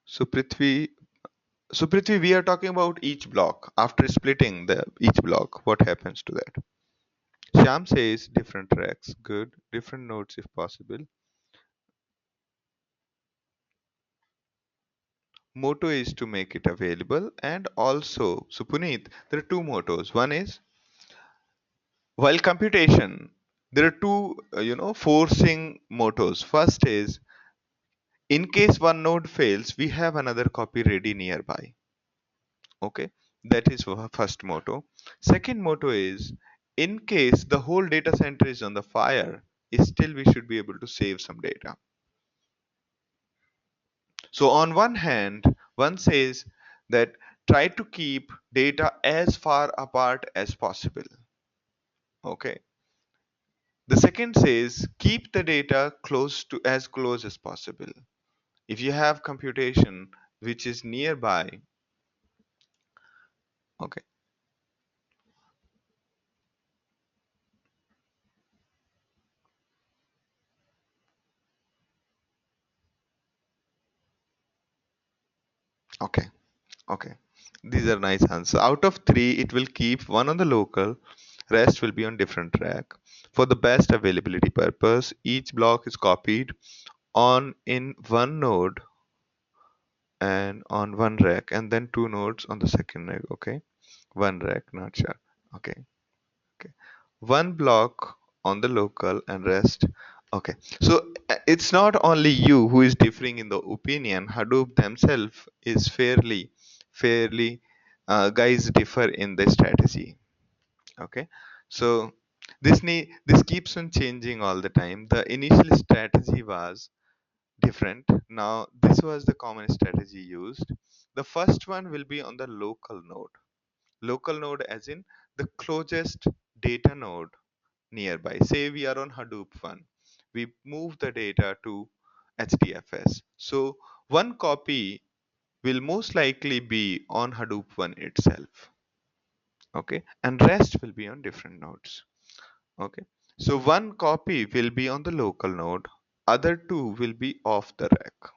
so Prithvi, we are talking about each block. After splitting the each block, what happens to that? Sham says different tracks. Good. Different nodes if possible. Motto is to make it available, and also, so Puneet, there are two mottos. One is while computation, there are two, forcing mottos. First is in case one node fails, we have another copy ready nearby. Okay, that is first motto. Second motto is in case the whole data center is on the fire, still we should be able to save some data. So on one hand, one says that try to keep data as far apart as possible. Okay. The second says keep the data close as possible. If you have computation which is nearby, okay, okay, okay. These are nice answers. Out of three, it will keep one on the local, rest will be on different track. For the best availability purpose, each block is copied on in one node and on one rack, and then two nodes on the second rack. Okay, one rack, not sure. Okay, okay. One block on the local and rest. Okay, so it's not only you who is differing in the opinion. Hadoop themselves is fairly guys differ in the strategy. Okay, so this keeps on changing all the time. The initial strategy was different. Now, this was the common strategy used. The first one will be on the local node. Local node as in the closest data node nearby. Say we are on Hadoop 1. We move the data to HDFS. So one copy will most likely be on Hadoop 1 itself. Okay. And rest will be on different nodes. Okay. So one copy will be on the local node. Other two will be off the rack.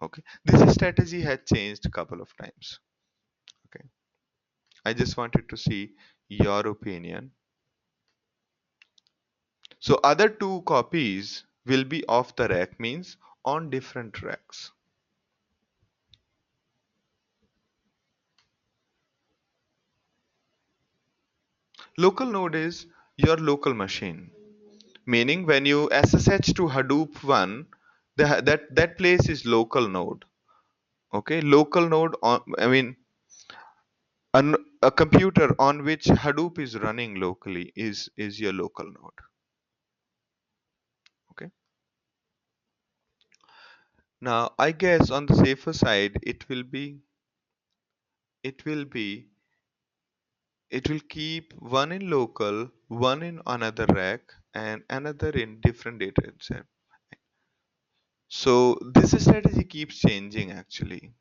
Okay. This strategy has changed a couple of times. Okay. I just wanted to see your opinion. So other two copies will be off the rack means on different racks. Local node is your local machine, meaning when you SSH to Hadoop 1, that place is local node. Okay, local node on, I mean, a computer on which Hadoop is running locally is your local node. Okay. Now, I guess on the safer side, it will be it will keep one in local, one in another rack, and another in different data set. So this strategy keeps changing actually.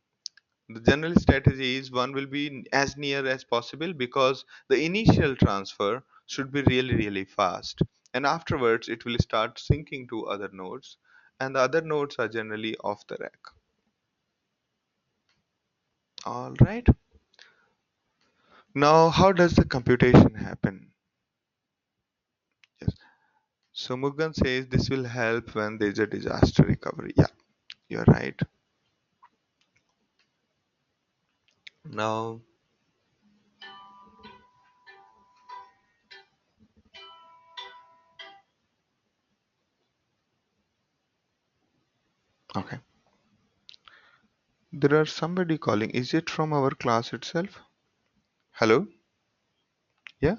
The general strategy is one will be as near as possible because the initial transfer should be really fast, and afterwards it will start syncing to other nodes, and the other nodes are generally off the rack. All right. Now, how does the computation happen? Yes. So Mugan says this will help when there's a disaster recovery. Yeah, you're right. Now, okay. There are somebody calling. Is it from our class itself? Hello? Yeah?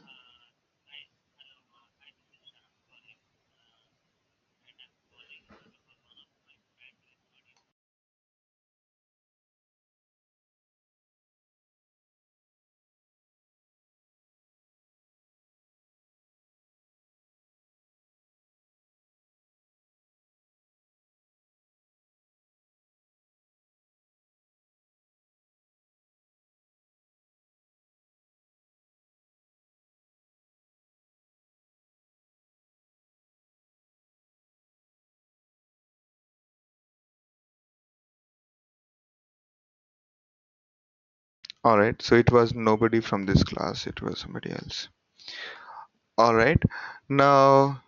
All right. So it was nobody from this class. It was somebody else. All right. Now,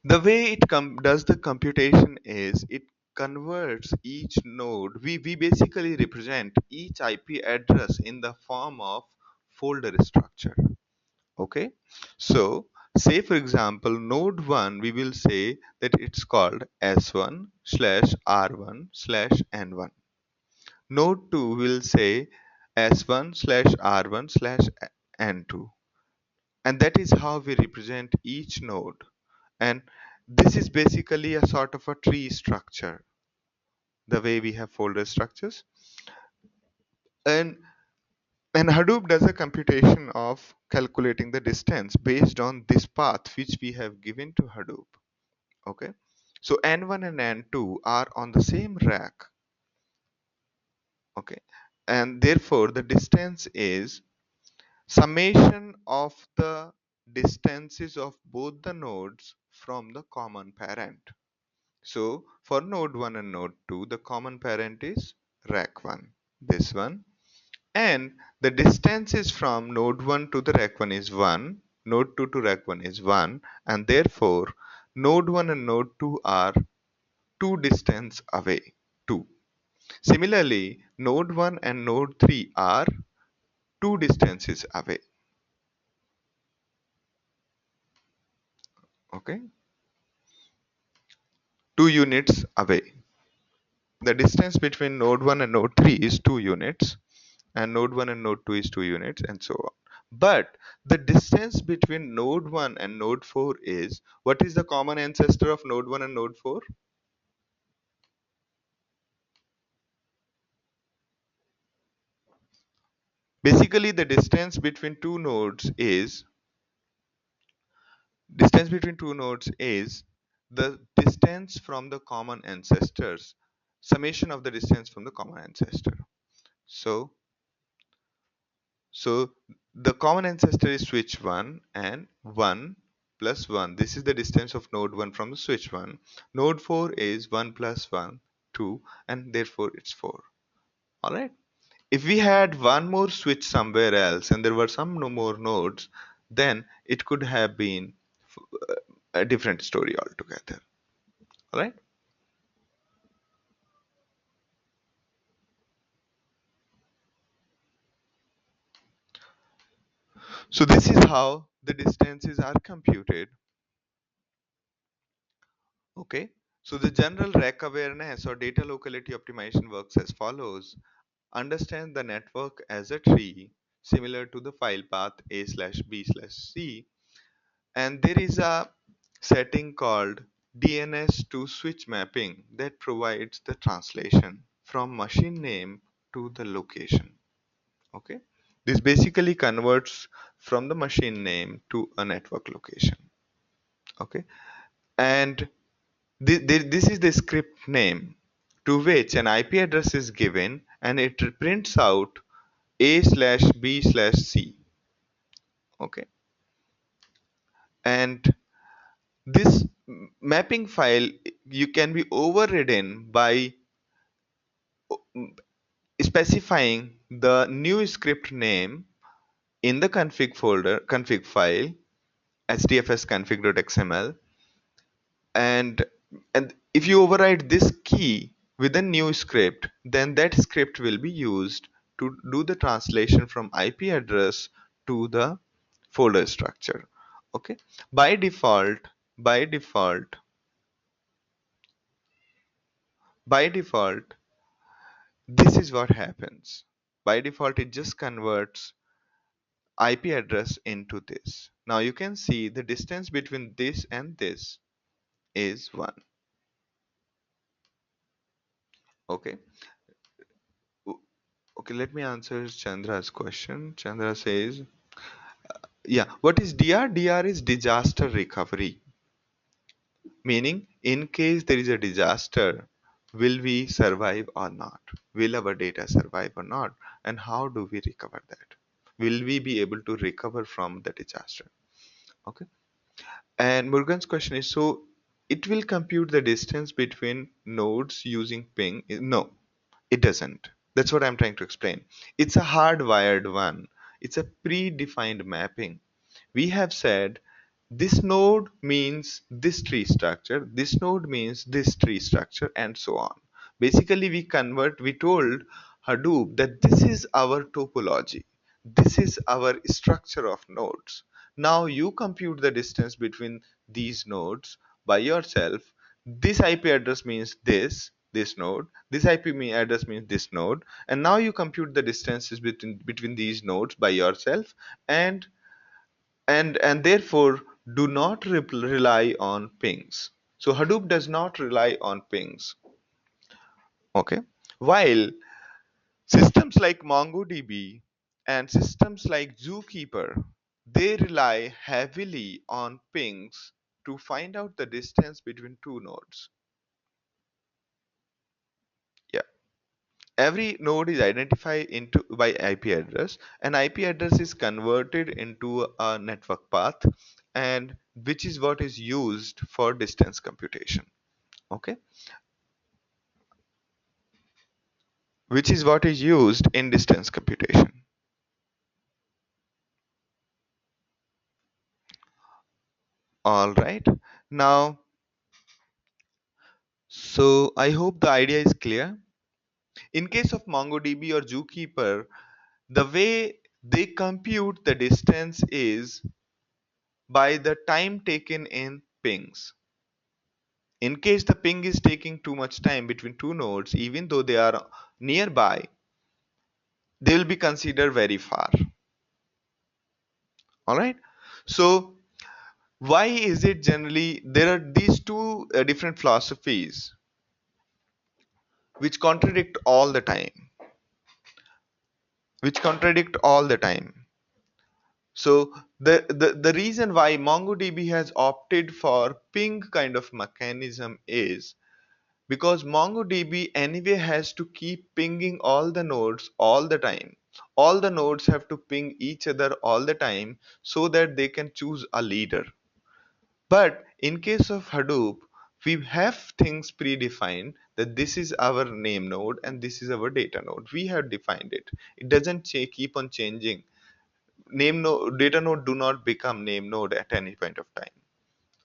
the way it does the computation is it converts each node. We basically represent each IP address in the form of folder structure. Okay. So say for example, node 1, we will say that it's called S1 slash R1 slash N1. Node 2 will say S1 slash R1 slash N2. And that is how we represent each node. And this is basically a sort of a tree structure, the way we have folder structures. And and Hadoop does a computation of calculating the distance based on this path which we have given to Hadoop. Okay. So N1 and N2 are on the same rack. Okay. And therefore the distance is summation of the distances of both the nodes from the common parent. So for node 1 and node 2, the common parent is rack 1, this one. And the distances from node 1 to the rack 1 is 1, node 2 to rack 1 is 1, and therefore node 1 and node 2 are two distance away, 2. Similarly, node 1 and node 3 are two distances away. Okay, 2 units away. The distance between node 1 and node 3 is 2 units, and node 1 and node 2 is 2 units, and so on. But the distance between node 1 and node 4 is, what is the common ancestor of node 1 and node 4? Basically, the distance between two nodes is the distance from the common ancestors, summation of the distance from the common ancestor. So, so the common ancestor is switch 1 and 1 plus 1. This is the distance of node 1 from the switch 1. Node 4 is 1 plus 1, 2, and therefore it's 4. Alright? If we had one more switch somewhere else and there were some no more nodes, then it could have been a different story altogether. Alright? So this is how the distances are computed. Okay. So the general rack awareness or data locality optimization works as follows. Understand the network as a tree similar to the file path a slash b slash c, and there is a setting called DNS to switch mapping that provides the translation from machine name to the location. Okay, this basically converts from the machine name to a network location. Okay, and this is the script name to which an IP address is given, and it prints out a slash b slash c. Okay, and this mapping file you can be overridden by specifying the new script name in the config file hdfs config.xml, and and if you override this key with a new script, then that script will be used to do the translation from IP address to the folder structure. Okay, by default by default by default this is what happens. By default it just converts IP address into this. Now you can see the distance between this and this is 1. Okay. Okay, let me answer Chandra's question. Chandra says, yeah, what is DR? DR is disaster recovery, meaning in case there is a disaster, will we survive or not? Will our data survive or not? And how do we recover that? Will we be able to recover from the disaster? Okay. And Murugan's question is, so it will compute the distance between nodes using ping? No, it doesn't. That's what I'm trying to explain. It's a hardwired one. It's a predefined mapping. We have said this node means this tree structure, this node means this tree structure, and so on. Basically, we told Hadoop that this is our topology, this is our structure of nodes. Now you compute the distance between these nodes by yourself. This IP address means this node, this address means this node, and now you compute the distances between these nodes by yourself, and therefore do not rely on pings. So Hadoop does not rely on pings. Okay, while systems like MongoDB and systems like Zookeeper, they rely heavily on pings to find out the distance between two nodes. Yeah, every node is identified into by IP address, and IP address is converted into a network path, and which is what is used for distance computation. Okay, which is what is used in distance computation. All right, now, so I hope the idea is clear. In case of MongoDB or Zookeeper, the way they compute the distance is by the time taken in pings. In case the ping is taking too much time between two nodes, even though they are nearby, they will be considered very far. All right. So why is it generally there are these two different philosophies which contradict all the time? which contradict all the time. So the reason why MongoDB has opted for ping kind of mechanism is because MongoDB anyway has to keep pinging all the nodes all the time. All the nodes have to ping each other all the time so that they can choose a leader. But in case of Hadoop, we have things predefined that this is our name node and this is our data node. We have defined it. It doesn't keep on changing. Name node, data node do not become name node at any point of time.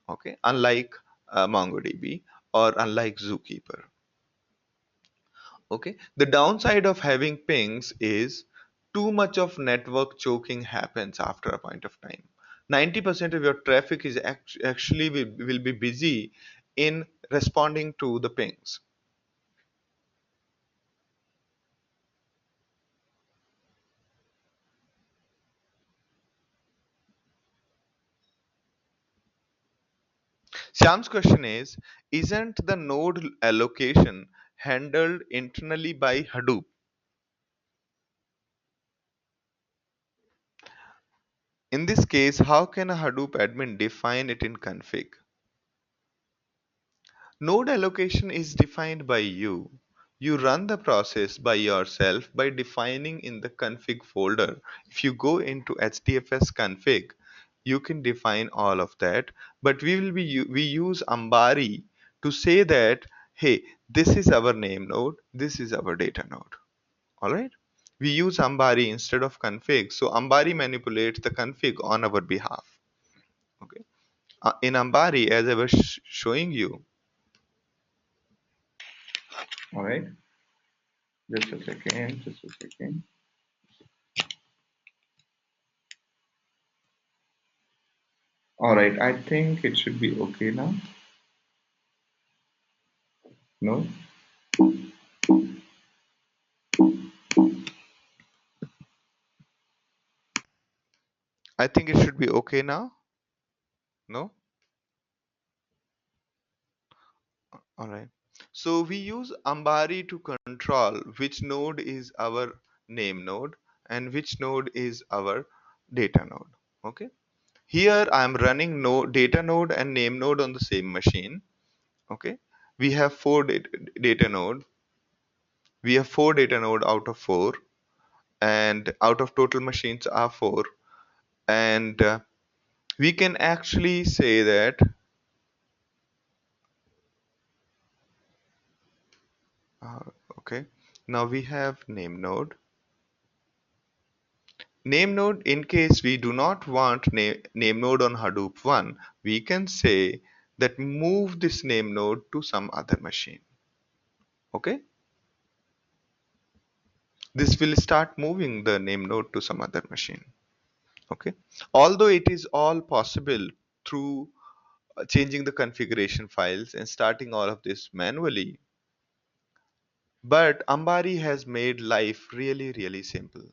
Okay, unlike MongoDB or unlike Zookeeper. Okay, the downside of having pings is too much of network choking happens after a point of time. 90% of your traffic is actually will be busy in responding to the pings. Shyam's question is, isn't the node allocation handled internally by Hadoop? In this case, how can a Hadoop admin define it in config? Node allocation is defined by you. You run the process by yourself by defining in the config folder. If you go into HDFS config, you can define all of that. But we use Ambari to say that, hey, this is our name node, this is our data node. All right. We use Ambari instead of config. So Ambari manipulates the config on our behalf. Okay. In Ambari, as I was showing you, All right, just a second, just a second. All right, I think it should be okay now. No? I think it should be okay now. No? All right. So we use Ambari to control which node is our name node and which node is our data node. Okay. Here I am running data node and name node on the same machine. Okay. We have data node. We have four data node out of four, and out of total machines are four. And we can actually say that, uh, okay, now we have name node. Name node, in case we do not want name node on Hadoop 1, we can say that move this name node to some other machine. Okay? This will start moving the name node to some other machine. Okay? Although it is all possible through changing the configuration files and starting all of this manually, but Ambari has made life really, really simple.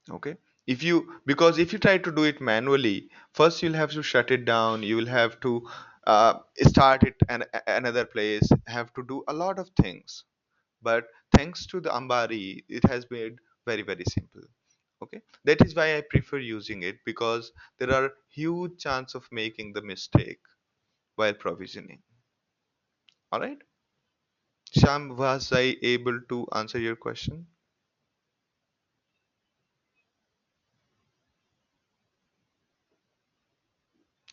Okay, if you, because if you try to do it manually, first you'll have to shut it down, you will have to start it another place, have to do a lot of things. But thanks to the Ambari, it has made very, very simple. Okay, that is why I prefer using it, because there are huge chance of making the mistake while provisioning. All right, Sham, was I able to answer your question?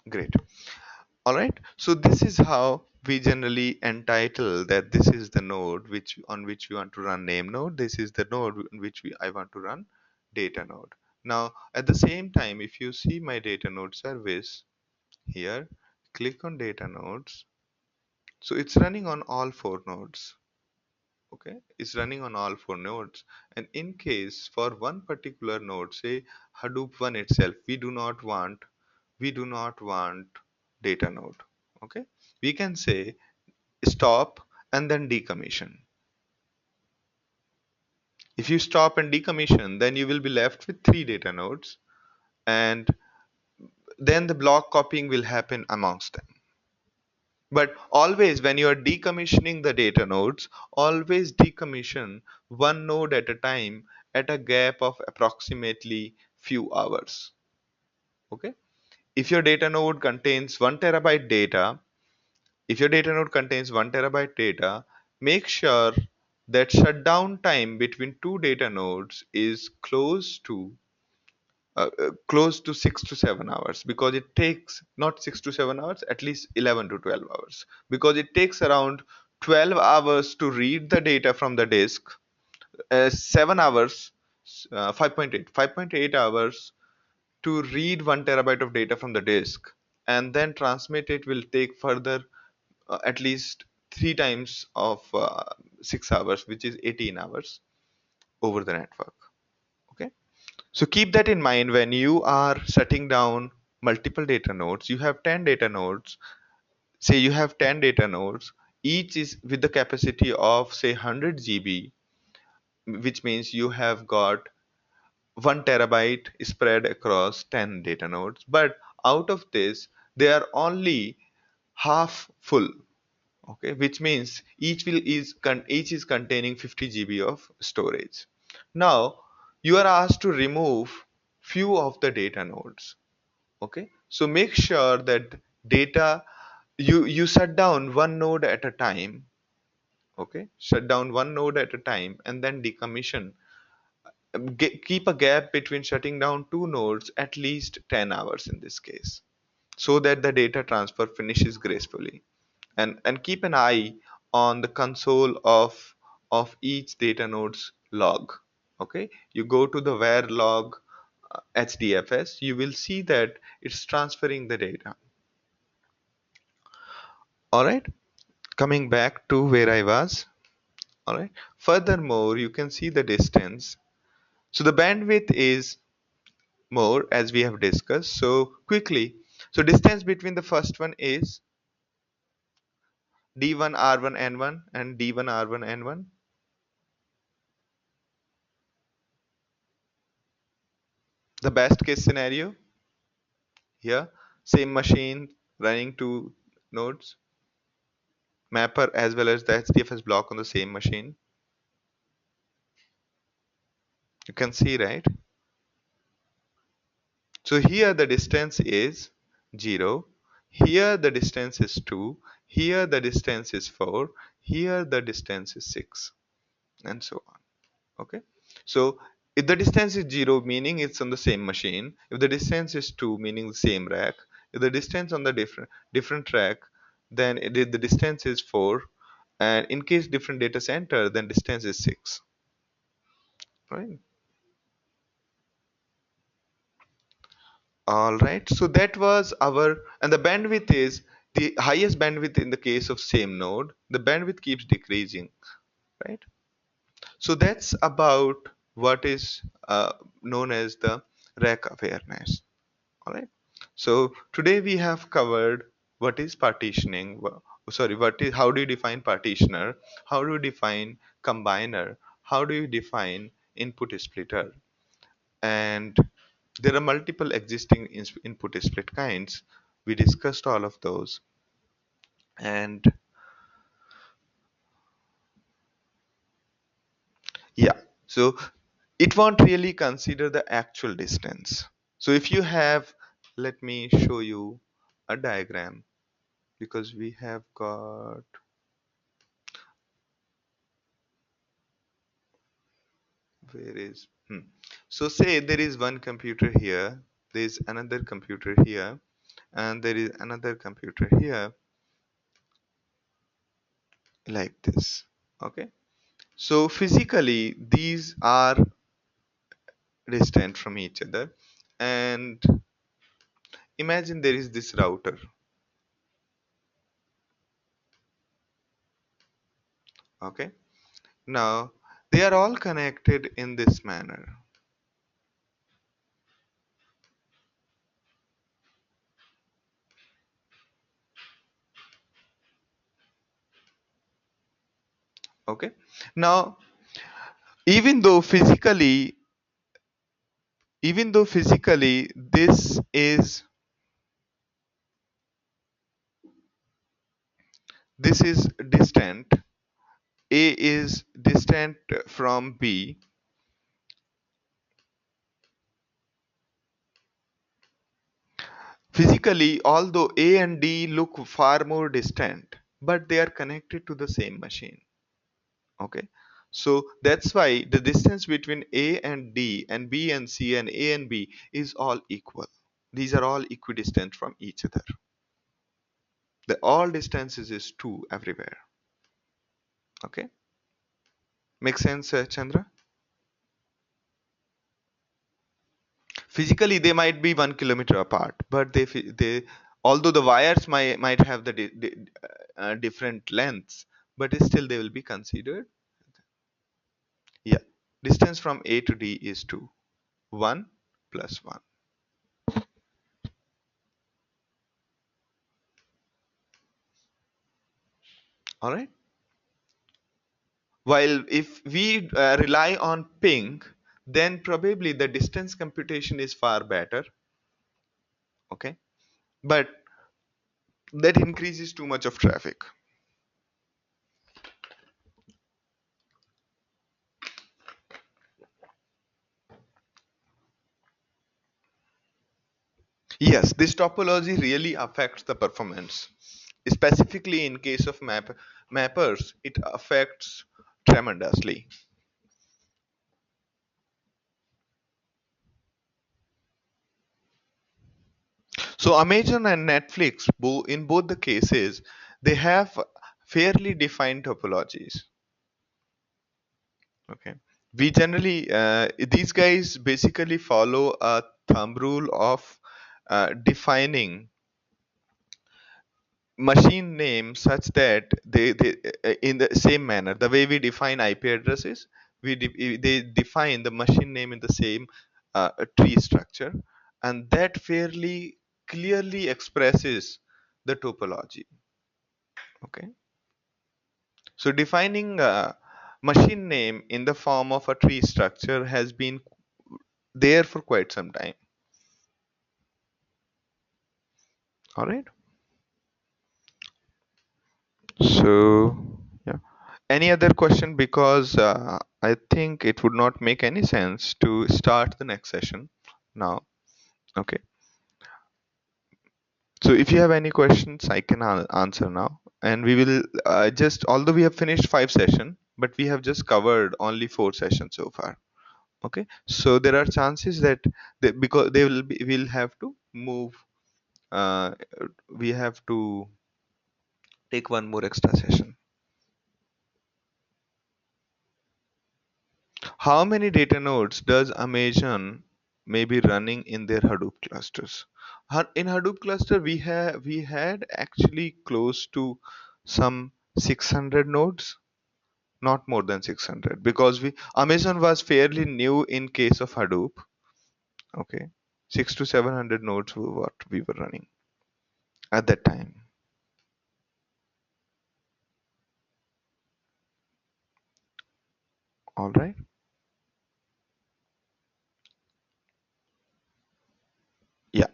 Great. All right. So this is how we generally entitle that this is the node which on which we want to run name node. This is the node on which I want to run data node. Now, at the same time, if you see my data node service here, click on data nodes. So it's running on all four nodes. Okay, it's running on all four nodes. And in case for one particular node, say Hadoop 1 itself, we do not want data node. Okay, we can say stop and then decommission. If you stop and decommission, then you will be left with three data nodes, and then the block copying will happen amongst them. But always when you are decommissioning the data nodes, always decommission one node at a time at a gap of approximately few hours. Okay? If your data node contains 1 terabyte data, if your data node contains 1 terabyte data, make sure that shutdown time between two data nodes is close to 6 to 7 hours, because it takes not 6 to 7 hours, at least 11 to 12 hours, because it takes around 12 hours to read the data from the disk, 7 hours, 5.8 hours to read 1 terabyte of data from the disk, and then transmit it will take further at least 3 times of 6 hours, which is 18 hours over the network. Okay, so keep that in mind when you are shutting down multiple data nodes. You have 10 data nodes. Say you have 10 data nodes, each is with the capacity of say 100 GB, which means you have got 1 terabyte spread across 10 data nodes. But out of this, they are only half full. Okay, which means each is containing 50 GB of storage. Now you are asked to remove few of the data nodes. Okay, so make sure that data you shut down one node at a time. Okay, shut down one node at a time and then decommission. Keep a gap between shutting down two nodes at least 10 hours in this case, so that the data transfer finishes gracefully. And keep an eye on the console of each data node's log. Okay, you go to the where log hdfs, you will see that it's transferring the data. All right, coming back to where I was. All right, furthermore you can see the distance. So the bandwidth is more, as we have discussed. So quickly, so distance between the first one is d1 r1 n1 and d1 r1 n1. The best case scenario here, same machine running two nodes, mapper as well as the hdfs block on the same machine. You can see, right? So here the distance is 0, here the distance is 2, here the distance is 4, here the distance is 6, and so on. Okay, so if the distance is 0, meaning it's on the same machine. If the distance is 2, meaning the same rack. If the distance on the different rack, then the distance is 4, and in case different data center, then distance is 6, right? All right, so that was our, and the bandwidth is the highest bandwidth in the case of same node. The bandwidth keeps decreasing, right? So that's about what is known as the rack awareness. All right, so today we have covered what is partitioning, sorry, what is, how do you define partitioner, how do you define combiner, how do you define input splitter, and there are multiple existing input split kinds. We discussed all of those. And yeah, so it won't really consider the actual distance. So if you have, let me show you a diagram, because we have got, where is so say there is one computer here, there is another computer here, and there is another computer here, like this. Okay, so physically these are distant from each other, and imagine there is this router. Okay, now they are all connected in this manner. Okay, now even though physically even though physically this is This is distant. A is distant from B. Physically, although A and D look far more distant, but they are connected to the same machine. Okay. So that's why the distance between A and D and B and C and A and B is all equal. These are all equidistant from each other. The all distances is 2 everywhere. Okay. Make sense, Chandra? Physically, they might be 1 kilometer apart, but they although the wires might have the different lengths, but still they will be considered. Yeah, distance from A to D is 2. 1 plus 1. All right. While if we rely on ping, then probably the distance computation is far better. Okay, but that increases too much of traffic. Yes, this topology really affects the performance. Specifically in case of mappers, it affects tremendously. So Amazon and Netflix, in both the cases, they have fairly defined topologies. Okay. We generally, these guys basically follow a thumb rule of defining machine name such that they in the same manner the way we define IP addresses, they define the machine name in the same tree structure, and that fairly clearly expresses the topology. Okay, so defining machine name in the form of a tree structure has been there for quite some time. All right, so yeah. Any other question? Because I think it would not make any sense to start the next session now. Okay. So if you have any questions, I can answer now. And we will although we have finished 5 sessions, but we have just covered only 4 sessions so far. Okay. So there are chances that because they will be, we'll have to move. Uh, we have to take one more extra session. How many data nodes does Amazon may be running in their Hadoop clusters? In Hadoop cluster, we had actually close to some 600 nodes, not more than 600, because we Amazon was fairly new in case of Hadoop. Okay, 6 to 700 nodes were what we were running at that time. All right. Yeah.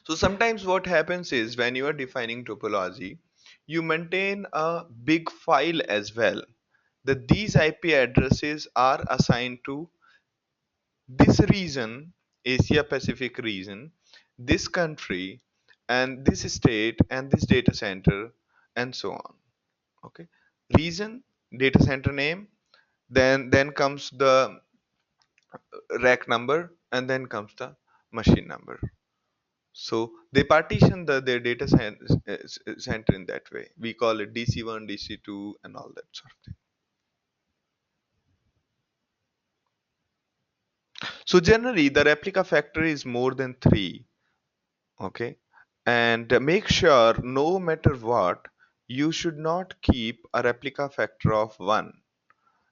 So sometimes what happens is when you are defining topology, you maintain a big file as well, that these IP addresses are assigned to this region, Asia Pacific region, this country, and this state, and this data center, and so on. Okay, region, data center name, then comes the rack number, and then comes the machine number. So they partition their data center in that way. We call it DC1, DC2, and all that sort of thing. So generally, the replica factor is more than 3. Okay, and make sure no matter what, you should not keep a replica factor of 1.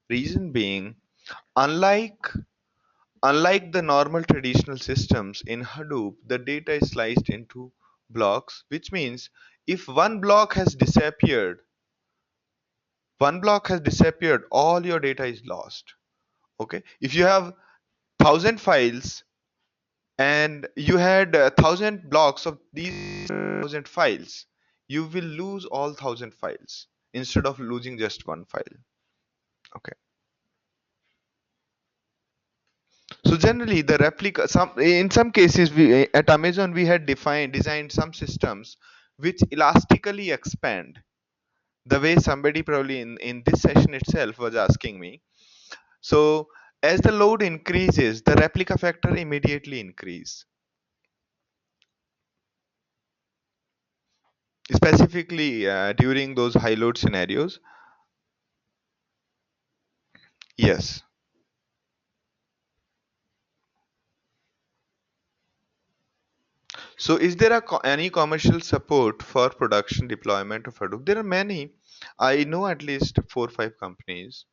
Reason being, unlike unlike the normal traditional systems in Hadoop, the data is sliced into blocks, which means if one block has disappeared, all your data is lost. Okay, if you have 1,000 files and you had 1,000 blocks of these 1,000 files, you will lose all 1,000 files instead of losing just one file. Okay, so generally the replica, some in some cases we at Amazon we had designed some systems which elastically expand, the way somebody probably in this session itself was asking me. So as the load increases, the replica factor immediately increase, specifically during those high load scenarios. Yes. So is there any commercial support for production deployment of Hadoop? There are many. I know at least 4 or 5 companies.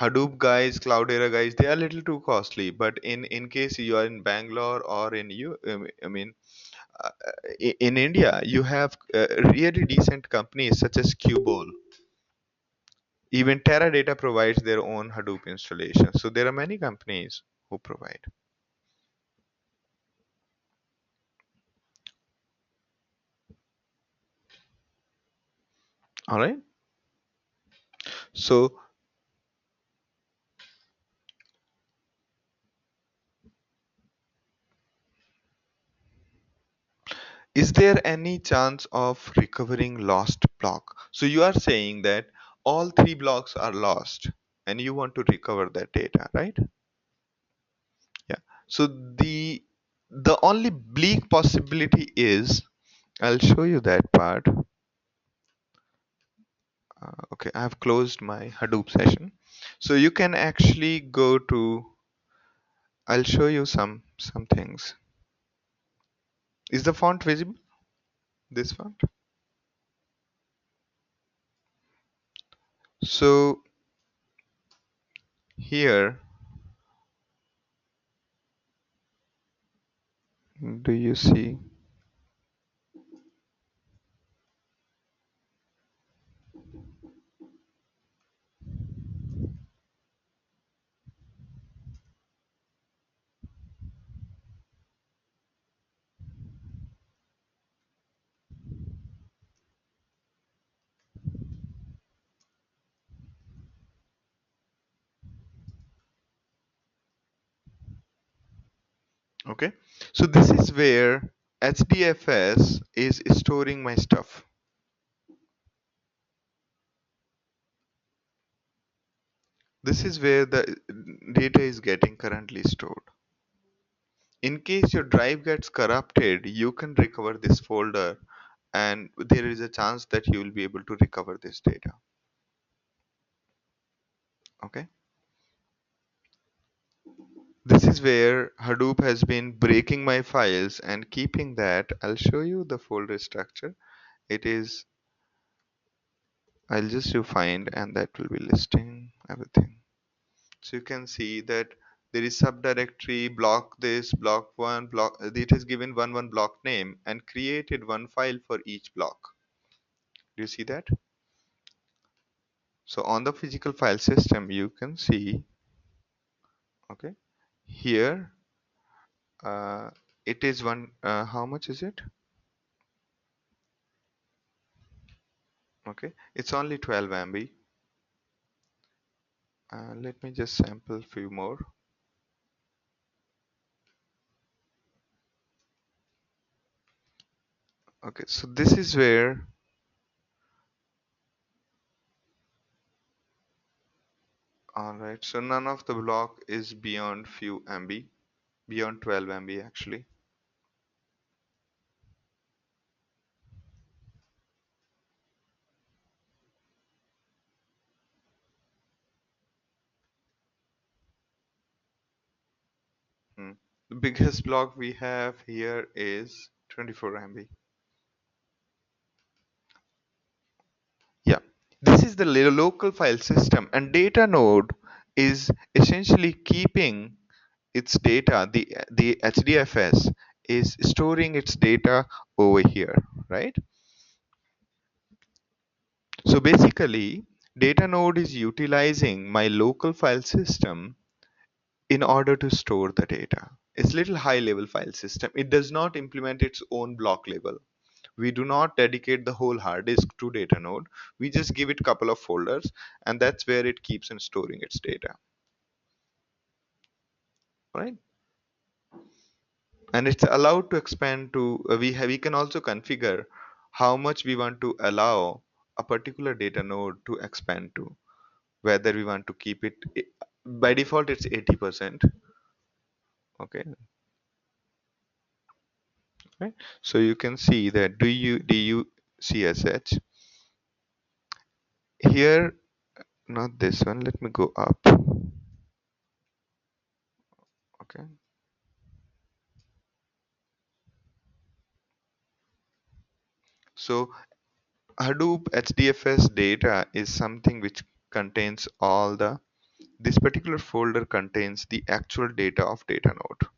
Hadoop guys, Cloudera guys, they are a little too costly. But in case you are in Bangalore or in I mean, uh, in India, you have really decent companies such as Cubole. Even Teradata provides their own Hadoop installation. So there are many companies who provide. All right. So is there any chance of recovering lost block? So you are saying that all 3 blocks are lost and you want to recover that data, right? Yeah. So the only bleak possibility is, I'll show you that part. Okay, I have closed my Hadoop session. So you can actually go to, I'll show you some things. Is the font visible? This font? So here, do you see? Okay, so this is where HDFS is storing my stuff. This is where the data is getting currently stored. In case your drive gets corrupted, you can recover this folder and there is a chance that you will be able to recover this data. Okay, this is where Hadoop has been breaking my files and keeping that. I'll show you the folder structure. It is, I'll just do find and that will be listing everything. So you can see that there is subdirectory block this block one block. It has given one block name and created one file for each block. Do you see that? So on the physical file system, you can see, okay, here it is one. How much is it? Okay, it's only 12 MB. Let me just sample few more. Okay, so this is where, all right, so none of the block is beyond few MB, beyond 12 MB actually. Hmm. The biggest block we have here is 24 MB. Yeah, this is the local file system, and data node is essentially keeping its data. The HDFS is storing its data over here, right? So basically, Data node is utilizing my local file system in order to store the data. It's little high level file system. It does not implement its own block level. We do not dedicate the whole hard disk to data node. We just give it a couple of folders, and that's where it keeps on storing its data, right? And it's allowed to expand to we can also configure how much we want to allow a particular data node to expand to, whether we want to keep it by default it's 80%. Okay, right? So you can see that du csh here, not this one, let me go up. Okay, so Hadoop HDFS data is something which contains all the, this particular folder contains the actual data of data node.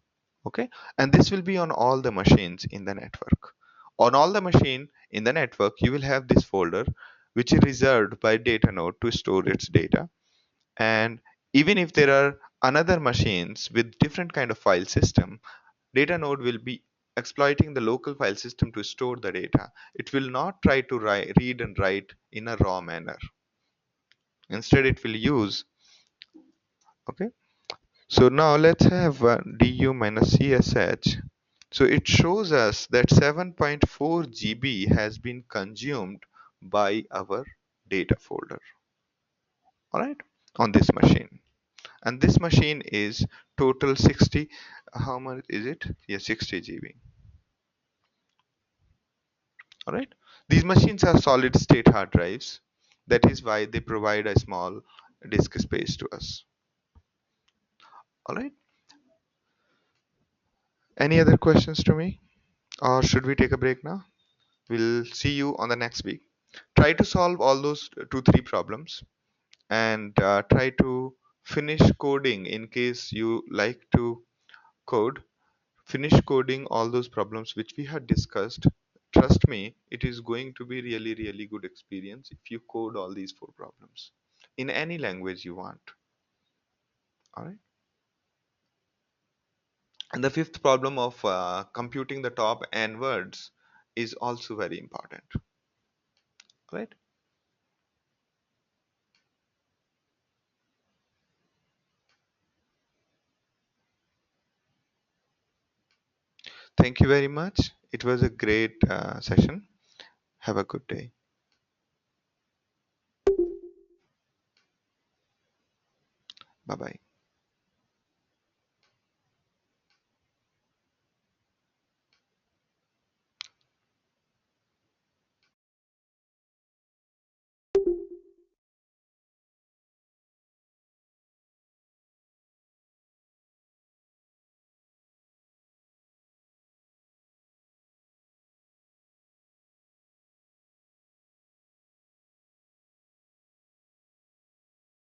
Okay, and this will be on all the machines in the network. On all the machine in the network, you will have this folder which is reserved by data node to store its data. And even if there are another machines with different kind of file system, data node will be exploiting the local file system to store the data. It will not try to read and write in a raw manner. Instead, it will use, okay. So now let's have du minus csh. So it shows us that 7.4 GB has been consumed by our data folder, all right, on this machine. And this machine is total 60, how much is it? Yeah, 60 GB, all right. These machines are solid state hard drives. That is why they provide a small disk space to us, all right. Any other questions to me, or should we take a break now? We'll see you on the next week. Try to solve all those 2 3 problems, and try to finish coding in case you like to code. Finish coding all those problems which we had discussed. Trust me, it is going to be really, really good experience if you code all these 4 problems in any language you want. All right. And the fifth problem of computing the top n words is also very important. All right. Thank you very much. It was a great session. Have a good day. Bye bye.